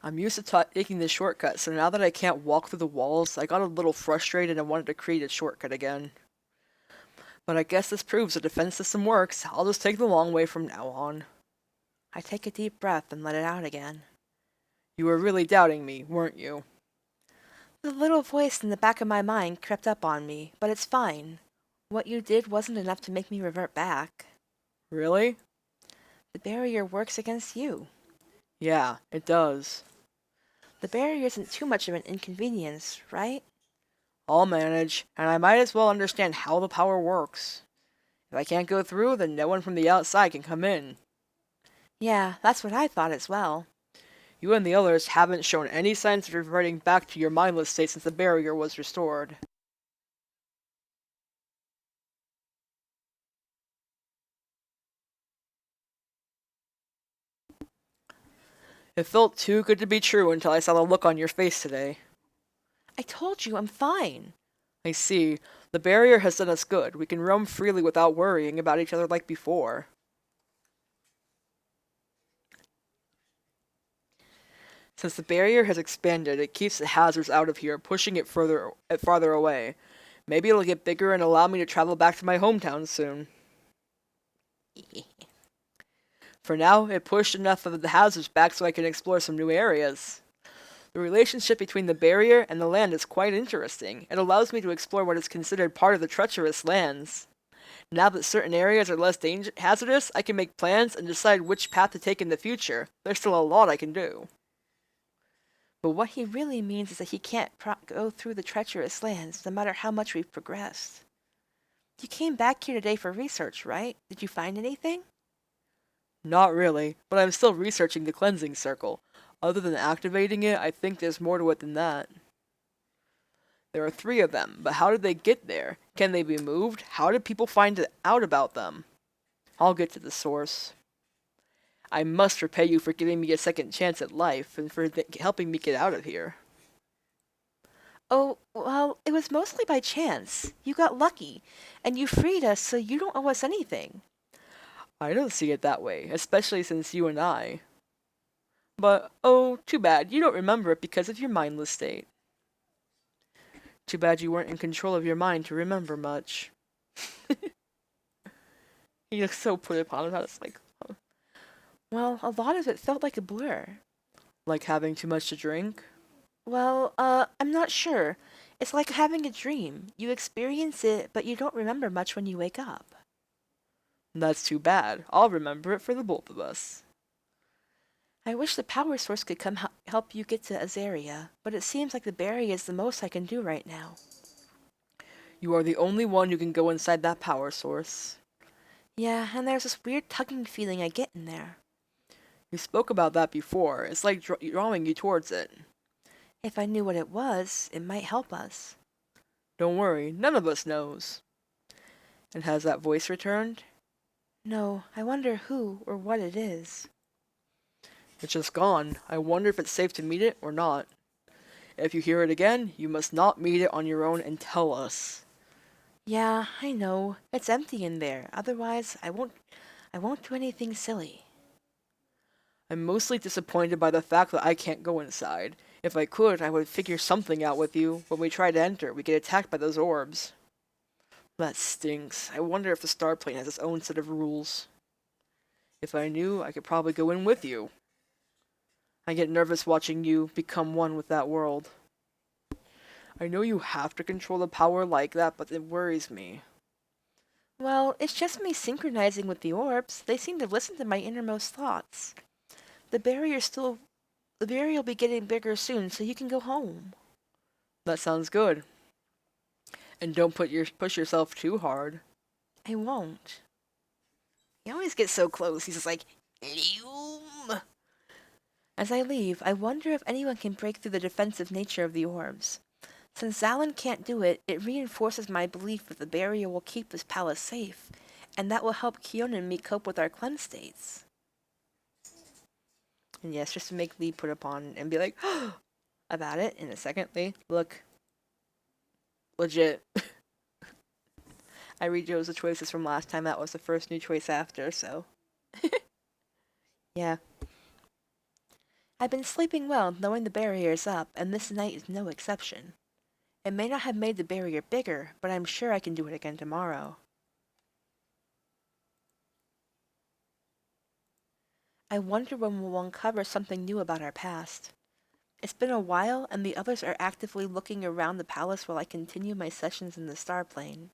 I'm used to taking this shortcut, so now that I can't walk through the walls, I got a little frustrated and wanted to create a shortcut again. But I guess this proves the defense system works. I'll just take the long way from now on. I take a deep breath and let it out again. You were really doubting me, weren't you? The little voice in the back of my mind crept up on me, but it's fine. What you did wasn't enough to make me revert back. Really? The barrier works against you. Yeah, it does. The barrier isn't too much of an inconvenience, right? I'll manage, and I might as well understand how the power works. If I can't go through, then no one from the outside can come in. Yeah, that's what I thought as well. You and the others haven't shown any signs of reverting back to your mindless state since the barrier was restored. It felt too good to be true until I saw the look on your face today. I told you I'm fine. I see. The barrier has done us good. We can roam freely without worrying about each other like before. Since the barrier has expanded, it keeps the hazards out of here, pushing it farther away. Maybe it'll get bigger and allow me to travel back to my hometown soon. For now, it pushed enough of the hazards back so I can explore some new areas. The relationship between the barrier and the land is quite interesting. It allows me to explore what is considered part of the treacherous lands. Now that certain areas are less hazardous, I can make plans and decide which path to take in the future. There's still a lot I can do. But what he really means is that he can't go through the treacherous lands, no matter how much we've progressed. You came back here today for research, right? Did you find anything? Not really, but I'm still researching the cleansing circle. Other than activating it, I think there's more to it than that. There are 3 of them, but how did they get there? Can they be moved? How did people find out about them? I'll get to the source. I must repay you for giving me a second chance at life, and for helping me get out of here. Oh, well, it was mostly by chance. You got lucky, and you freed us, so you don't owe us anything. I don't see it that way, especially since you and I... But, oh, too bad. You don't remember it because of your mindless state. Too bad you weren't in control of your mind to remember much. He looks so put upon about it. It's like, huh. Well, a lot of it felt like a blur. Like having too much to drink? Well, I'm not sure. It's like having a dream. You experience it, but you don't remember much when you wake up. That's too bad. I'll remember it for the both of us. I wish the power source could come help you get to Azaria, but it seems like the barrier is the most I can do right now. You are the only one who can go inside that power source. Yeah, and there's this weird tugging feeling I get in there. You spoke about that before. It's like drawing you towards it. If I knew what it was, it might help us. Don't worry, none of us knows. And has that voice returned? No, I wonder who or what it is. It's just gone. I wonder if it's safe to meet it or not. If you hear it again, you must not meet it on your own and tell us. Yeah, I know. It's empty in there. Otherwise, I won't do anything silly. I'm mostly disappointed by the fact that I can't go inside. If I could, I would figure something out with you. When we try to enter, we get attacked by those orbs. That stinks. I wonder if the star plane has its own set of rules. If I knew, I could probably go in with you. I get nervous watching you become one with that world. I know you have to control the power like that, but it worries me. Well, it's just me synchronizing with the orbs. They seem to listen to my innermost thoughts. The barrier will be getting bigger soon, so you can go home. That sounds good. And don't push yourself too hard. I won't. He always gets so close. He's just like, Loom. As I leave, I wonder if anyone can break through the defensive nature of the orbs. Since Zalin can't do it, it reinforces my belief that the barrier will keep this palace safe, and that will help Kiona and me cope with our cleanse states. And yes, just to make Lee put upon and be like, about it in a second. Lee, look. Legit. I re-chose the choices from last time. That was the first new choice after, so. Yeah. I've been sleeping well, knowing the barrier is up, and this night is no exception. It may not have made the barrier bigger, but I'm sure I can do it again tomorrow. I wonder when we'll uncover something new about our past. It's been a while, and the others are actively looking around the palace while I continue my sessions in the star plane.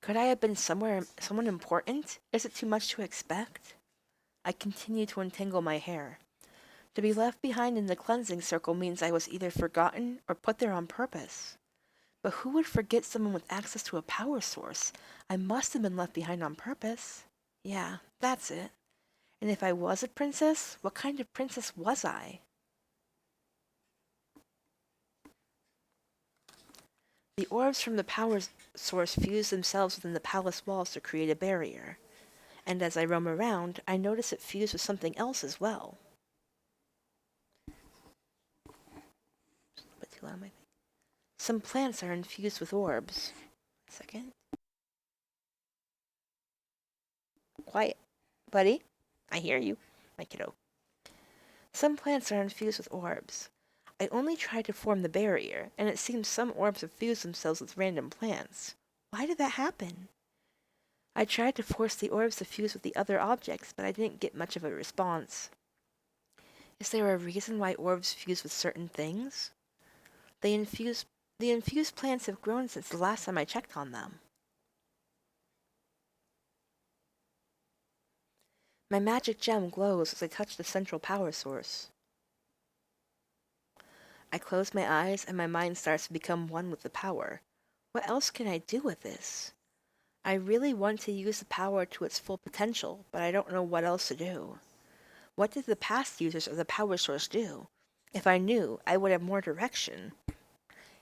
Could I have been someone important? Is it too much to expect? I continue to untangle my hair. To be left behind in the cleansing circle means I was either forgotten or put there on purpose. But who would forget someone with access to a power source? I must have been left behind on purpose. Yeah, that's it. And if I was a princess, what kind of princess was I? The orbs from the power source fuse themselves within the palace walls to create a barrier. And as I roam around, I notice it fused with something else as well. Just a bit too loud, maybe. Some plants are infused with orbs. A second. Quiet. Buddy, I hear you, my kiddo. Some plants are infused with orbs. I only tried to form the barrier, and it seems some orbs have fused themselves with random plants. Why did that happen? I tried to force the orbs to fuse with the other objects, but I didn't get much of a response. Is there a reason why orbs fuse with certain things? The infused plants have grown since the last time I checked on them. My magic gem glows as I touch the central power source. I close my eyes and my mind starts to become one with the power. What else can I do with this? I really want to use the power to its full potential, but I don't know what else to do. What did the past users of the power source do? If I knew, I would have more direction.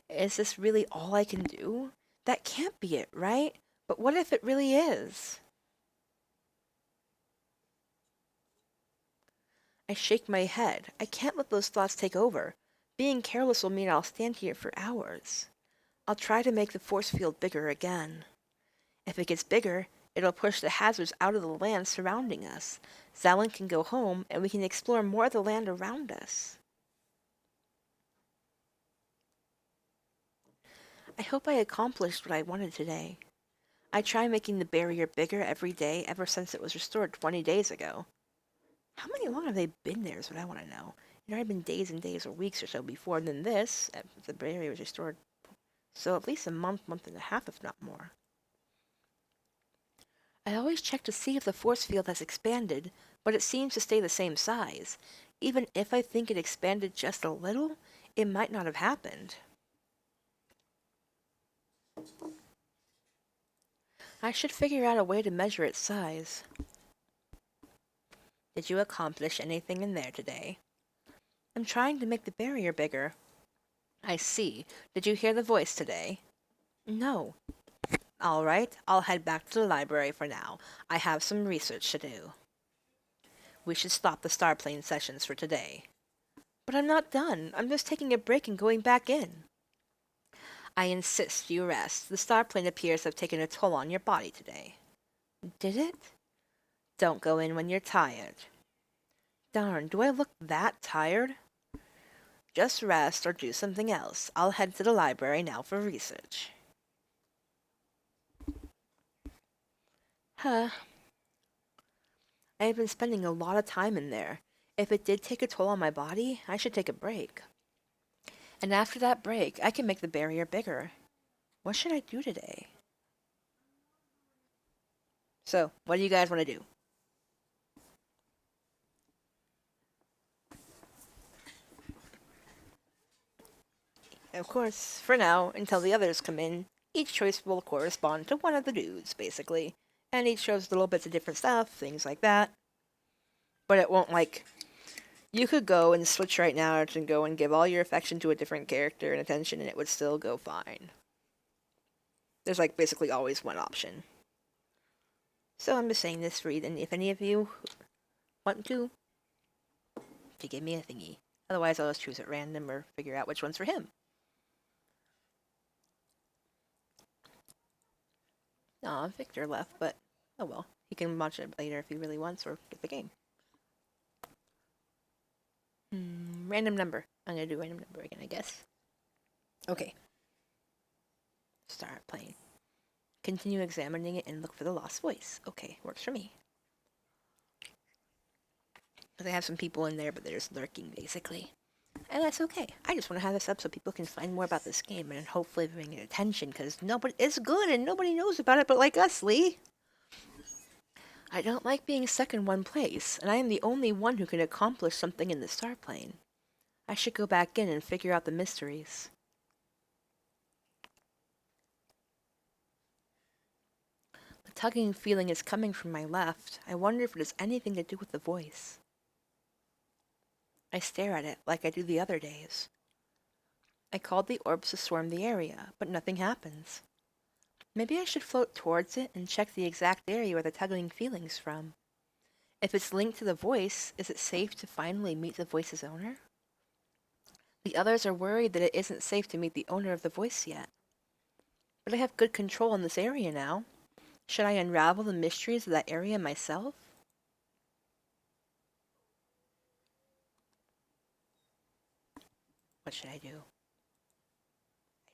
Is this really all I can do? That can't be it, right? But what if it really is? I shake my head. I can't let those thoughts take over. Being careless will mean I'll stand here for hours. I'll try to make the force field bigger again. If it gets bigger, It'll push the hazards out of the land surrounding us. Zalin can go home, and we can explore more of the land around us. I hope I accomplished what I wanted today. I try making the barrier bigger every day ever since it was restored 20 days ago. How many long have they been there is what I want to know. It had been days and days or weeks or so before than this, the barrier was restored. So at least a month, month and a half, if not more. I always check to see if the force field has expanded, but it seems to stay the same size. Even if I think it expanded just a little, it might not have happened. I should figure out a way to measure its size. Did you accomplish anything in there today? I'm trying to make the barrier bigger. I see. Did you hear the voice today? No. All right, I'll head back to the library for now. I have some research to do. We should stop the starplane sessions for today. But I'm not done. I'm just taking a break and going back in. I insist you rest. The starplane appears to have taken a toll on your body today. Did it? Don't go in when you're tired. Darn, do I look that tired? Just rest or do something else. I'll head to the library now for research. Huh. I have been spending a lot of time in there. If it did take a toll on my body, I should take a break. And after that break, I can make the barrier bigger. What should I do today? So, what do you guys want to do? Of course, for now, until the others come in, each choice will correspond to one of the dudes, basically. And each shows little bits of different stuff, things like that. But it won't, like... You could go and switch right now and go and give all your affection to a different character and attention, and it would still go fine. There's, like, basically always one option. So I'm just saying this for you, and if any of you want to give me a thingy. Otherwise, I'll just choose at random or figure out which one's for him. Aw, Victor left, but oh well. He can watch it later if he really wants, or get the game. Random number. I'm gonna do random number again, I guess. Okay. Start playing. Continue examining it and look for the lost voice. Okay, works for me. Because I have some people in there, but they're just lurking, basically. And that's okay. I just want to have this up so people can find more about this game and hopefully bring it attention, because nobody it's good and nobody knows about it but like us, Lee. I don't like being stuck in one place, and I am the only one who can accomplish something in the starplane. I should go back in and figure out the mysteries. The tugging feeling is coming from my left. I wonder if it has anything to do with the voice. I stare at it like I do the other days. I called the orbs to swarm the area, but nothing happens. Maybe I should float towards it and check the exact area where the tugging feeling's from. If it's linked to the voice, is it safe to finally meet the voice's owner? The others are worried that it isn't safe to meet the owner of the voice yet. But I have good control in this area now. Should I unravel the mysteries of that area myself? What should I do?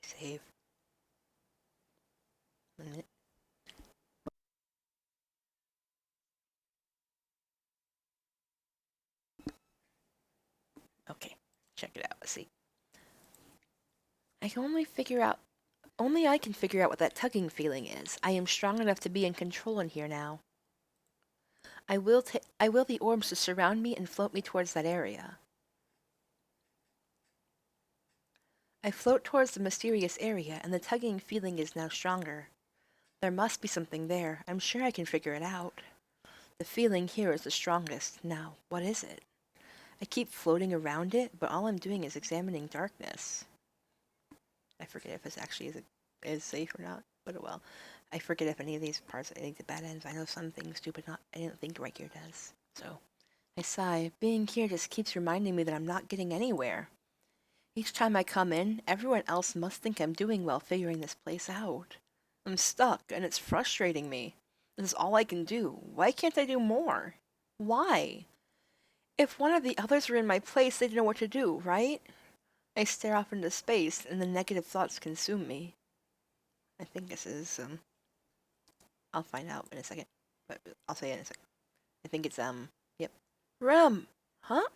I save. Minute. Okay, check it out. Let's see. Only I can figure out what that tugging feeling is. I am strong enough to be in control in here now. I will the orbs to surround me and float me towards that area. I float towards the mysterious area, and the tugging feeling is now stronger. There must be something there. I'm sure I can figure it out. The feeling here is the strongest. Now, what is it? I keep floating around it, but all I'm doing is examining darkness. I forget if this actually is safe or not, but oh well. I forget if any of these parts lead to bad ends. I know some things do, but I didn't think right here does. So, I sigh. Being here just keeps reminding me that I'm not getting anywhere. Each time I come in, everyone else must think I'm doing well figuring this place out. I'm stuck, and it's frustrating me. This is all I can do. Why can't I do more? Why? If one of the others were in my place, they'd know what to do, right? I stare off into space, and the negative thoughts consume me. I think this is, I'll find out in a second. But I'll say it in a second. I think it's, yep. Rem! Huh?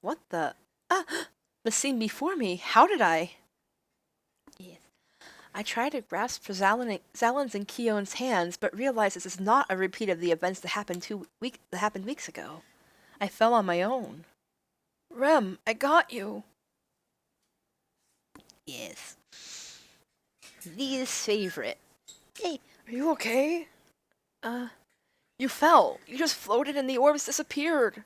What the? Ah! The scene before me. How did I? Yes. I try to grasp for Zalin's and Keon's hands, but realize this is not a repeat of the events that happened weeks ago. I fell on my own. Rem, I got you. Yes. Lee's favorite. Hey, are you okay? You fell. You just floated and the orbs disappeared.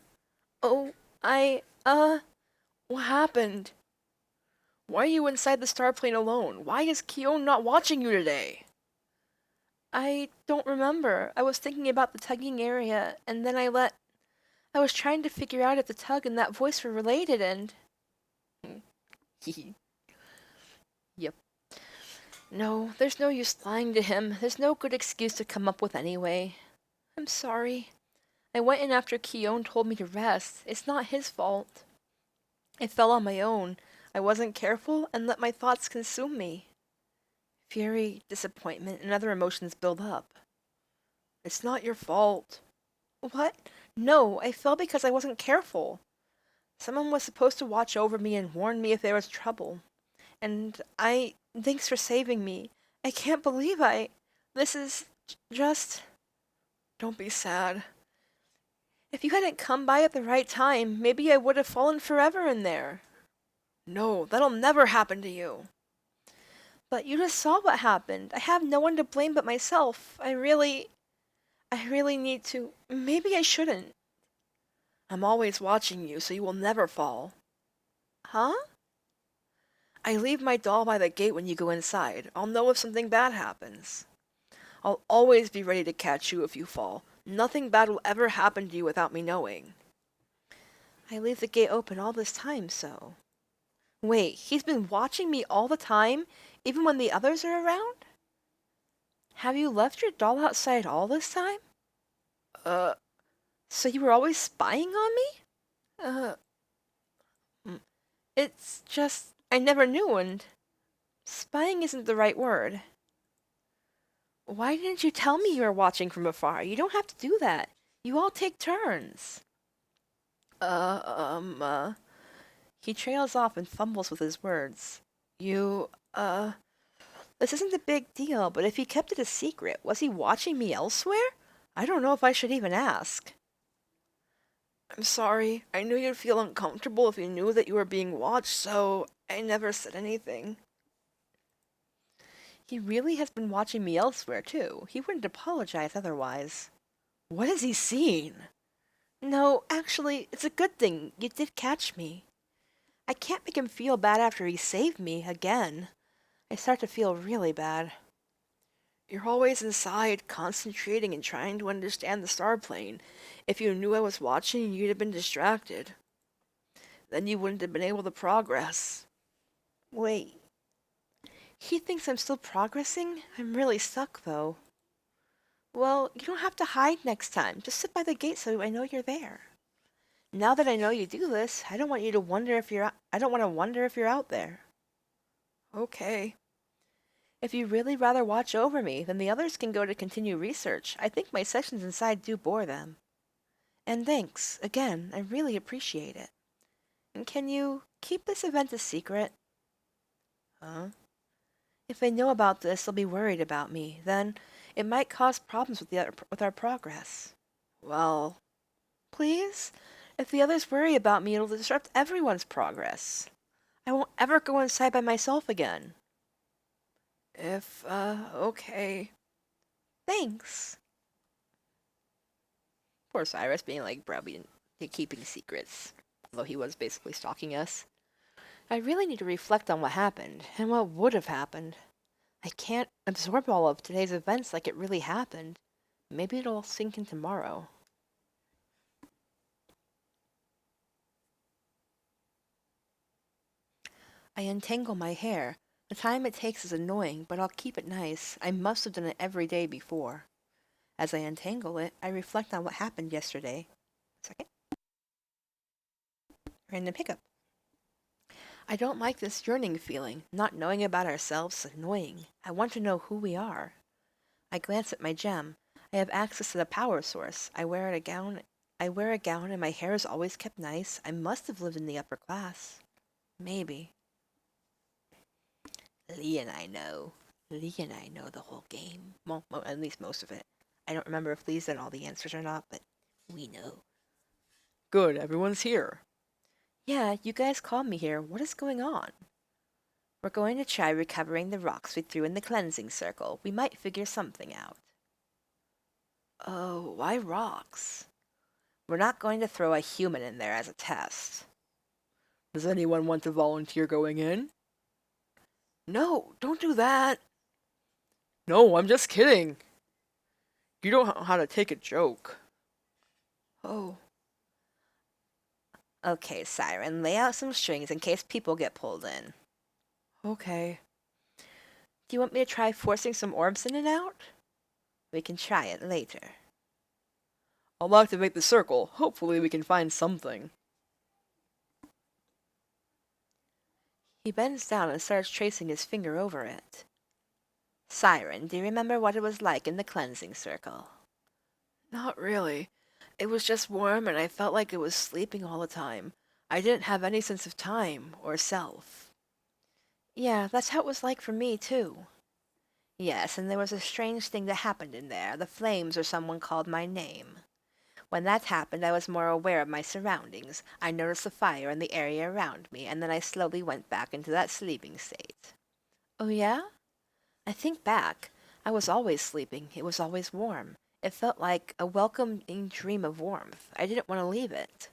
Oh, what happened? Why are you inside the starplane alone? Why is Keon not watching you today? I don't remember. I was thinking about the tugging area, and then I was trying to figure out if the tug and that voice were related, and... Yep. No, there's no use lying to him. There's no good excuse to come up with anyway. I'm sorry. I went in after Keon told me to rest. It's not his fault. I fell on my own. I wasn't careful and let my thoughts consume me. Fury, disappointment, and other emotions build up. It's not your fault. What? No, I fell because I wasn't careful. Someone was supposed to watch over me and warn me if there was trouble. And thanks for saving me. I can't believe this is just... Don't be sad. If you hadn't come by at the right time, maybe I would have fallen forever in there. No, that'll never happen to you. But you just saw what happened. I have no one to blame but myself. I really need to... Maybe I shouldn't. I'm always watching you, so you will never fall. Huh? I leave my doll by the gate when you go inside. I'll know if something bad happens. I'll always be ready to catch you if you fall. Nothing bad will ever happen to you without me knowing. I leave the gate open all this time, so... Wait, he's been watching me all the time, even when the others are around? Have you left your doll outside all this time? So you were always spying on me? It's just, I never knew, and spying isn't the right word. Why didn't you tell me you were watching from afar? You don't have to do that. You all take turns. He trails off and fumbles with his words. This isn't a big deal, but if he kept it a secret, was he watching me elsewhere? I don't know if I should even ask. I'm sorry. I knew you'd feel uncomfortable if you knew that you were being watched, so I never said anything. He really has been watching me elsewhere, too. He wouldn't apologize otherwise. What has he seen? No, actually, it's a good thing. You did catch me. I can't make him feel bad after he saved me again. I start to feel really bad. You're always inside, concentrating and trying to understand the starplane. If you knew I was watching, you'd have been distracted. Then you wouldn't have been able to progress. Wait. He thinks I'm still progressing? I'm really stuck, though. Well, you don't have to hide next time. Just sit by the gate so I know you're there. Now that I know you do this, I don't want to wonder if you're out there. Okay. If you really rather watch over me, then the others can go to continue research. I think my sessions inside do bore them. And thanks, again, I really appreciate it. And can you keep this event a secret? Huh? If they know about this, they'll be worried about me. Then it might cause problems with our progress. Well, please? If the others worry about me, it'll disrupt everyone's progress. I won't ever go inside by myself again. Okay. Thanks. Poor Cyrus being like browbeaten, keeping secrets, although he was basically stalking us. I really need to reflect on what happened, and what would have happened. I can't absorb all of today's events like it really happened. Maybe it'll all sink in tomorrow. I untangle my hair. The time it takes is annoying, but I'll keep it nice. I must have done it every day before. As I untangle it, I reflect on what happened yesterday. Second. Random hiccup. I don't like this yearning feeling. Not knowing about ourselves is annoying. I want to know who we are. I glance at my gem. I have access to the power source. I wear a gown and my hair is always kept nice. I must have lived in the upper class. Maybe. Lee and I know. Lee and I know the whole game. Well, at least most of it. I don't remember if Lee's done all the answers or not, but we know. Good, everyone's here. Yeah, you guys called me here. What is going on? We're going to try recovering the rocks we threw in the cleansing circle. We might figure something out. Oh, why rocks? We're not going to throw a human in there as a test. Does anyone want to volunteer going in? No, don't do that. No, I'm just kidding. You don't know how to take a joke. Oh. Okay, Siren, lay out some strings in case people get pulled in. Okay. Do you want me to try forcing some orbs in and out? We can try it later. I'll activate the circle. Hopefully we can find something. He bends down and starts tracing his finger over it. Siren, do you remember what it was like in the cleansing circle? Not really. It was just warm and I felt like I was sleeping all the time. I didn't have any sense of time or self. Yeah, that's how it was like for me, too. Yes, and there was a strange thing that happened in there. The flames or someone called my name. When that happened, I was more aware of my surroundings. I noticed the fire in the area around me, and then I slowly went back into that sleeping state. Oh, yeah? I think back. I was always sleeping. It was always warm. It felt like a welcoming dream of warmth. I didn't want to leave it.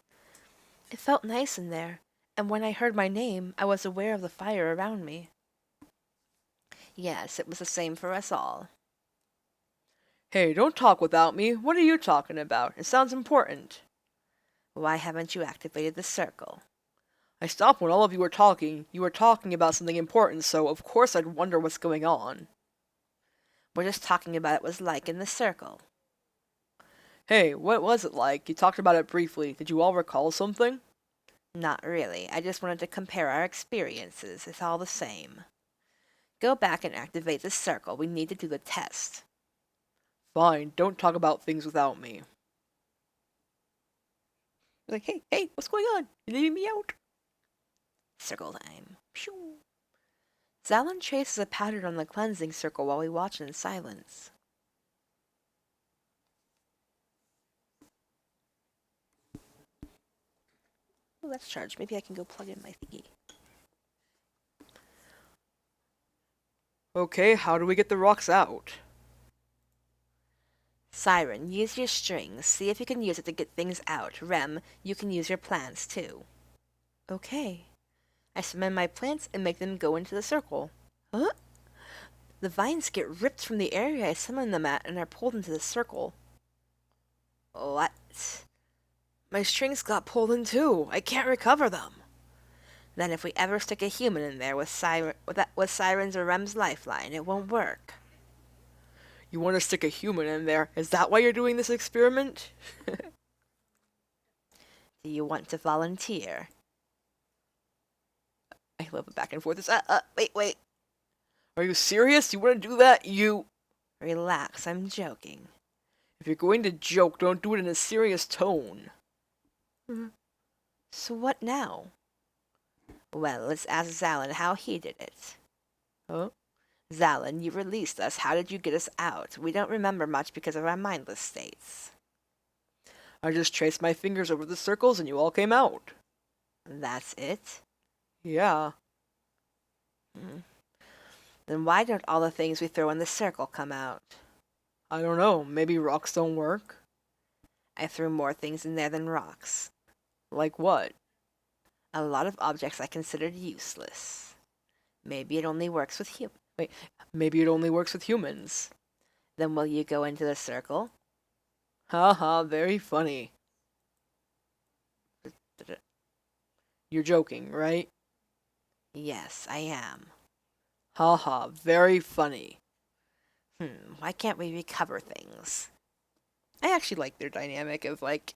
It felt nice in there, and when I heard my name, I was aware of the fire around me. Yes, it was the same for us all. Hey, don't talk without me. What are you talking about? It sounds important. Why haven't you activated the circle? I stopped when all of you were talking. You were talking about something important, so of course I'd wonder what's going on. We're just talking about what it was like in the circle. Hey, what was it like? You talked about it briefly. Did you all recall something? Not really. I just wanted to compare our experiences. It's all the same. Go back and activate the circle. We need to do the test. Fine, don't talk about things without me. Like, hey, what's going on? You leaving me out? Circle time. Pew. Zalin traces a pattern on the cleansing circle while we watch in silence. Oh, that's charged. Maybe I can go plug in my thingy. Okay, how do we get the rocks out? Siren, use your strings. See if you can use it to get things out. Rem, you can use your plants too. Okay. I summon my plants and make them go into the circle. Huh? The vines get ripped from the area I summon them at and are pulled into the circle. What? My strings got pulled in too. I can't recover them. Then if we ever stick a human in there with Siren's or Rem's lifeline, it won't work. You want to stick a human in there? Is that why you're doing this experiment? Do you want to volunteer? I love it back and forth. Wait. Are you serious? You want to do that? Relax, I'm joking. If you're going to joke, don't do it in a serious tone. So what now? Well, let's ask Zalin how he did it. Huh? Zalin, you released us. How did you get us out? We don't remember much because of our mindless states. I just traced my fingers over the circles and you all came out. That's it? Yeah. Then why don't all the things we throw in the circle come out? I don't know. Maybe rocks don't work? I threw more things in there than rocks. Like what? A lot of objects I considered useless. Maybe it only works with humans. Maybe it only works with humans. Then will you go into the circle? Haha, very funny. You're joking, right? Yes, I am. Haha, very funny. Why can't we recover things? I actually like their dynamic of like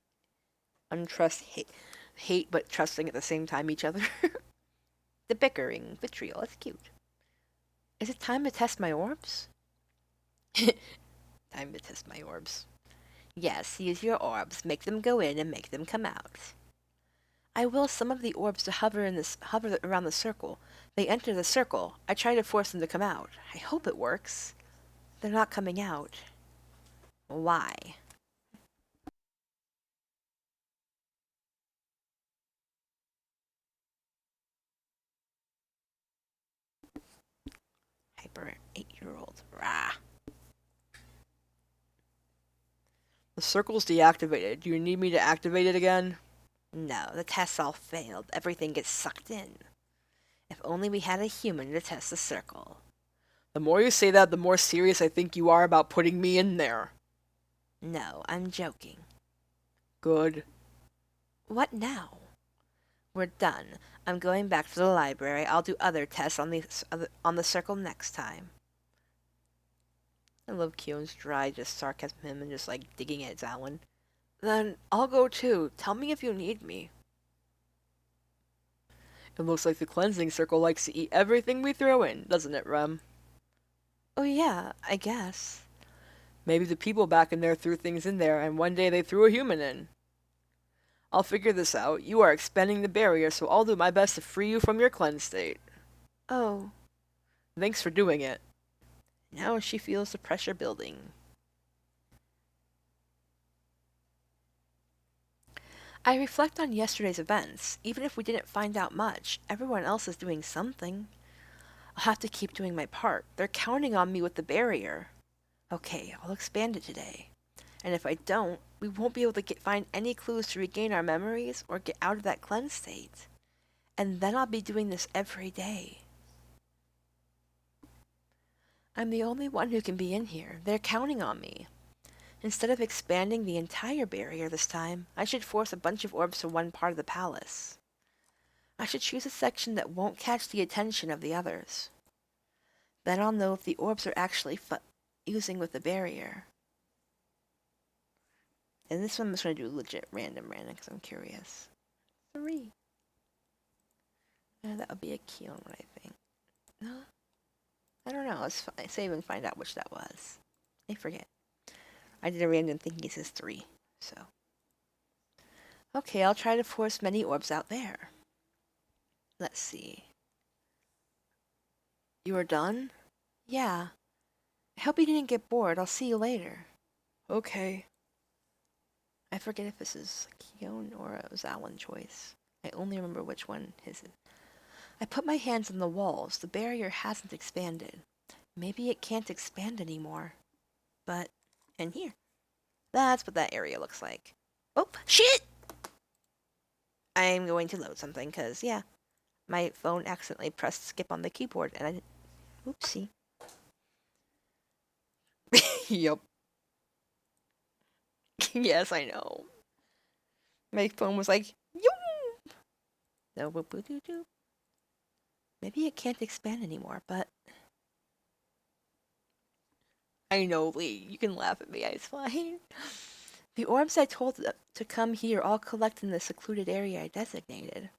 untrust, hate, but trusting at the same time each other. The bickering, vitriol, it's cute. Is it time to test my orbs? Time to test my orbs. Yes, use your orbs. Make them go in and make them come out. I will some of the orbs to hover around the circle. They enter the circle. I try to force them to come out. I hope it works. They're not coming out. Why? Hyper 8-year-old. Rah. The circle's deactivated. Do you need me to activate it again? No, the tests all failed. Everything gets sucked in. If only we had a human to test the circle. The more you say that, the more serious I think you are about putting me in there. No, I'm joking. Good. What now? We're done. I'm going back to the library. I'll do other tests on the circle next time. I love Kion's dry, just sarcasm him and just like digging at Zawin. Then I'll go too. Tell me if you need me. It looks like the cleansing circle likes to eat everything we throw in, doesn't it, Rem? Oh yeah, I guess. Maybe the people back in there threw things in there, and one day they threw a human in. I'll figure this out. You are expanding the barrier, so I'll do my best to free you from your cleanse state. Oh. Thanks for doing it. Now she feels the pressure building. I reflect on yesterday's events. Even if we didn't find out much, everyone else is doing something. I'll have to keep doing my part. They're counting on me with the barrier. Okay, I'll expand it today. And if I don't, we won't be able to find any clues to regain our memories or get out of that cleanse state. And then I'll be doing this every day. I'm the only one who can be in here. They're counting on me. Instead of expanding the entire barrier this time, I should force a bunch of orbs to one part of the palace. I should choose a section that won't catch the attention of the others. Then I'll know if the orbs are actually fusing with the barrier. And this one I'm just going to do legit random because I'm curious. 3. That would be a Keon one, I think. No? I don't know. Let's save and find out which that was. I forget. I did a random thinking it says 3, so. Okay, I'll try to force many orbs out there. Let's see. You are done? Yeah. I hope you didn't get bored. I'll see you later. Okay. I forget if this is Keon or a Zawin choice. I only remember which one his is. I put my hands on the walls. The barrier hasn't expanded. Maybe it can't expand anymore. But, in here. That's what that area looks like. Oh, shit! I'm going to load something, because, yeah, my phone accidentally pressed skip on the keyboard, and I didn't... Oopsie. Yup. Yes, I know. My phone was like, yoom! No, boop, boop, boop, boop. Maybe it can't expand anymore, but... I know, Lee. You can laugh at me. It's fine. The orbs I told to come here all collect in the secluded area I designated.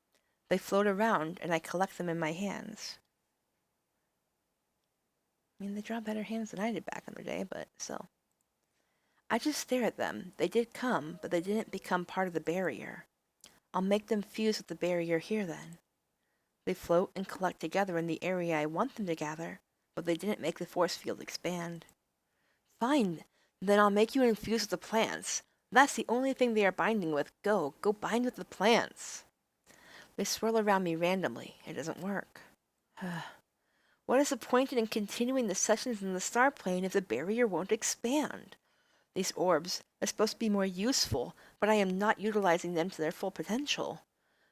They float around, and I collect them in my hands. I mean, they draw better hands than I did back in the day, but still. I just stare at them. They did come, but they didn't become part of the barrier. I'll make them fuse with the barrier here then. They float and collect together in the area I want them to gather, but they didn't make the force field expand. Fine, then I'll make you infuse with the plants. That's the only thing they are binding with. Go bind with the plants. They swirl around me randomly. It doesn't work. What is the point in continuing the sessions in the star plane if the barrier won't expand? These orbs are supposed to be more useful, but I am not utilizing them to their full potential.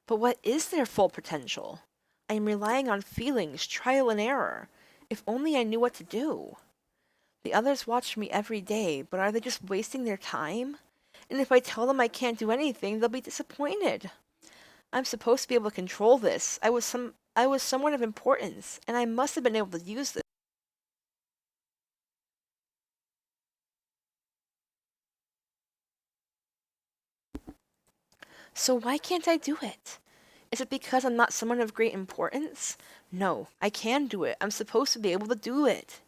But what is their full potential? I am relying on feelings, trial and error. If only I knew what to do. The others watch me every day, but are they just wasting their time? And if I tell them I can't do anything, they'll be disappointed. I'm supposed to be able to control this. I was someone of importance, and I must have been able to use this. So why can't I do it? Is it because I'm not someone of great importance? No, I can do it. I'm supposed to be able to do it.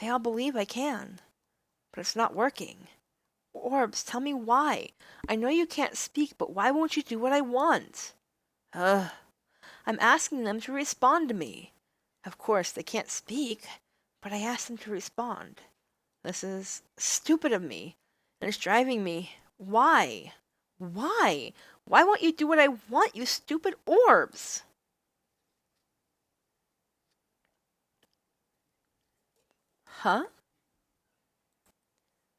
They all believe I can. But it's not working. Orbs, tell me why. I know you can't speak, but why won't you do what I want? Ugh. I'm asking them to respond to me. Of course, they can't speak, but I asked them to respond. This is stupid of me, and it's driving me. Why? Why? Why won't you do what I want, you stupid orbs? Huh?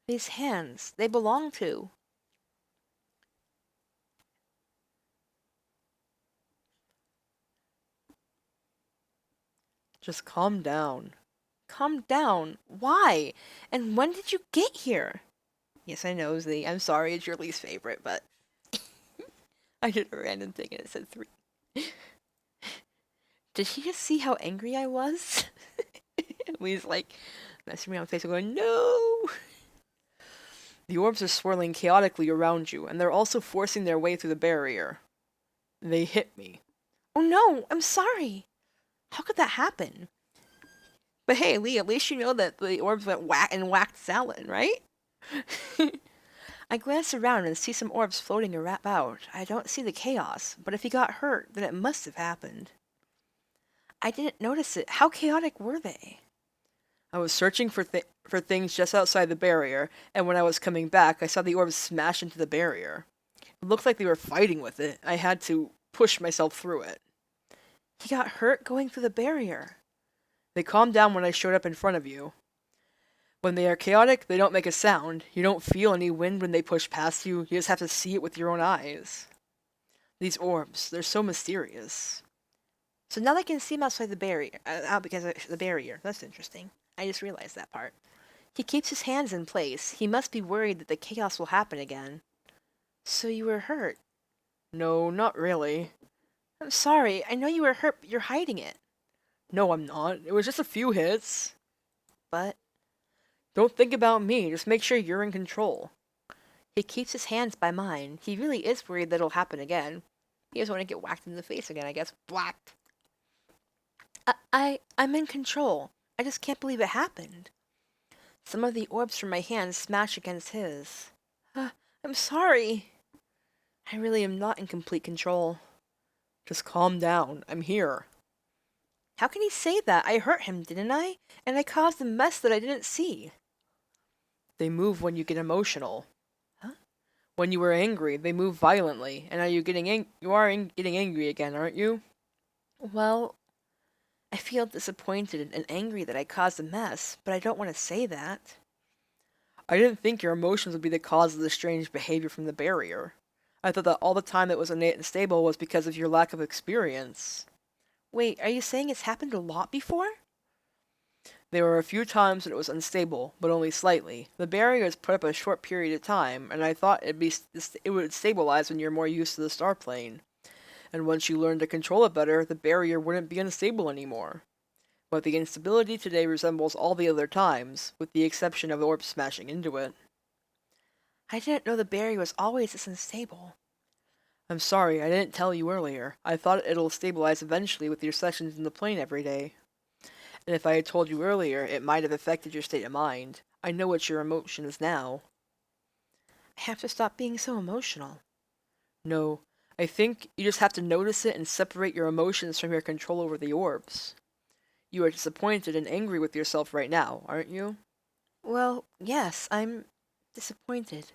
These hands, they belong to. Just calm down. Calm down. Why? And when did you get here? Yes, I know, Z. I'm sorry, it's your least favorite, but I did a random thing and it said 3. Did he just see how angry I was? Lee's like messing me on Facebook going, no! The orbs are swirling chaotically around you, and they're also forcing their way through the barrier. They hit me. Oh no, I'm sorry. How could that happen? But hey, Lee, at least you know that the orbs went whack and whacked Salad, right? I glance around and see some orbs floating about. I don't see the chaos, but if he got hurt, then it must have happened. I didn't notice it. How chaotic were they? I was searching for things just outside the barrier, and when I was coming back, I saw the orbs smash into the barrier. It looked like they were fighting with it. I had to push myself through it. He got hurt going through the barrier. They calmed down when I showed up in front of you. When they are chaotic, they don't make a sound. You don't feel any wind when they push past you. You just have to see it with your own eyes. These orbs, they're so mysterious. So now they can see him outside the barrier, out because of the barrier. That's interesting. I just realized that part. He keeps his hands in place. He must be worried that the chaos will happen again. So you were hurt? No, not really. I'm sorry. I know you were hurt, but you're hiding it. No, I'm not. It was just a few hits. But don't think about me. Just make sure you're in control. He keeps his hands by mine. He really is worried that it'll happen again. He doesn't want to get whacked in the face again, I guess. Whacked. I'm in control. I just can't believe it happened. Some of the orbs from my hands smash against his. I'm sorry. I really am not in complete control. Just calm down. I'm here. How can he say that? I hurt him, didn't I? And I caused a mess that I didn't see. They move when you get emotional. Huh? When you were angry, they move violently. And are you getting getting angry again, aren't you? Well, I feel disappointed and angry that I caused a mess, but I don't want to say that. I didn't think your emotions would be the cause of the strange behavior from the barrier. I thought that all the time it was unstable was because of your lack of experience. Wait, are you saying it's happened a lot before? There were a few times when it was unstable, but only slightly. The barrier is put up a short period of time, and I thought it would stabilize when you're more used to the star plane. And once you learn to control it better, the barrier wouldn't be unstable anymore. But the instability today resembles all the other times, with the exception of the orb smashing into it. I didn't know the barrier was always this unstable. I'm sorry, I didn't tell you earlier. I thought it'll stabilize eventually with your sessions in the plane every day. And if I had told you earlier, it might have affected your state of mind. I know what your emotion is now. I have to stop being so emotional. No, I think you just have to notice it and separate your emotions from your control over the orbs. You are disappointed and angry with yourself right now, aren't you? Well, yes, I'm disappointed.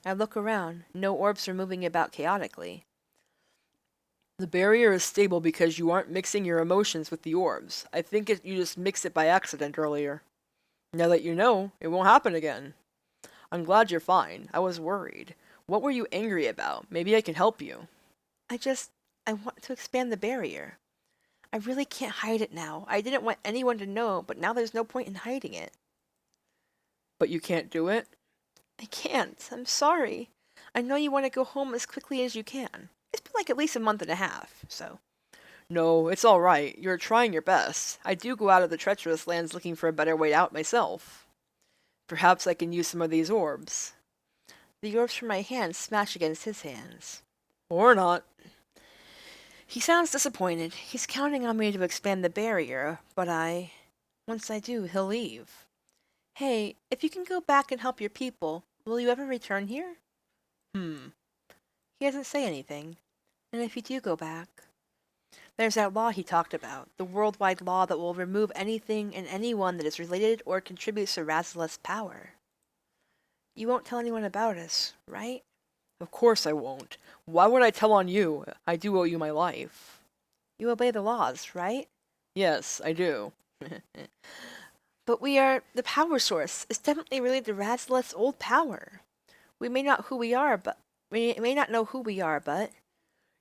I look around. No orbs are moving about chaotically. The barrier is stable because you aren't mixing your emotions with the orbs. I think you just mixed it by accident earlier. Now that you know, it won't happen again. I'm glad you're fine. I was worried. What were you angry about? Maybe I can help you. I want to expand the barrier. I really can't hide it now. I didn't want anyone to know, but now there's no point in hiding it. But you can't do it? I can't. I'm sorry. I know you want to go home as quickly as you can. It's been like at least a month and a half, so. No, it's all right. You're trying your best. I do go out of the treacherous lands looking for a better way out myself. Perhaps I can use some of these orbs. The orbs from my hands smash against his hands. Or not. He sounds disappointed. He's counting on me to expand the barrier, but once I do, he'll leave. Hey, if you can go back and help your people, will you ever return here? Hmm. He doesn't say anything. And if you do go back, there's that law he talked about, the worldwide law that will remove anything and anyone that is related or contributes to Rassilus' power. You won't tell anyone about us, right? Of course I won't. Why would I tell on you? I do owe you my life. You obey the laws, right? Yes, I do. But we are the power source. It's definitely related to Rassilus' old power. We may not who we are, but we may not know who we are, but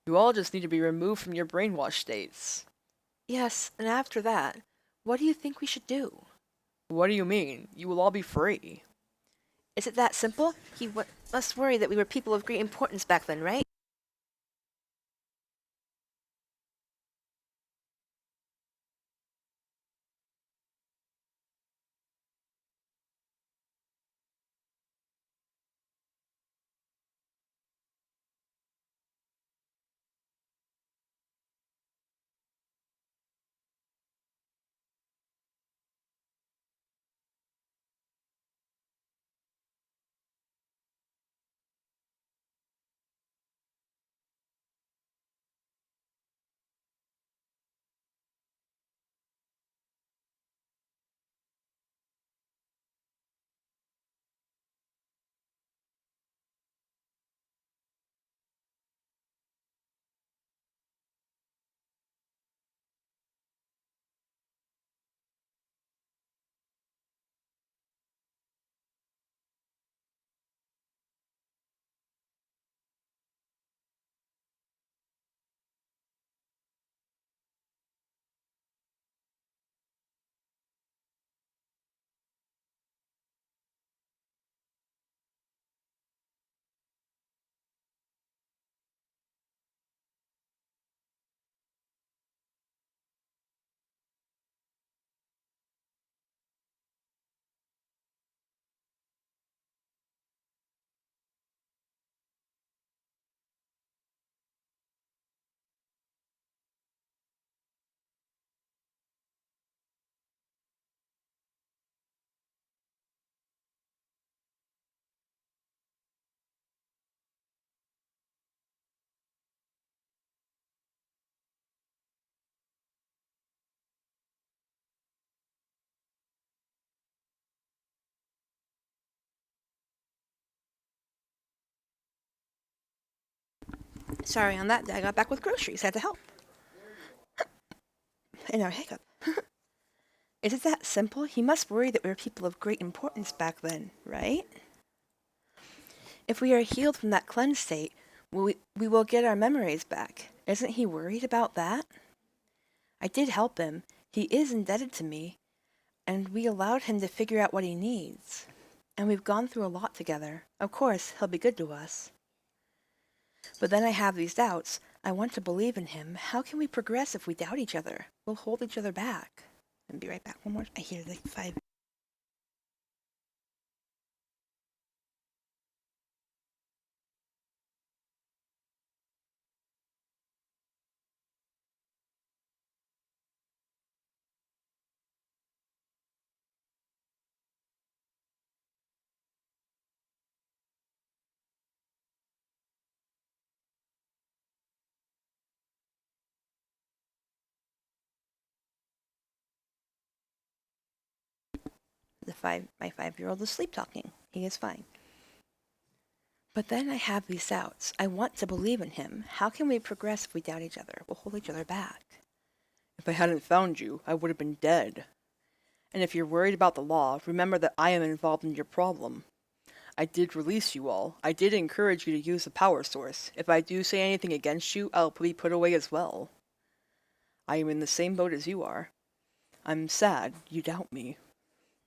You all just need to be removed from your brainwash states. yes, and after that, what do you think we should do? What do you mean? You will all be free. Is it that simple? He must worry that we were people of great importance back then, right? Sorry, on that day I got back with groceries. Had to help. And our hiccup. Is it that simple? He must worry that we were people of great importance back then, right? If we are healed from that cleansed state, we will get our memories back. Isn't he worried about that? I did help him. He is indebted to me, and we allowed him to figure out what he needs. And we've gone through a lot together. Of course, he'll be good to us. But then I have these doubts. I want to believe in him. How can we progress if we doubt each other? We'll hold each other back. And be right back. One more. I hear the 5. My 5-year-old is sleep talking. He is fine. But then I have these doubts. I want to believe in him. How can we progress if we doubt each other? We'll hold each other back. If I hadn't found you, I would have been dead. And if you're worried about the law, remember that I am involved in your problem. I did release you all. I did encourage you to use the power source. If I do say anything against you, I'll be put away as well. I am in the same boat as you are. I'm sad you doubt me.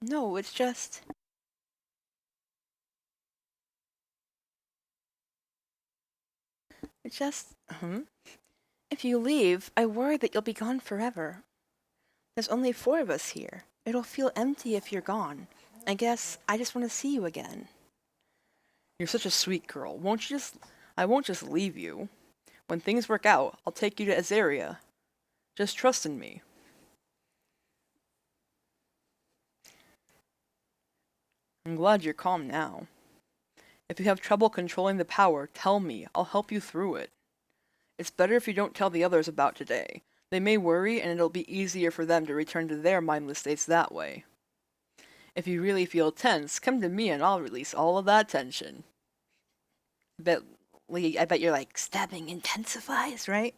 No, it's just... If you leave, I worry that you'll be gone forever. There's only 4 of us here. It'll feel empty if you're gone. I guess I just want to see you again. You're such a sweet girl. I won't just leave you. When things work out, I'll take you to Azaria. Just trust in me. I'm glad you're calm now. If you have trouble controlling the power, tell me. I'll help you through it. It's better if you don't tell the others about today. They may worry, and it'll be easier for them to return to their mindless states that way. If you really feel tense, come to me and I'll release all of that tension. I bet you're like, stabbing intensifies, right?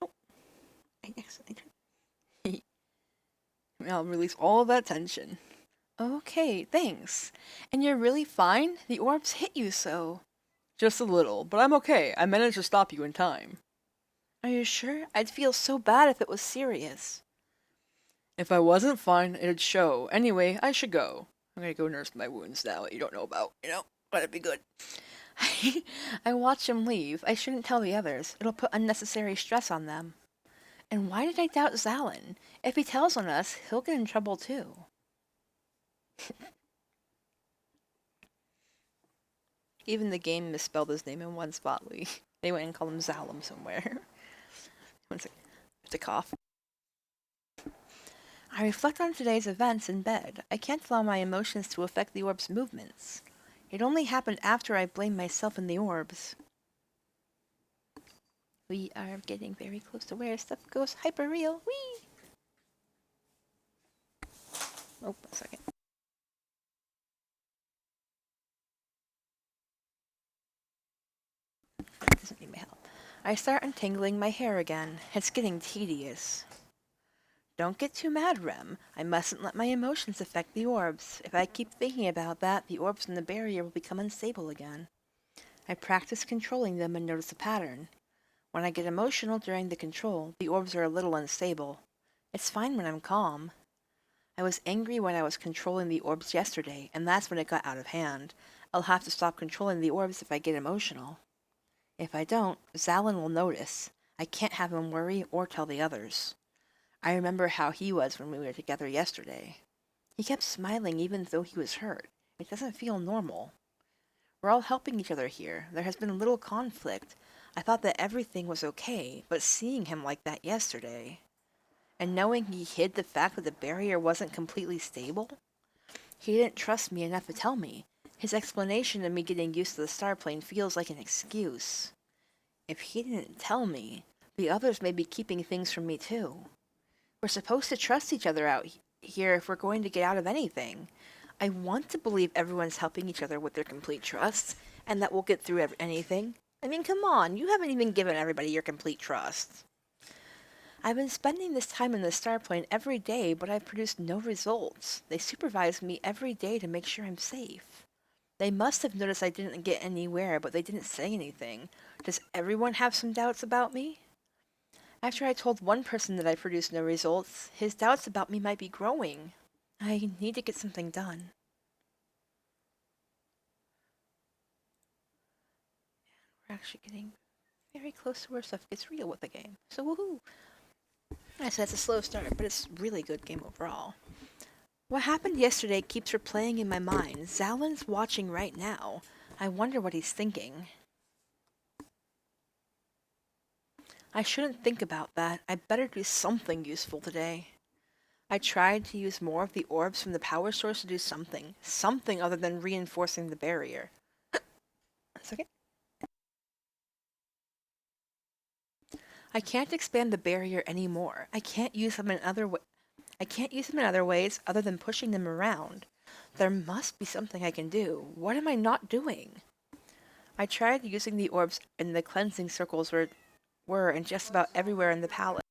Oh, I guess I'll release all of that tension. Okay, thanks. And you're really fine? The orbs hit you so. Just a little, but I'm okay. I managed to stop you in time. Are you sure? I'd feel so bad if it was serious. If I wasn't fine, it'd show. Anyway, I should go. I'm gonna go nurse my wounds now that you don't know about, but it'd be good. I watched him leave. I shouldn't tell the others. It'll put unnecessary stress on them. And why did I doubt Zalin? If he tells on us, he'll get in trouble too. Even the game misspelled his name in one spot. They went and called him Zalem somewhere. One second. I have to cough. I reflect on today's events in bed. I can't allow my emotions to affect the orb's movements. It only happened after I blamed myself and the orbs. We are getting very close to where stuff goes hyper-real. Whee! Oh, a second. That doesn't need my help. I start untangling my hair again. It's getting tedious. Don't get too mad, Rem. I mustn't let my emotions affect the orbs. If I keep thinking about that, the orbs in the barrier will become unstable again. I practice controlling them and notice a pattern. When I get emotional during the control, the orbs are a little unstable. It's fine when I'm calm. I was angry when I was controlling the orbs yesterday, and that's when it got out of hand. I'll have to stop controlling the orbs if I get emotional. If I don't, Zalin will notice. I can't have him worry or tell the others. I remember how he was when we were together yesterday. He kept smiling even though he was hurt. It doesn't feel normal. We're all helping each other here. There has been little conflict. I thought that everything was okay, but seeing him like that yesterday, and knowing he hid the fact that the barrier wasn't completely stable, he didn't trust me enough to tell me. His explanation of me getting used to the star plane feels like an excuse. If he didn't tell me, the others may be keeping things from me too. We're supposed to trust each other out here if we're going to get out of anything. I want to believe everyone's helping each other with their complete trust, and that we'll get through anything. I mean, come on, you haven't even given everybody your complete trust. I've been spending this time in the starplane every day, but I've produced no results. They supervise me every day to make sure I'm safe. They must have noticed I didn't get anywhere, but they didn't say anything. Does everyone have some doubts about me? After I told one person that I produced no results, his doubts about me might be growing. I need to get something done. We're actually getting very close to where stuff gets real with the game. So woohoo! I said it's a slow start, but it's a really good game overall. What happened yesterday keeps replaying in my mind. Zalin's watching right now. I wonder what he's thinking. I shouldn't think about that. I better do something useful today. I tried to use more of the orbs from the power source to do something other than reinforcing the barrier. A second. I can't expand the barrier anymore. I can't use them in other ways other than pushing them around. There must be something I can do. What am I not doing? I tried using the orbs in the cleansing circles were in just about everywhere in the palace.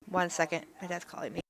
One second, my dad's calling me.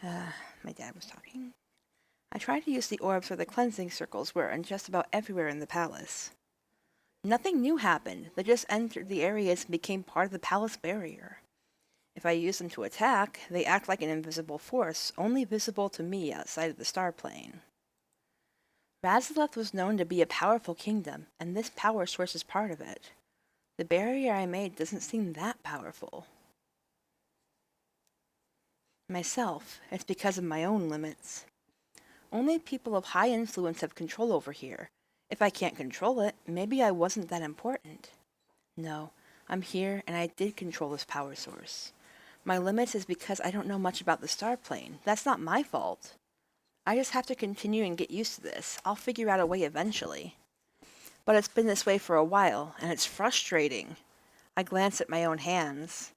My dad was talking. I tried to use the orbs where the cleansing circles were and just about everywhere in the palace. Nothing new happened. They just entered the areas and became part of the palace barrier. If I use them to attack, they act like an invisible force, only visible to me outside of the star plane. Razileth was known to be a powerful kingdom, and this power source is part of it. The barrier I made doesn't seem that powerful. Myself, it's because of my own limits. Only people of high influence have control over here. If I can't control it, maybe I wasn't that important. No, I'm here and I did control this power source. My limits is because I don't know much about the star plane. That's not my fault. I just have to continue and get used to this. I'll figure out a way eventually. But it's been this way for a while, and it's frustrating. I glance at my own hands.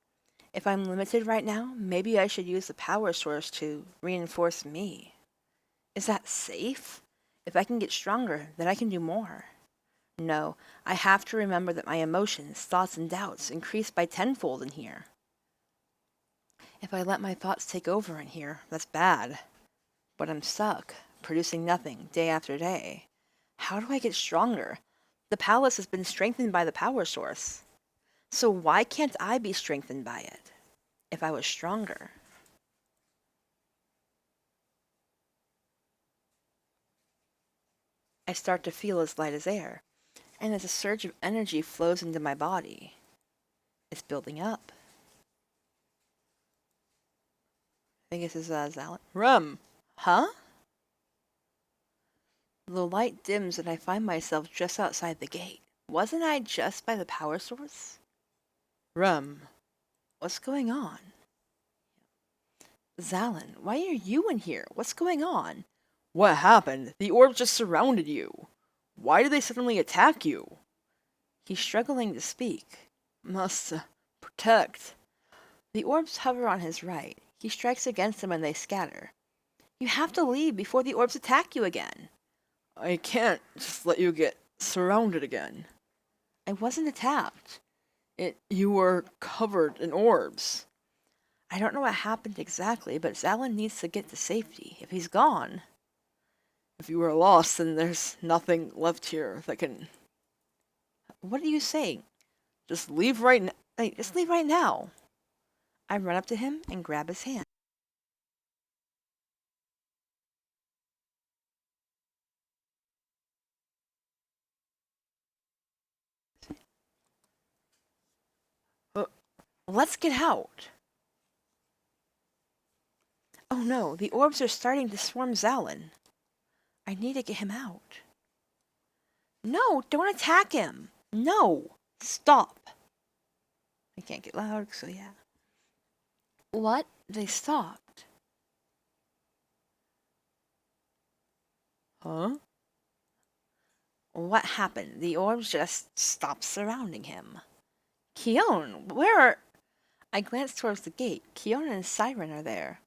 If I'm limited right now, maybe I should use the power source to reinforce me. Is that safe? If I can get stronger, then I can do more. No, I have to remember that my emotions, thoughts, and doubts increase by tenfold in here. If I let my thoughts take over in here, that's bad. But I'm stuck, producing nothing day after day. How do I get stronger? The palace has been strengthened by the power source. So why can't I be strengthened by it? If I was stronger. I start to feel as light as air, and as a surge of energy flows into my body. It's building up. I think this is Zalin. Rem! Huh? The light dims and I find myself just outside the gate. Wasn't I just by the power source? Rem. What's going on? Zalin, why are you in here? What's going on? What happened? The orbs just surrounded you. Why did they suddenly attack you? He's struggling to speak. Must protect. The orbs hover on his right. He strikes against them and they scatter. You have to leave before the orbs attack you again. I can't just let you get surrounded again. I wasn't attacked. You were covered in orbs. I don't know what happened exactly, but Zalin needs to get to safety. If he's gone... If you were lost, then there's nothing left here that can... What are you saying? Just leave right now. Just leave right now. I run up to him and grab his hand. Let's get out. Oh no, the orbs are starting to swarm Zalin. I need to get him out. No, don't attack him. No, stop. I can't get loud, so yeah. What? They stopped. Huh? What happened? The orbs just stopped surrounding him. Keon, where are... I glance towards the gate. Keon and Siren are there.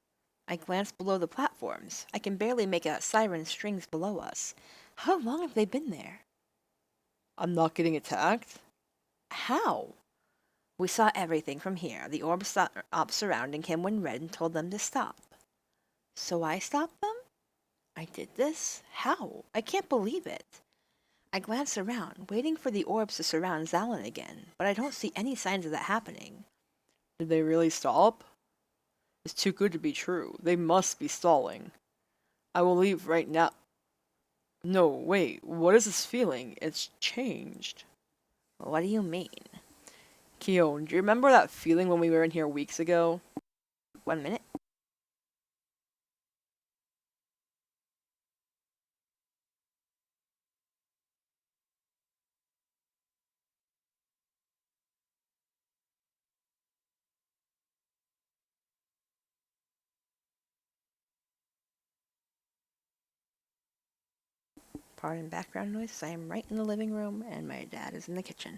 I glance below the platforms. I can barely make out Siren's strings below us. How long have they been there? I'm not getting attacked? How? We saw everything from here. The orbs stopped surrounding him when Red told them to stop. So I stopped them? I did this? How? I can't believe it. I glance around, waiting for the orbs to surround Zalin again, but I don't see any signs of that happening. Did they really stop? It's too good to be true. They must be stalling. I will leave right now. No, wait. What is this feeling? It's changed. What do you mean? Keon, do you remember that feeling when we were in here weeks ago? 1 minute. Pardon background noise. I am right in the living room, and my dad is in the kitchen.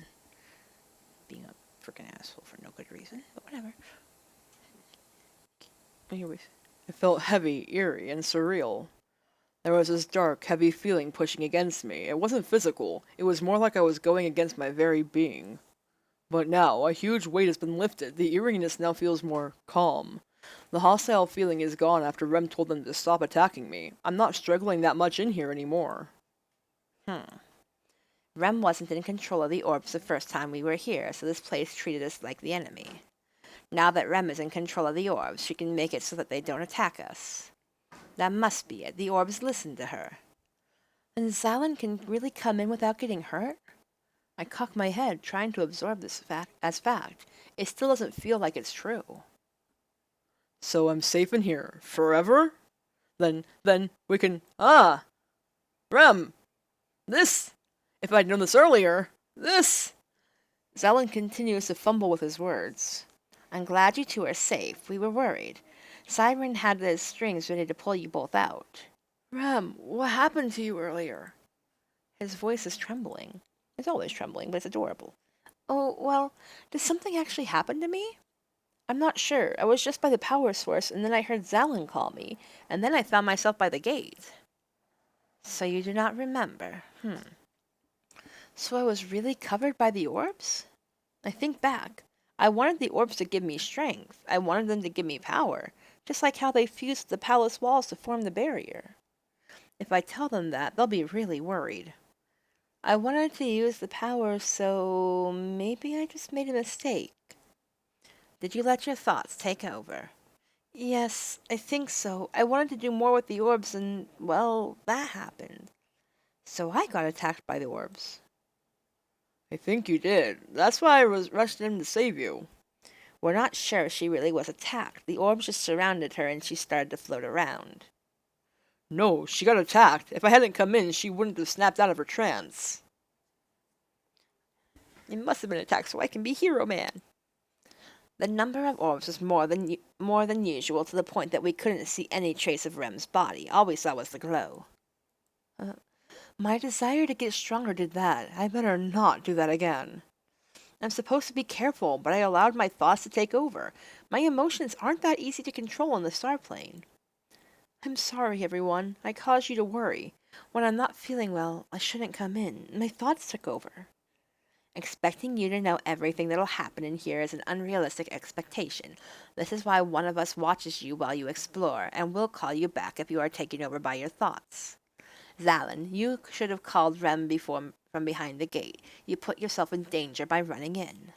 Being a freaking asshole for no good reason, but whatever. Anyways, it felt heavy, eerie, and surreal. There was this dark, heavy feeling pushing against me. It wasn't physical. It was more like I was going against my very being. But now, a huge weight has been lifted. The eeriness now feels more calm. The hostile feeling is gone after Rem told them to stop attacking me. I'm not struggling that much in here anymore. Rem wasn't in control of the orbs the first time we were here, so this place treated us like the enemy. Now that Rem is in control of the orbs, she can make it so that they don't attack us. That must be it. The orbs listen to her. And Xylan can really come in without getting hurt? I cock my head, trying to absorb this fact as fact. It still doesn't feel like it's true. So I'm safe in here forever? Then we can Rem! This! If I'd known this earlier, this! Xylan continues to fumble with his words. I'm glad you two are safe. We were worried. Siren had his strings ready to pull you both out. Rem, what happened to you earlier? His voice is trembling. It's always trembling, but it's adorable. Oh, well, did something actually happen to me? I'm not sure. I was just by the power source, and then I heard Xylan call me, and then I found myself by the gate. So you do not remember? So I was really covered by the orbs? I think back. I wanted the orbs to give me strength. I wanted them to give me power, just like how they fused the palace walls to form the barrier. If I tell them that, they'll be really worried. I wanted to use the power, so maybe I just made a mistake. Did you let your thoughts take over? Yes, I think so. I wanted to do more with the orbs, and, well, that happened. So I got attacked by the orbs. I think you did. That's why I was rushed in to save you. We're not sure if she really was attacked. The orbs just surrounded her, and she started to float around. No, she got attacked. If I hadn't come in, she wouldn't have snapped out of her trance. It must have been attacked so I can be Hero Man. The number of orbs was more than usual, to the point that we couldn't see any trace of Rem's body. All we saw was the glow. My desire to get stronger did that. I better not do that again. I'm supposed to be careful, but I allowed my thoughts to take over. My emotions aren't that easy to control in the star plane. I'm sorry, everyone. I caused you to worry. When I'm not feeling well, I shouldn't come in. My thoughts took over. Expecting you to know everything that'll happen in here is an unrealistic expectation. This is why one of us watches you while you explore, and will call you back if you are taken over by your thoughts. Xylan, you should have called Rem from behind the gate. You put yourself in danger by running in.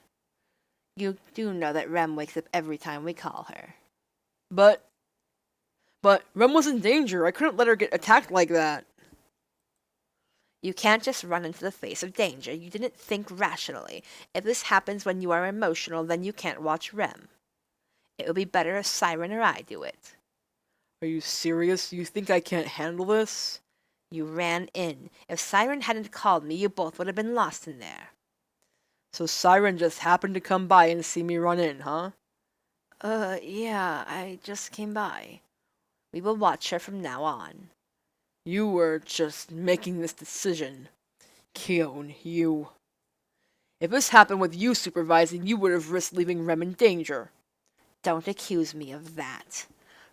You do know that Rem wakes up every time we call her. But Rem was in danger. I couldn't let her get attacked like that. You can't just run into the face of danger. You didn't think rationally. If this happens when you are emotional, then you can't watch Rem. It would be better if Siren or I do it. Are you serious? You think I can't handle this? You ran in. If Siren hadn't called me, you both would have been lost in there. So Siren just happened to come by and see me run in, huh? Yeah, I just came by. We will watch her from now on. You were just making this decision. Keon, you. If this happened with you supervising, you would have risked leaving Rem in danger. Don't accuse me of that.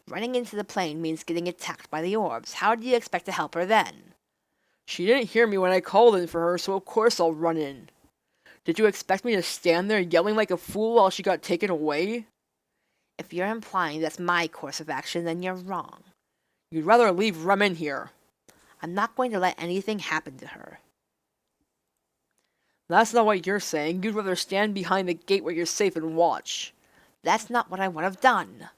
Running into the plane means getting attacked by the orbs. How do you expect to help her then? She didn't hear me when I called in for her, so of course I'll run in. Did you expect me to stand there yelling like a fool while she got taken away? If you're implying that's my course of action, then you're wrong. You'd rather leave Rem in here. I'm not going to let anything happen to her. That's not what you're saying. You'd rather stand behind the gate where you're safe and watch. That's not what I would have done.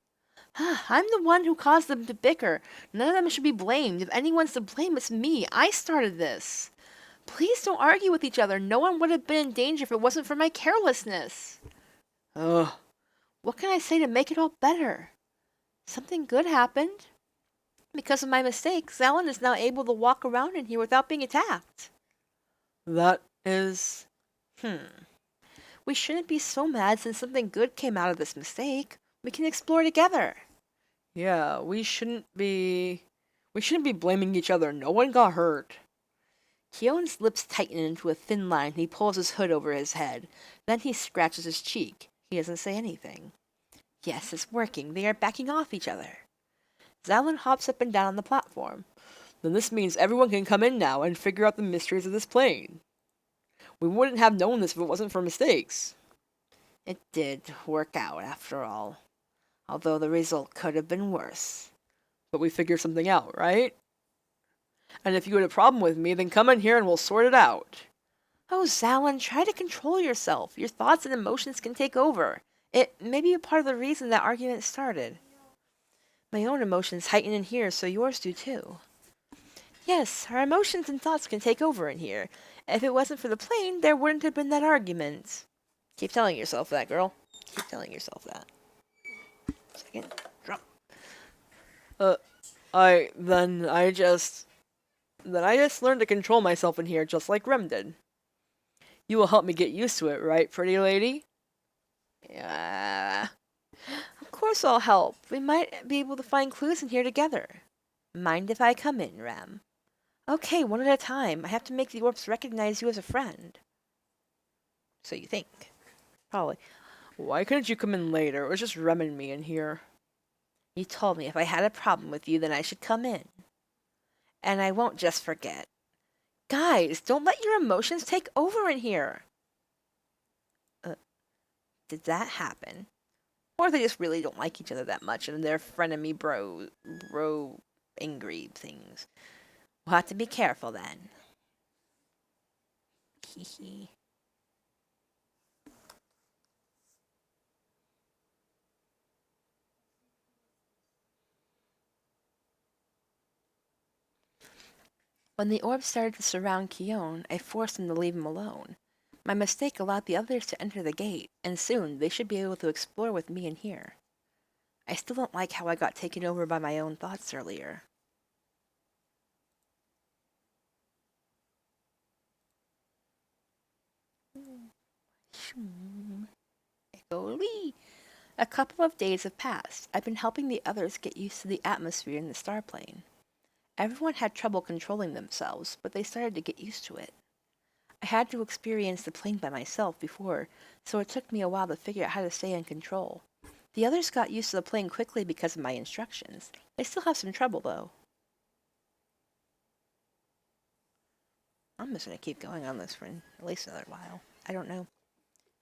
I'm the one who caused them to bicker. None of them should be blamed. If anyone's to blame, it's me. I started this. Please don't argue with each other. No one would have been in danger if it wasn't for my carelessness. Ugh. What can I say to make it all better? Something good happened. Because of my mistake, Xylan is now able to walk around in here without being attacked. That is... We shouldn't be so mad since something good came out of this mistake. We can explore together. Yeah, we shouldn't be blaming each other. No one got hurt. Keon's lips tighten into a thin line. He pulls his hood over his head. Then he scratches his cheek. He doesn't say anything. Yes, it's working. They are backing off each other. Xylan hops up and down on the platform. Then this means everyone can come in now and figure out the mysteries of this plane. We wouldn't have known this if it wasn't for mistakes. It did work out, after all. although the result could have been worse. But we figured something out, right? And if you had a problem with me, then come in here and we'll sort it out. Oh, Zalin, try to control yourself. Your thoughts and emotions can take over. It may be a part of the reason that argument started. My own emotions heighten in here, so yours do too. Yes, our emotions and thoughts can take over in here. If it wasn't for the plane, there wouldn't have been that argument. Keep telling yourself that, girl. Keep telling yourself that. Second, drop. I just learned to control myself in here just like Rem did. You will help me get used to it, right, pretty lady? Yeah. Of course I'll help. We might be able to find clues in here together. Mind if I come in, Rem? Okay, one at a time. I have to make the orbs recognize you as a friend. So you think. Probably. Why couldn't you come in later? It was just Rem and me in here. You told me if I had a problem with you, then I should come in. And I won't just forget. Guys, don't let your emotions take over in here. Did that happen? Or they just really don't like each other that much and they're frenemy bro angry things. We'll have to be careful then. Hehe. When the orb started to surround Kion, I forced them to leave him alone. My mistake allowed the others to enter the gate, and soon they should be able to explore with me in here. I still don't like how I got taken over by my own thoughts earlier. Echo-lee. A couple of days have passed. I've been helping the others get used to the atmosphere in the starplane. Everyone had trouble controlling themselves, but they started to get used to it. I had to experience the plane by myself before, so it took me a while to figure out how to stay in control. The others got used to the plane quickly because of my instructions. They still have some trouble, though. I'm just going to keep going on this for at least another while. I don't know.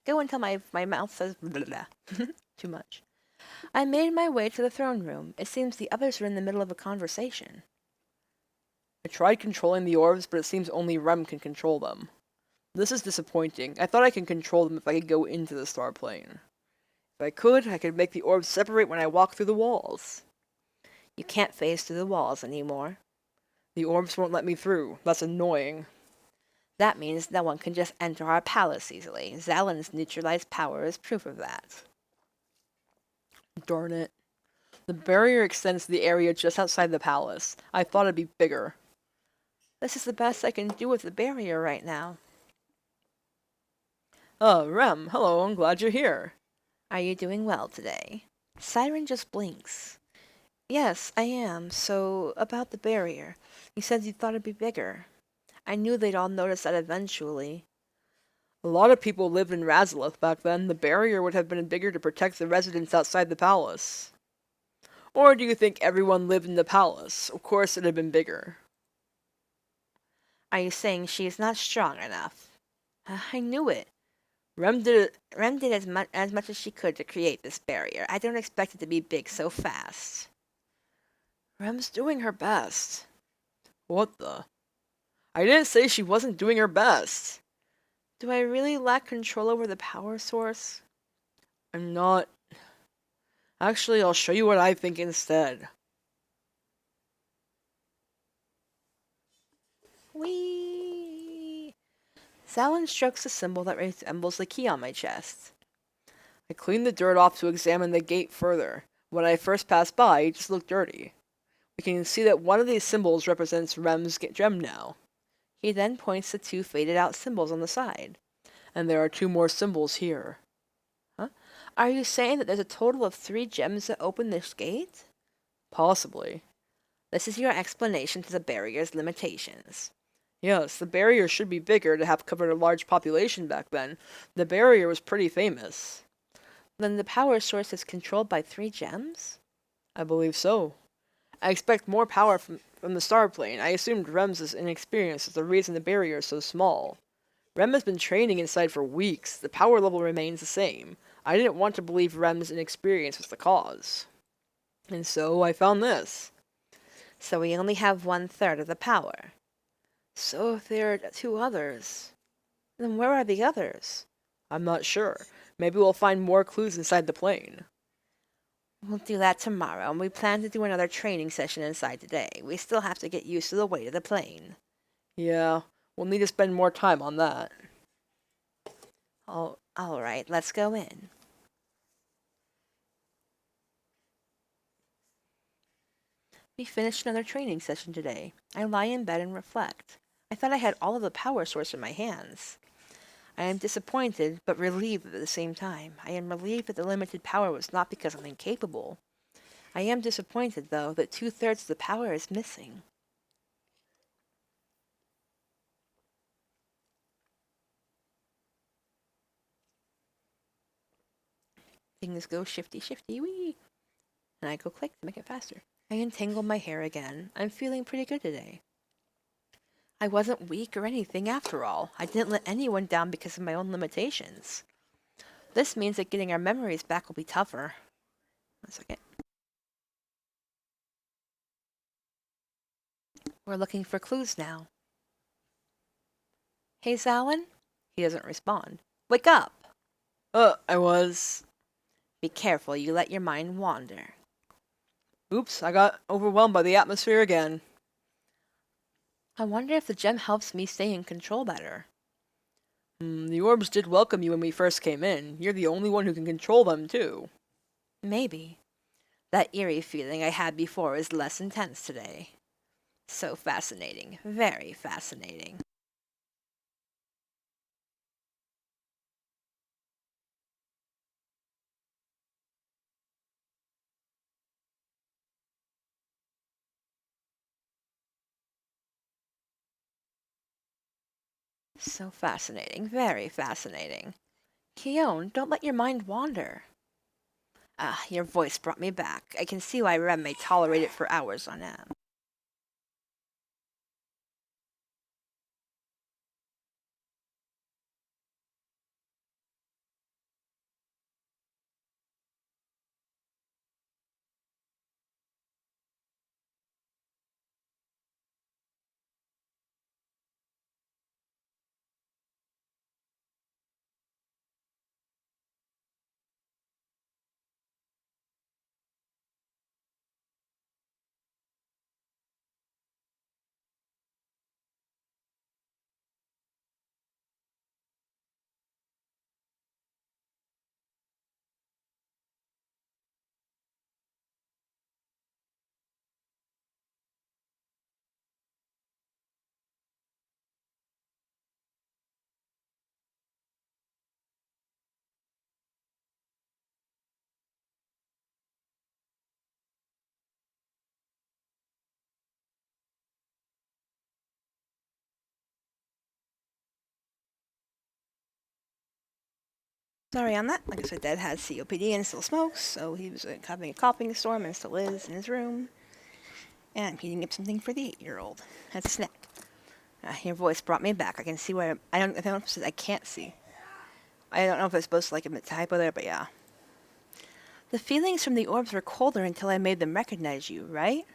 Go until my mouth says blah, blah, blah. Too much. I made my way to the throne room. It seems the others are in the middle of a conversation. I tried controlling the orbs, but it seems only Rem can control them. This is disappointing. I thought I could control them if I could go into the star plane. If I could make the orbs separate when I walk through the walls. You can't phase through the walls anymore. The orbs won't let me through. That's annoying. That means no one can just enter our palace easily. Zalin's neutralized power is proof of that. Darn it. The barrier extends to the area just outside the palace. I thought it'd be bigger. This is the best I can do with the barrier right now. Rem, hello, I'm glad you're here. Are you doing well today? Siren just blinks. Yes, I am. So, about the barrier. You said you thought it'd be bigger. I knew they'd all notice that eventually. A lot of people lived in Razilith back then. The barrier would have been bigger to protect the residents outside the palace. Or do you think everyone lived in the palace? Of course it'd have been bigger. Are you saying she is not strong enough? I knew it. Rem did as much as she could to create this barrier. I don't expect it to be big so fast. Rem's doing her best. What the? I didn't say she wasn't doing her best. Do I really lack control over the power source? I'm not. Actually, I'll show you what I think instead. Whee! Zalin strokes the symbol that resembles the key on my chest. I cleaned the dirt off to examine the gate further. When I first passed by, it just looked dirty. We can see that one of these symbols represents Rem's gem now. He then points to two faded-out symbols on the side. And there are two more symbols here. Huh? Are you saying that there's a total of 3 gems that open this gate? Possibly. This is your explanation to the barrier's limitations. Yes, the barrier should be bigger to have covered a large population back then. The barrier was pretty famous. Then the power source is controlled by 3 gems? I believe so. I expect more power from the star plane. I assumed Rem's inexperience is the reason the barrier is so small. Rem has been training inside for weeks. The power level remains the same. I didn't want to believe Rem's inexperience was the cause. And so I found this. So we only have 1/3 of the power. So if there are 2 others, Then where are the others? I'm not sure. Maybe we'll find more clues inside the plane. We'll do that tomorrow, and we plan to do another training session inside today. We still have to get used to the weight of the plane. Yeah, we'll need to spend more time on that. Oh, all right, let's go in. We finished another training session today. I lie in bed and reflect. I thought I had all of the power source in my hands. I am disappointed, but relieved at the same time. I am relieved that the limited power was not because I'm incapable. I am disappointed, though, that 2/3 of the power is missing. Things go shifty, wee. And I go click to make it faster. I untangle my hair again. I'm feeling pretty good today. I wasn't weak or anything after all. I didn't let anyone down because of my own limitations. This means that getting our memories back will be tougher. 1 second. We're looking for clues now. Hey, Zalin? He doesn't respond. Wake up! I was... Be careful, you let your mind wander. Oops, I got overwhelmed by the atmosphere again. I wonder if the gem helps me stay in control better. The orbs did welcome you when we first came in. You're the only one who can control them, too. Maybe. That eerie feeling I had before is less intense today. So fascinating. Very fascinating. So fascinating. Very fascinating. Keone, don't let your mind wander. Ah, your voice brought me back. I can see why Rem may tolerate it for hours on end. Sorry on that. Like I said, Dad has COPD and still smokes, so he was having a coughing storm and still is in his room. And I'm heating up something for the 8-year-old. That's a snack. Your voice brought me back. I can see where I don't know if it says I can't see. I don't know if it's supposed to like admit typo there, but yeah. The feelings from the orbs were colder until I made them recognize you, right?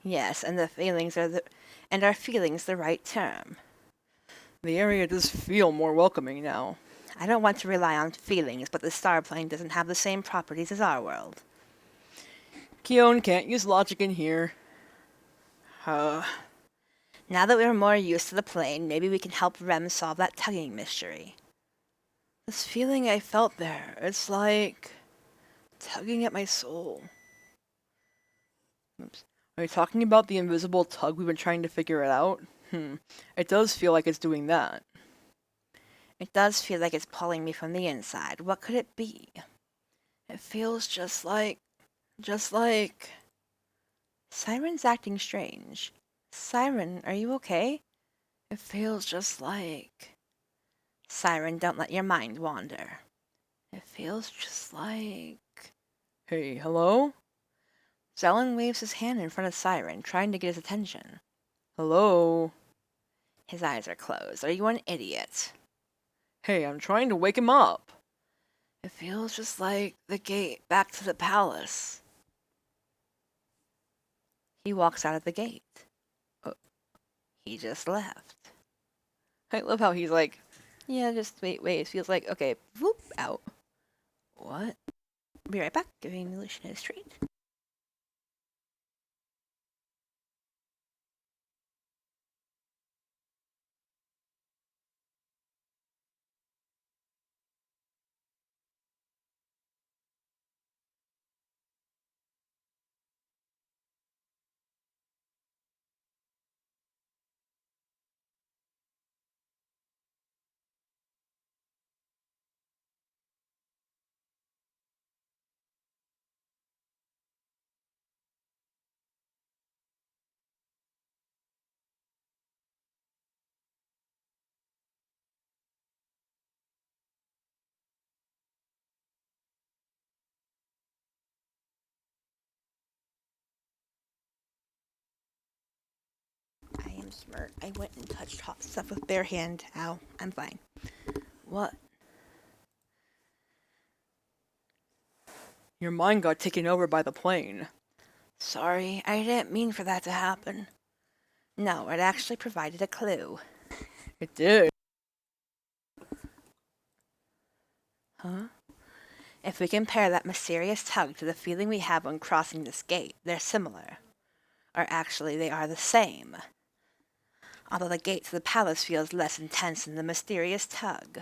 Yes, and the feelings are our feelings the right term. The area does feel more welcoming now. I don't want to rely on feelings, but the star plane doesn't have the same properties as our world. Keone can't use logic in here. Now that we're more used to the plane, maybe we can help Rem solve that tugging mystery. This feeling I felt there, it's like tugging at my soul. Oops. Are you talking about the invisible tug we've been trying to figure it out? It does feel like it's doing that. It does feel like it's pulling me from the inside. What could it be? It feels just like... Siren's acting strange. Siren, are you okay? It feels just like... Siren, don't let your mind wander. It feels just like... Hey, hello? Zelen waves his hand in front of Siren, trying to get his attention. Hello? His eyes are closed. Are you an idiot? Hey, I'm trying to wake him up. It feels just like the gate back to the palace. He walks out of the gate. Oh, he just left. I love how he's like, Yeah, just wait. It feels like, okay, whoop, out. What? Be right back, giving the illusion a treat. I am smart. I went and touched hot stuff with bare hand. Ow, I'm fine. What? your mind got taken over by the plane. Sorry, I didn't mean for that to happen. No, it actually provided a clue. It did. Huh? If we compare that mysterious tug to the feeling we have when crossing this gate, they're similar. Or actually, they are the same. Although the gate to the palace feels less intense than the mysterious tug.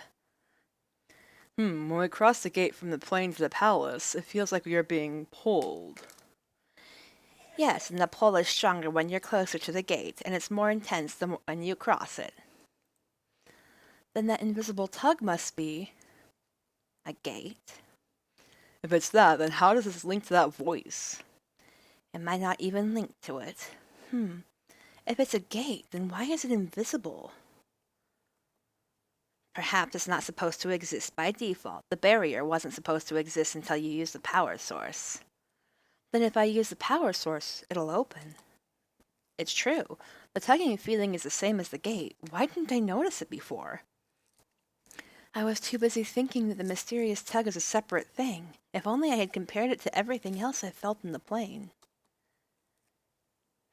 When we cross the gate from the plane to the palace, it feels like we are being pulled. Yes, and the pull is stronger when you're closer to the gate, and it's more intense than when you cross it. Then that invisible tug must be a gate. If it's that, then how does this link to that voice? It might not even link to it. If it's a gate, then why is it invisible? Perhaps it's not supposed to exist by default. The barrier wasn't supposed to exist until you use the power source. Then if I use the power source, it'll open. It's true. The tugging feeling is the same as the gate. Why didn't I notice it before? I was too busy thinking that the mysterious tug is a separate thing. If only I had compared it to everything else I felt in the plane.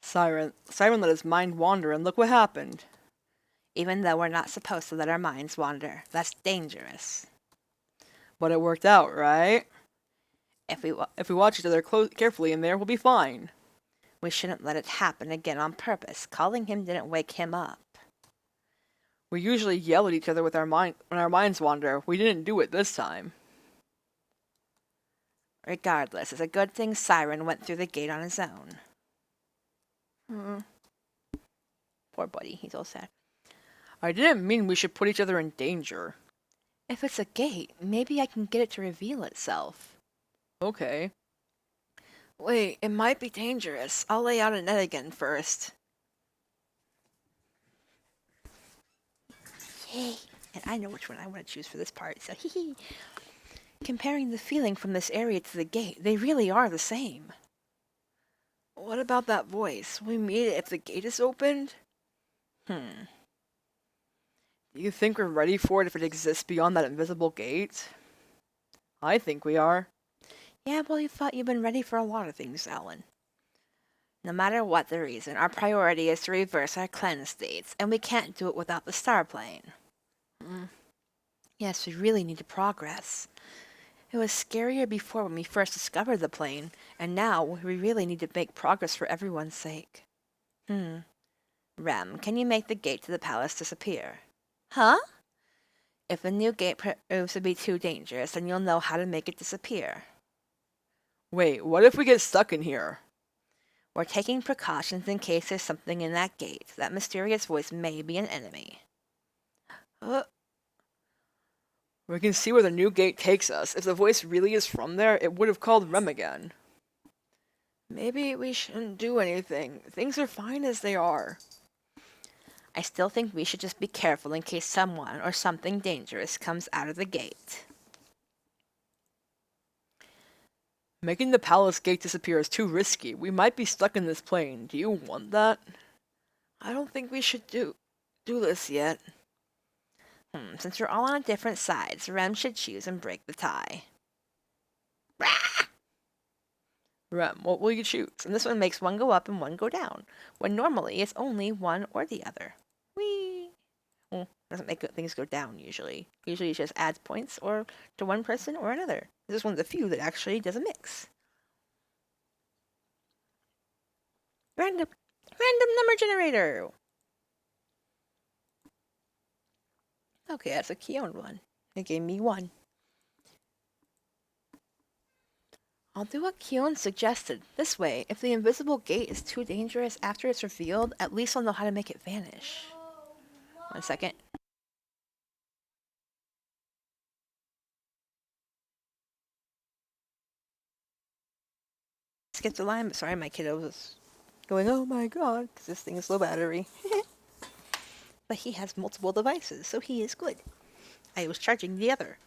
Siren let his mind wander, and look what happened. Even though we're not supposed to let our minds wander. That's dangerous. But it worked out, right? If we watch each other carefully in there, we'll be fine. We shouldn't let it happen again on purpose. Calling him didn't wake him up. We usually yell at each other when our minds wander. We didn't do it this time. Regardless, it's a good thing Siren went through the gate on his own. Poor buddy, he's all sad. I didn't mean we should put each other in danger. If it's a gate, maybe I can get it to reveal itself. Okay. Wait, it might be dangerous. I'll lay out a net again first. Yay! And I know which one I want to choose for this part, so hee hee. Comparing the feeling from this area to the gate, they really are the same. What about that voice? Will we meet it if the gate is opened? Do you think we're ready for it if it exists beyond that invisible gate? I think we are. Yeah, well, you thought you've been ready for a lot of things, Alan. No matter what the reason, our priority is to reverse our cleanse states, and we can't do it without the star plane. Yes, we really need to progress. It was scarier before when we first discovered the plane, and now we really need to make progress for everyone's sake. Rem, can you make the gate to the palace disappear? Huh? If the new gate proves to be too dangerous, then you'll know how to make it disappear. Wait, what if we get stuck in here? We're taking precautions in case there's something in that gate. That mysterious voice may be an enemy. We can see where the new gate takes us. If the voice really is from there, it would have called Rem again. Maybe we shouldn't do anything. Things are fine as they are. I still think we should just be careful in case someone or something dangerous comes out of the gate. Making the palace gate disappear is too risky. We might be stuck in this plane. Do you want that? I don't think we should do this yet. Since we're all on different sides, Rem should choose and break the tie. Rem, what will you choose? And this one makes one go up and one go down, when normally it's only one or the other. Whee! Well, doesn't make things go down usually. Usually it just adds points or to one person or another. This is one of the few that actually does a mix. Random number generator! Okay, that's a key-owned one. It gave me 1. I'll do what Keon suggested. This way, if the invisible gate is too dangerous after it's revealed, at least I'll know how to make it vanish. 1 second. Skip the line, but sorry, my kiddo was going, oh my god, because this thing is low battery. But he has multiple devices, so he is good. I was charging the other.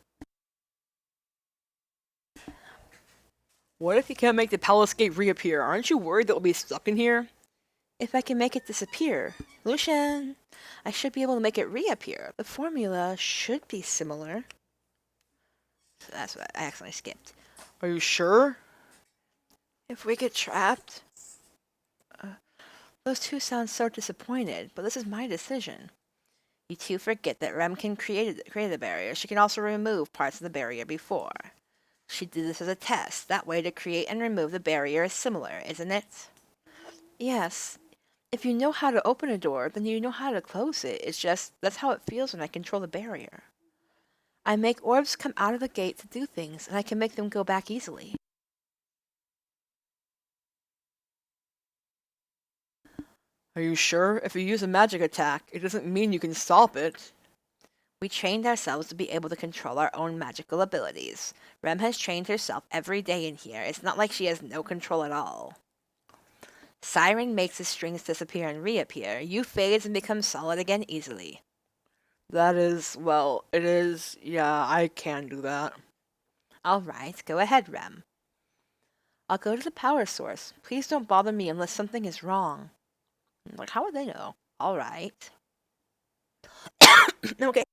What if you can't make the palace gate reappear? Aren't you worried that we'll be stuck in here? If I can make it disappear, Lucian, I should be able to make it reappear. The formula should be similar. So that's what I accidentally skipped. Are you sure? If we get trapped... those two sound so disappointed, but this is my decision. You two forget that Rem can create a barrier. She can also remove parts of the barrier before. She did this as a test. That way to create and remove the barrier is similar, isn't it? Yes. If you know how to open a door, then you know how to close it. It's just, that's how it feels when I control the barrier. I make orbs come out of the gate to do things, and I can make them go back easily. Are you sure? If you use a magic attack, it doesn't mean you can stop it. We trained ourselves to be able to control our own magical abilities. Rem has trained herself every day in here. It's not like she has no control at all. Siren makes the strings disappear and reappear. You fades and become solid again easily. That is, well, it is, yeah, I can do that. Alright, go ahead, Rem. I'll go to the power source. Please don't bother me unless something is wrong. Like, how would they know? Alright. Okay.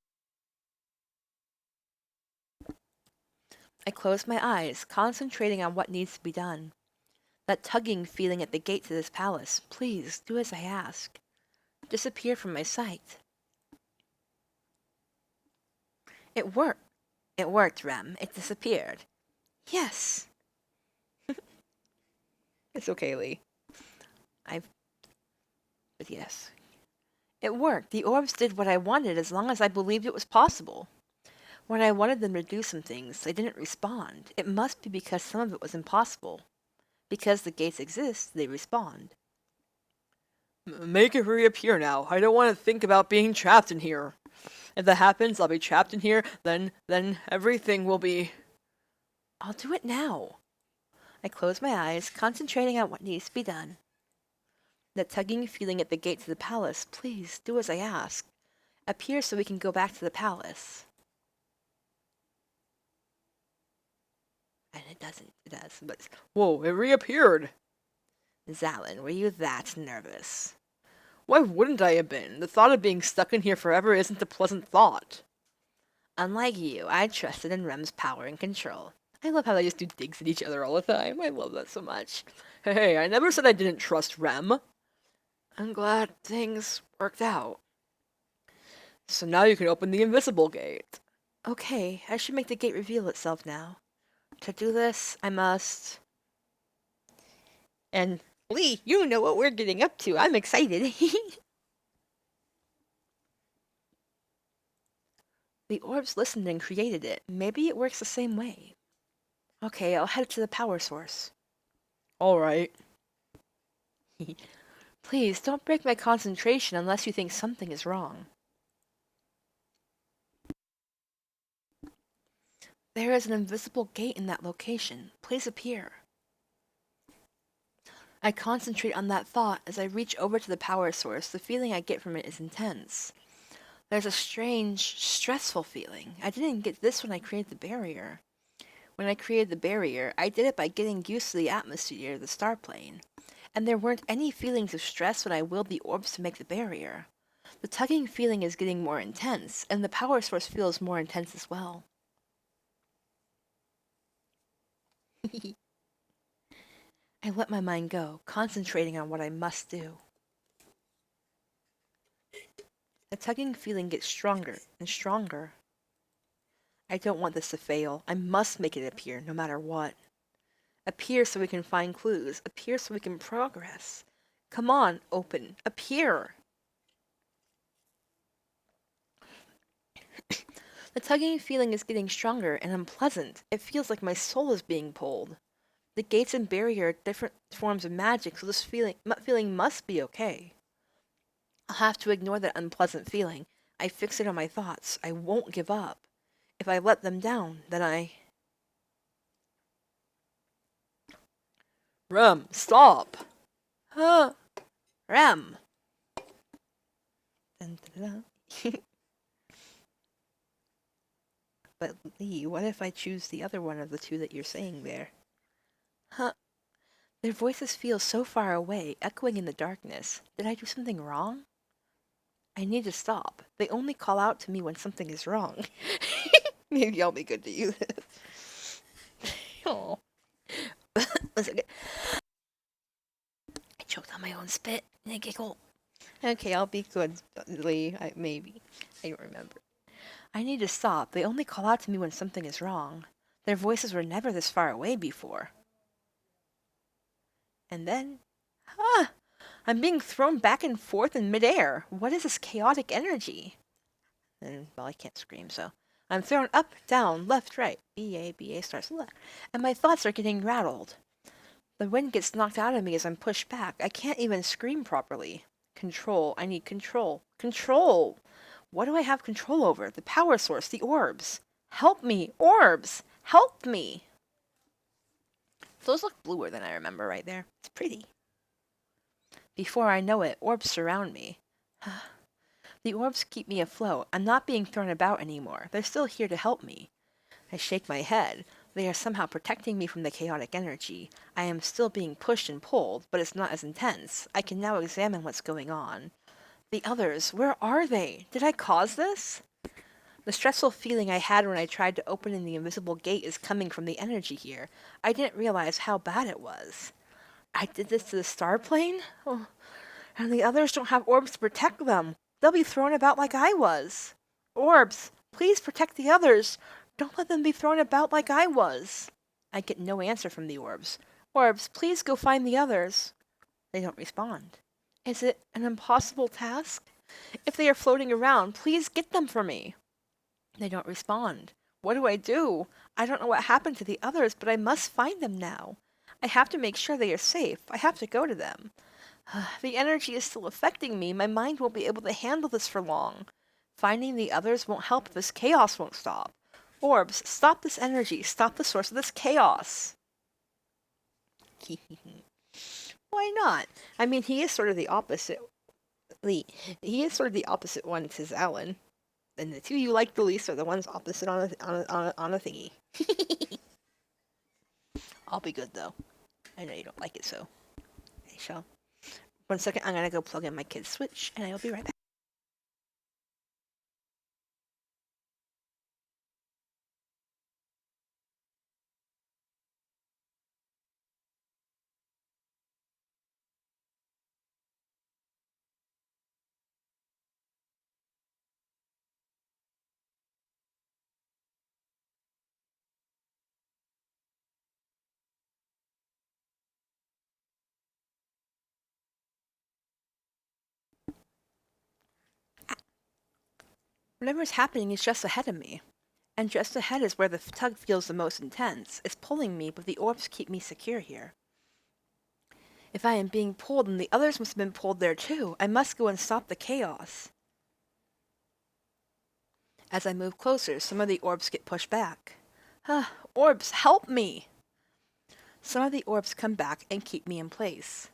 I close my eyes, concentrating on what needs to be done. That tugging feeling at the gate to this palace. Please, do as I ask. Disappear from my sight. It worked. It worked, Rem. It disappeared. Yes. It's okay, Lee. But yes. It worked. The orbs did what I wanted as long as I believed it was possible. When I wanted them to do some things, they didn't respond. It must be because some of it was impossible. Because the gates exist, they respond. Make it reappear now. I don't want to think about being trapped in here. If that happens, I'll be trapped in here, then everything will be... I'll do it now. I close my eyes, concentrating on what needs to be done. That tugging feeling at the gate to the palace, please, do as I ask. Appear so we can go back to the palace. And it doesn't. It does, but... Whoa, it reappeared! Zalin, were you that nervous? Why wouldn't I have been? The thought of being stuck in here forever isn't a pleasant thought. Unlike you, I trusted in Rem's power and control. I love how they just do digs at each other all the time. I love that so much. Hey, I never said I didn't trust Rem. I'm glad things worked out. So now you can open the invisible gate. Okay, I should make the gate reveal itself now. To do this, I must... And, Lee, you know what we're getting up to. I'm excited. The orbs listened and created it. Maybe it works the same way. Okay, I'll head to the power source. Alright. Please, don't break my concentration unless you think something is wrong. There is an invisible gate in that location. Please appear. I concentrate on that thought as I reach over to the power source. The feeling I get from it is intense. There's a strange, stressful feeling. I didn't get this when I created the barrier. When I created the barrier, I did it by getting used to the atmosphere, the star plane. And there weren't any feelings of stress when I willed the orbs to make the barrier. The tugging feeling is getting more intense, and the power source feels more intense as well. I let my mind go, concentrating on what I must do. The tugging feeling gets stronger and stronger. I don't want this to fail. I must make it appear, no matter what. Appear so we can find clues. Appear so we can progress. Come on, open. Appear. The tugging feeling is getting stronger and unpleasant. It feels like my soul is being pulled. The gates and barrier are different forms of magic, so this feeling must be okay. I'll have to ignore that unpleasant feeling. I fix it on my thoughts. I won't give up. If I let them down, then Rem, stop! Huh? Rem! Dun, dun, dun. But Lee, what if I choose the other one of the two that you're saying there? Huh? Their voices feel so far away, echoing in the darkness. Did I do something wrong? I need to stop. They only call out to me when something is wrong. Maybe I'll be good to you. Oh. I choked on my own spit and I giggle. Okay, I'll be good, Lee. Maybe. I don't remember. I need to stop. They only call out to me when something is wrong. Their voices were never this far away before. And then, I'm being thrown back and forth in midair. What is this chaotic energy? And, well, I can't scream, so. I'm thrown up, down, left, right. B-A starts left. And my thoughts are getting rattled. The wind gets knocked out of me as I'm pushed back. I can't even scream properly. Control. I need control. Control! What do I have control over? The power source, the orbs. Help me! Orbs! Help me! Those look bluer than I remember right there. It's pretty. Before I know it, orbs surround me. The orbs keep me afloat. I'm not being thrown about anymore. They're still here to help me. I shake my head. They are somehow protecting me from the chaotic energy. I am still being pushed and pulled, but it's not as intense. I can now examine what's going on. The others, where are they? Did I cause this? The stressful feeling I had when I tried to open in the invisible gate is coming from the energy here. I didn't realize how bad it was. I did this to the star plane? Oh, and the others don't have orbs to protect them. They'll be thrown about like I was. Orbs, please protect the others. Don't let them be thrown about like I was. I get no answer from the orbs. Orbs, please go find the others. They don't respond. Is it an impossible task? If they are floating around, please get them for me. They don't respond. What do I do? I don't know what happened to the others, but I must find them now. I have to make sure they are safe. I have to go to them. The energy is still affecting me. My mind won't be able to handle this for long. Finding the others won't help if this chaos won't stop. Orbs, stop this energy. Stop the source of this chaos. Why not? I mean, he is sort of the opposite. He is sort of the opposite one to Alan. And the two you like the least are the ones opposite on a thingy. I'll be good, though. I know you don't like it, so I shall. 1 second, I'm gonna go plug in my kid's Switch, and I'll be right back. Whatever's happening is just ahead of me. And just ahead is where the tug feels the most intense. It's pulling me, but the orbs keep me secure here. If I am being pulled, then the others must have been pulled there too. I must go and stop the chaos. As I move closer, some of the orbs get pushed back. Orbs, help me! Some of the orbs come back and keep me in place.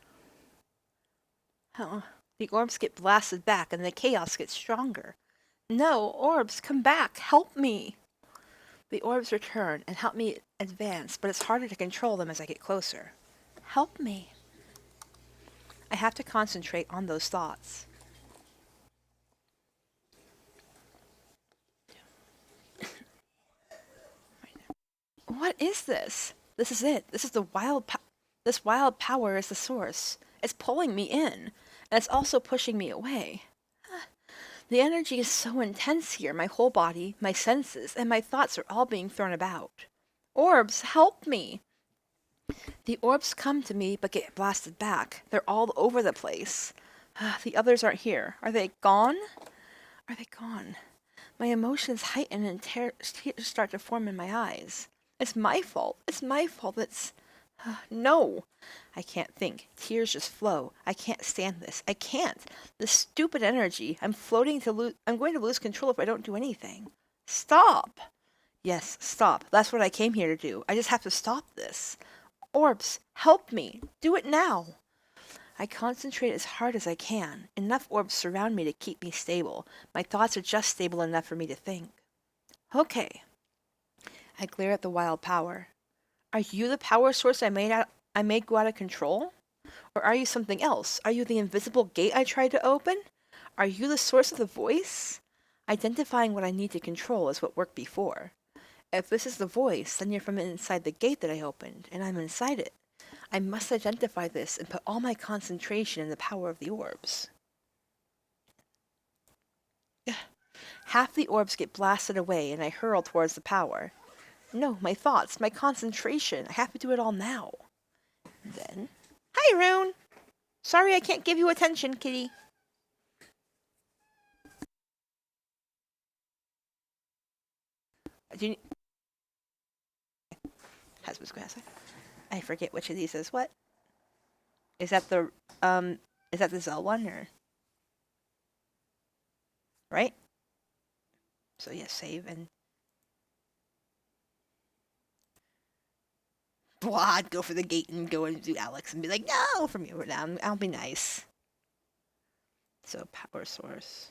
The orbs get blasted back and the chaos gets stronger. No, orbs, come back, help me! The orbs return and help me advance, but it's harder to control them as I get closer. Help me. I have to concentrate on those thoughts. What is this? This is it. This is this wild power is the source. It's pulling me in, and it's also pushing me away. The energy is so intense here. My whole body, my senses, and my thoughts are all being thrown about. Orbs, help me! The orbs come to me but get blasted back. They're all over the place. The others aren't here. Are they gone? Are they gone? My emotions heighten and tears start to form in my eyes. It's my fault. It's my fault. No. I can't think. Tears just flow. I can't stand this. I can't. This stupid energy. I'm going to lose control if I don't do anything. Stop. Yes, stop. That's what I came here to do. I just have to stop this. Orbs, help me. Do it now. I concentrate as hard as I can. Enough orbs surround me to keep me stable. My thoughts are just stable enough for me to think. Okay. I glare at the wild power. Are you the power source I made go out of control? Or are you something else? Are you the invisible gate I tried to open? Are you the source of the voice? Identifying what I need to control is what worked before. If this is the voice, then you're from inside the gate that I opened, and I'm inside it. I must identify this and put all my concentration in the power of the orbs. Half the orbs get blasted away, and I hurl towards the power. No, my thoughts, my concentration. I have to do it all now. Then, hi, Rune. Sorry I can't give you attention, kitty. Do you... Husband's gonna say. I forget which of these is what. Is that the Zell one or right? So yes, save and blah, I'd go for the gate and go and do Alex and be like, no, from you down. I'll be nice. So power source.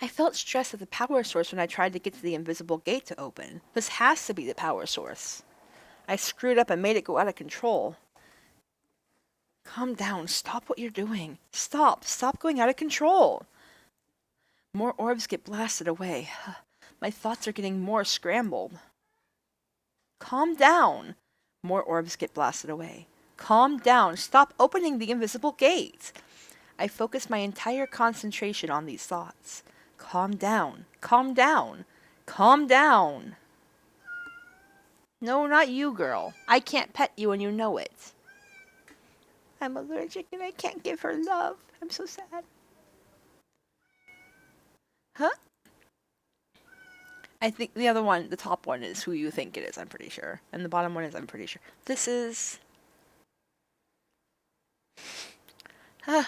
I felt stressed at the power source when I tried to get to the invisible gate to open. This has to be the power source. I screwed up and made it go out of control. Calm down. Stop what you're doing. Stop. Stop going out of control. More orbs get blasted away. My thoughts are getting more scrambled. Calm down. More orbs get blasted away. Calm down. Stop opening the invisible gate. I focus my entire concentration on these thoughts. Calm down. Calm down. Calm down. No, not you, girl. I can't pet you and you know it. I'm allergic and I can't give her love. I'm so sad. Huh? I think the other one, the top one, is who you think it is, I'm pretty sure. And the bottom one is, I'm pretty sure. This is... Huh.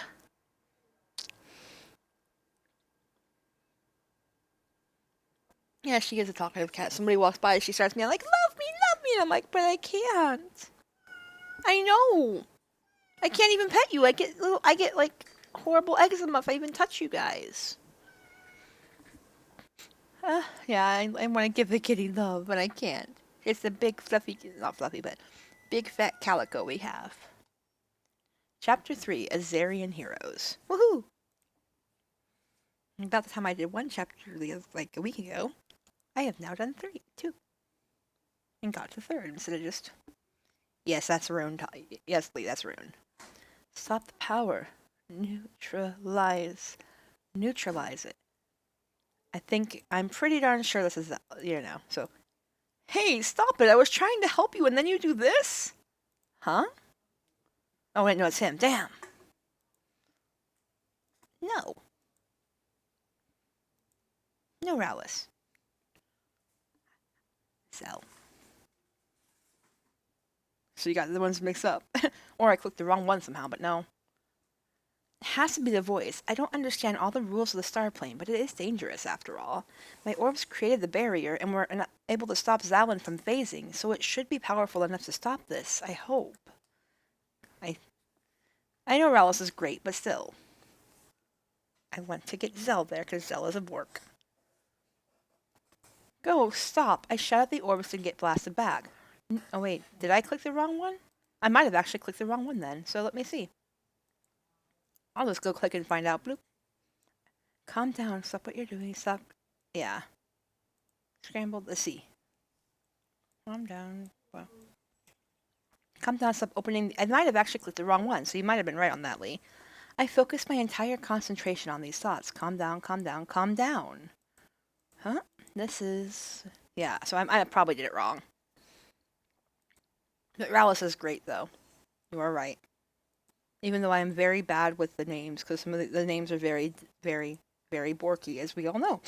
Yeah, she is a talkative cat. Somebody walks by, she starts me like, love me, and I'm like, but I can't. I know. I can't even pet you. I get like horrible eczema if I even touch you guys. Yeah, I want to give the kitty love, but I can't. It's the big fluffy, not fluffy, but big fat calico we have. Chapter 3, Azarian Heroes. Woohoo! About the time I did one chapter like a week ago, I have now done 2. And got to 3rd instead of just... Yes, that's Rune. Yes, Lee, that's Rune. Stop the power. Neutralize it. I'm pretty darn sure this is, so. Hey, stop it. I was trying to help you and then you do this? Huh? Oh, wait, no, it's him. Damn. No. No, Rowless. So you got the ones mixed up. Or I clicked the wrong one somehow, but no. It has to be the voice. I don't understand all the rules of the star plane, but it is dangerous after all. My orbs created the barrier and were able to stop Zalin from phasing, so it should be powerful enough to stop this, I hope. I know Rowless is great, but still. I want to get Zell there, because Zell is a Bork. Go, stop. I shut out the orbs and get blasted back. Oh wait, did I click the wrong one? I might have actually clicked the wrong one then, so let me see. I'll just go click and find out. Bloop. Calm down, stop what you're doing, stop. Yeah. Scrambled, let's see. Calm down. Well, calm down, stop opening. I might have actually clicked the wrong one, so you might have been right on that, Lee. I focused my entire concentration on these thoughts. Calm down, calm down, calm down. Huh? This is... Yeah, so I probably did it wrong. But Rallis is great, though. You are right. Even though I am very bad with the names, because some of the names are very, very, very borky, as we all know.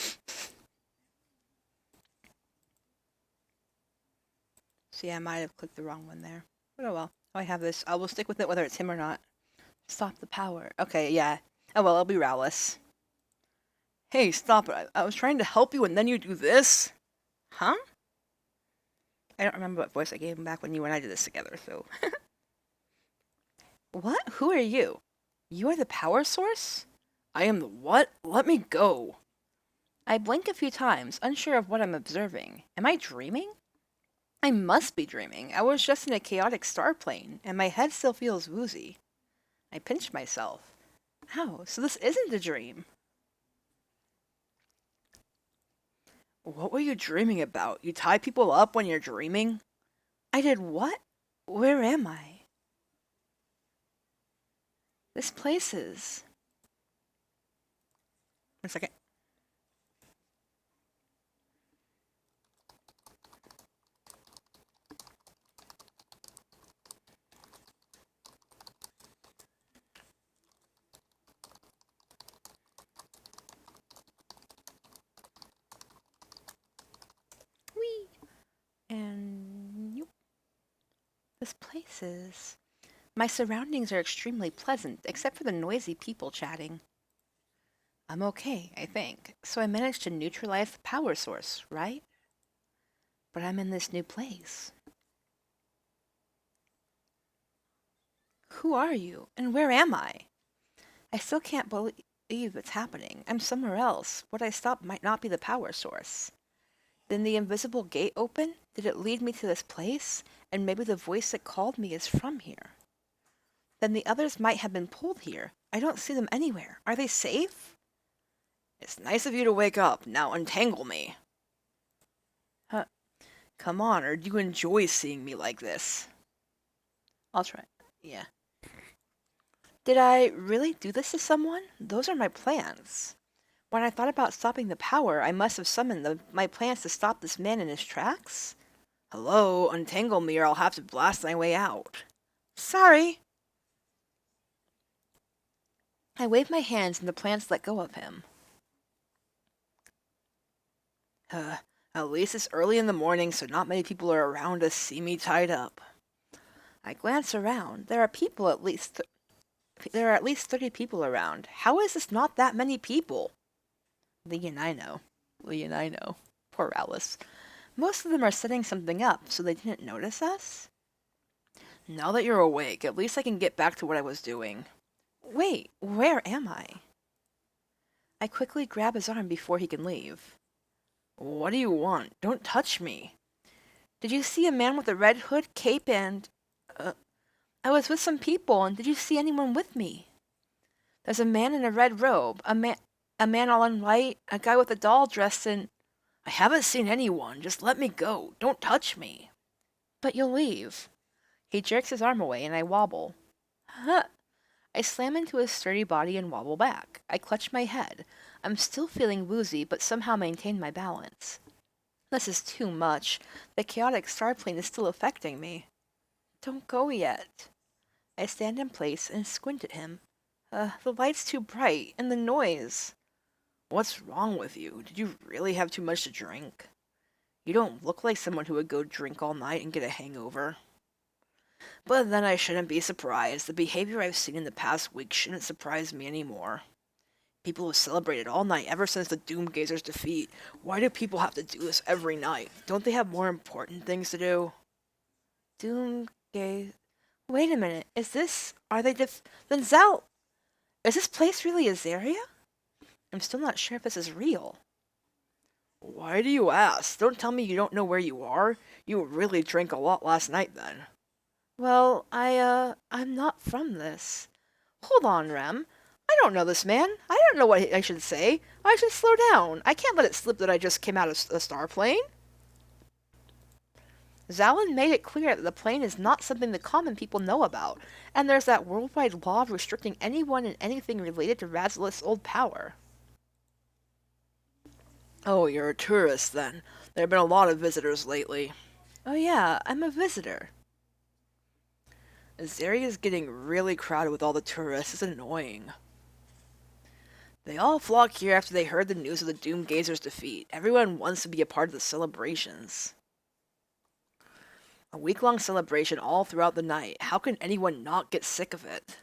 See, I might have clicked the wrong one there. But oh well. I have this. I will stick with it whether it's him or not. Stop the power. Okay, yeah. Oh well, it'll be Rallis. Hey, stop it. I was trying to help you and then you do this? Huh? I don't remember what voice I gave him back when you and I did this together, so... What? Who are you? You are the power source? I am the what? Let me go. I blink a few times, unsure of what I'm observing. Am I dreaming? I must be dreaming. I was just in a chaotic star plane, and my head still feels woozy. I pinch myself. Ow, so this isn't a dream. What were you dreaming about? You tie people up when you're dreaming? I did what? Where am I? This place is... 1 second. Whee! And... Yoop. This place is... My surroundings are extremely pleasant, except for the noisy people chatting. I'm okay, I think. So I managed to neutralize the power source, right? But I'm in this new place. Who are you? And where am I? I still can't believe it's happening. I'm somewhere else. What I stopped might not be the power source. Then the invisible gate open? Did it lead me to this place? And maybe the voice that called me is from here. Then the others might have been pulled here. I don't see them anywhere. Are they safe? It's nice of you to wake up. Now untangle me. Huh. Come on, or do you enjoy seeing me like this? I'll try. Yeah. Did I really do this to someone? Those are my plans. When I thought about stopping the power, I must have summoned my plans to stop this man in his tracks? Hello, untangle me or I'll have to blast my way out. Sorry. I wave my hands and the plants let go of him. At least it's early in the morning, so not many people are around to see me tied up. I glance around. There are at least 30 people around. How is this not that many people? Lee and I know. Poor Alice. Most of them are setting something up, so they didn't notice us? Now that you're awake, at least I can get back to what I was doing. Wait, where am I? I quickly grab his arm before he can leave. What do you want? Don't touch me. Did you see a man with a red hood, cape, and... I was with some people, and did you see anyone with me? There's a man in a red robe, a man all in white, a guy with a doll dressed in... I haven't seen anyone. Just let me go. Don't touch me. But you'll leave. He jerks his arm away, and I wobble. Huh. I slam into his sturdy body and wobble back. I clutch my head. I'm still feeling woozy, but somehow maintain my balance. This is too much. The chaotic star plane is still affecting me. Don't go yet. I stand in place and squint at him. The light's too bright, and the noise. What's wrong with you? Did you really have too much to drink? You don't look like someone who would go drink all night and get a hangover. But then I shouldn't be surprised. The behavior I've seen in the past week shouldn't surprise me anymore. People have celebrated all night ever since the Doomgazer's defeat. Why do people have to do this every night? Don't they have more important things to do? Doomgazer... Wait a minute. Is this... Are they Then Zell... Is this place really Azaria? I'm still not sure if this is real. Why do you ask? Don't tell me you don't know where you are. You really drank a lot last night then. Well, I'm not from this. Hold on, Rem. I don't know this man. I don't know what I should say. I should slow down. I can't let it slip that I just came out of a star plane. Zalin made it clear that the plane is not something the common people know about, and there's that worldwide law restricting anyone and anything related to Razilith's old power. Oh, you're a tourist then. There have been a lot of visitors lately. Oh yeah, I'm a visitor. This area is getting really crowded with all the tourists. It's annoying. They all flock here after they heard the news of the Doomgazer's defeat. Everyone wants to be a part of the celebrations. A week-long celebration all throughout the night. How can anyone not get sick of it?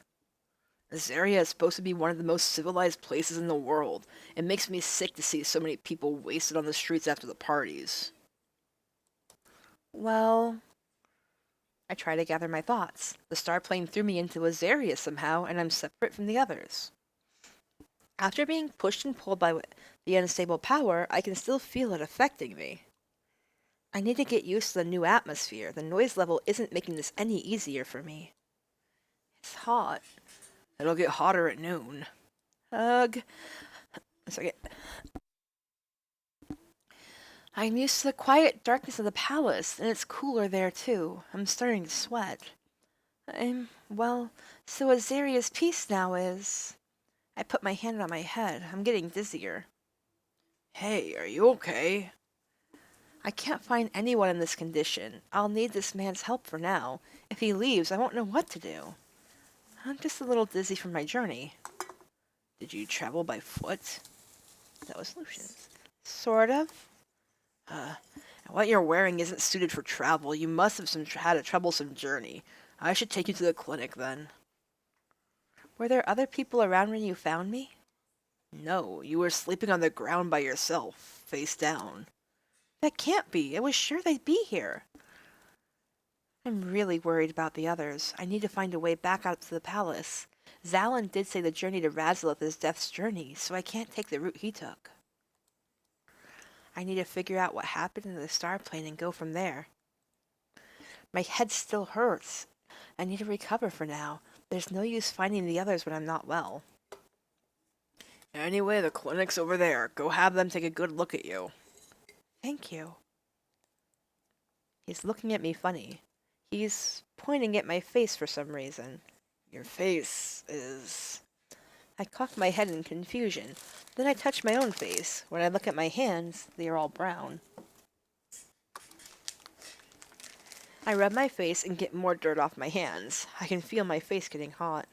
This area is supposed to be one of the most civilized places in the world. It makes me sick to see so many people wasted on the streets after the parties. Well, I try to gather my thoughts. The star plane threw me into Azaria somehow, and I'm separate from the others. After being pushed and pulled by the unstable power, I can still feel it affecting me. I need to get used to the new atmosphere. The noise level isn't making this any easier for me. It's hot. It'll get hotter at noon. Ugh. A second. I'm used to the quiet darkness of the palace, and it's cooler there too. I'm starting to sweat. Well, so Azaria's peace now is... I put my hand on my head. I'm getting dizzier. Hey, are you okay? I can't find anyone in this condition. I'll need this man's help for now. If he leaves, I won't know what to do. I'm just a little dizzy from my journey. Did you travel by foot? That was Lucian's. Sort of. What you're wearing isn't suited for travel. You must have had a troublesome journey. I should take you to the clinic then. Were there other people around when you found me? No, you were sleeping on the ground by yourself, face down. That can't be. I was sure they'd be here. I'm really worried about the others. I need to find a way back out to the palace. Zalin did say the journey to Razilith is Death's journey, so I can't take the route he took. I need to figure out what happened in the star plane and go from there. My head still hurts. I need to recover for now. There's no use finding the others when I'm not well. Anyway, the clinic's over there. Go have them take a good look at you. Thank you. He's looking at me funny. He's pointing at my face for some reason. Your face is... I cock my head in confusion. Then I touch my own face. When I look at my hands, they are all brown. I rub my face and get more dirt off my hands. I can feel my face getting hot.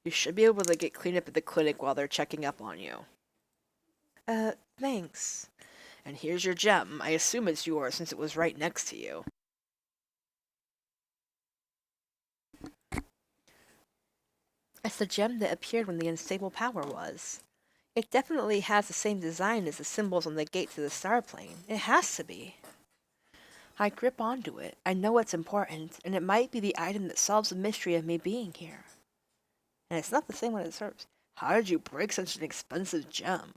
You should be able to get cleaned up at the clinic while they're checking up on you. Thanks. And here's your gem. I assume it's yours since it was right next to you. It's the gem that appeared when the unstable power was. It definitely has the same design as the symbols on the gate to the star plane. It has to be. I grip onto it. I know it's important, and it might be the item that solves the mystery of me being here. And it's not the same one it serves. How did you break such an expensive gem?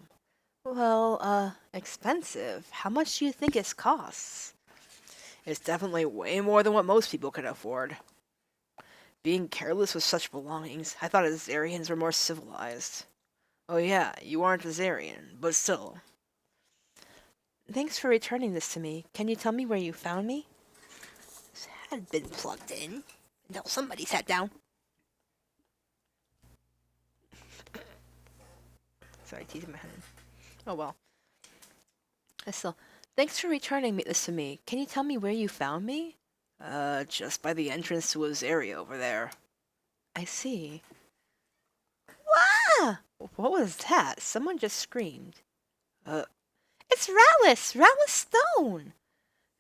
Well, expensive. How much do you think it costs? It's definitely way more than what most people can afford. Being careless with such belongings, I thought Azarians were more civilized. Oh yeah, you aren't Azarian, but still. Thanks for returning this to me. Can you tell me where you found me? This had been plugged in until somebody sat down. Sorry, teasing my hand. Oh well. Still, thanks for returning this to me. Can you tell me where you found me? Just by the entrance to Azaria over there. I see. Wah! What was that? Someone just screamed. It's Rallis! Rallis Stone!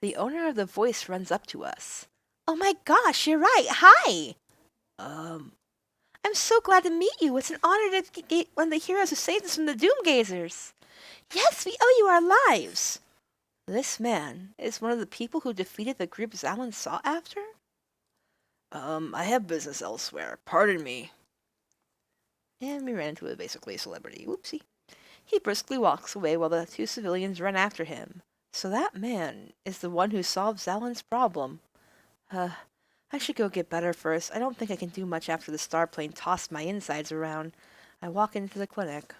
The owner of the voice runs up to us. Oh my gosh, you're right. Hi! I'm so glad to meet you. It's an honor to get one of the heroes who saved us from the Doomgazers. Yes, we owe you our lives. This man is one of the people who defeated the group Zalin sought after? I have business elsewhere. Pardon me. And we ran into a basically celebrity. Whoopsie. He briskly walks away while the two civilians run after him. So that man is the one who solved Zalin's problem. I should go get better first. I don't think I can do much after the star plane tossed my insides around. I walk into the clinic.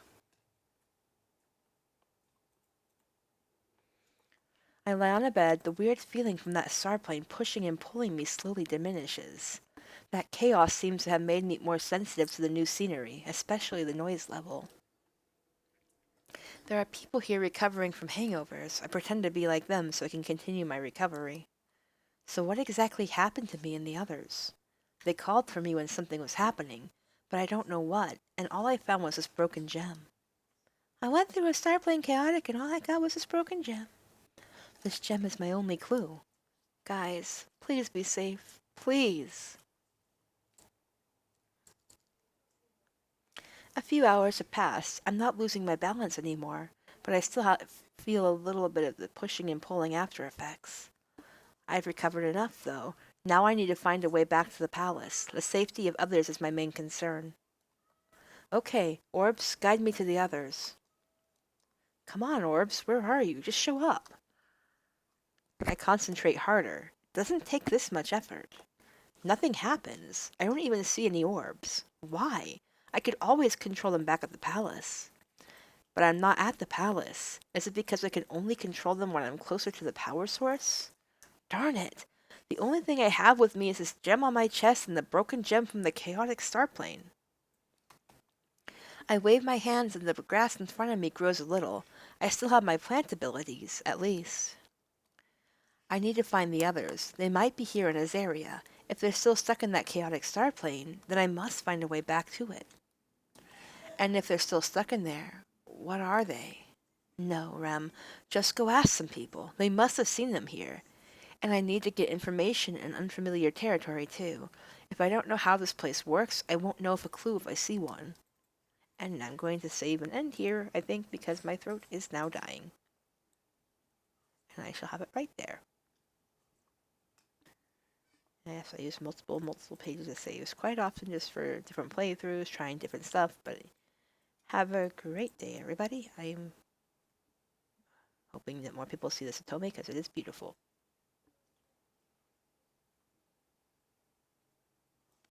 I lie on a bed. The weird feeling from that starplane pushing and pulling me slowly diminishes. That chaos seems to have made me more sensitive to the new scenery, especially the noise level. There are people here recovering from hangovers. I pretend to be like them so I can continue my recovery. So what exactly happened to me and the others? They called for me when something was happening, but I don't know what, and all I found was this broken gem. I went through a starplane chaotic and all I got was this broken gem. This gem is my only clue. Guys, please be safe. Please. A few hours have passed. I'm not losing my balance anymore, but I still feel a little bit of the pushing and pulling after effects. I've recovered enough, though. Now I need to find a way back to the palace. The safety of others is my main concern. Okay, Orbs, guide me to the others. Come on, Orbs, where are you? Just show up. I concentrate harder. It doesn't take this much effort. Nothing happens. I don't even see any orbs. Why? I could always control them back at the palace. But I'm not at the palace. Is it because I can only control them when I'm closer to the power source? Darn it! The only thing I have with me is this gem on my chest and the broken gem from the chaotic starplane. I wave my hands and the grass in front of me grows a little. I still have my plant abilities, at least. I need to find the others. They might be here in this area. If they're still stuck in that chaotic starplane, then I must find a way back to it. And if they're still stuck in there, what are they? No, Rem, just go ask some people. They must have seen them here. And I need to get information in unfamiliar territory, too. If I don't know how this place works, I won't know if a clue if I see one. And I'm going to save and end here, I think, because my throat is now dying. And I shall have it right there. Yes, I use multiple pages of saves quite often just for different playthroughs, trying different stuff, but have a great day, everybody. I'm hoping that more people see this otome because it is beautiful.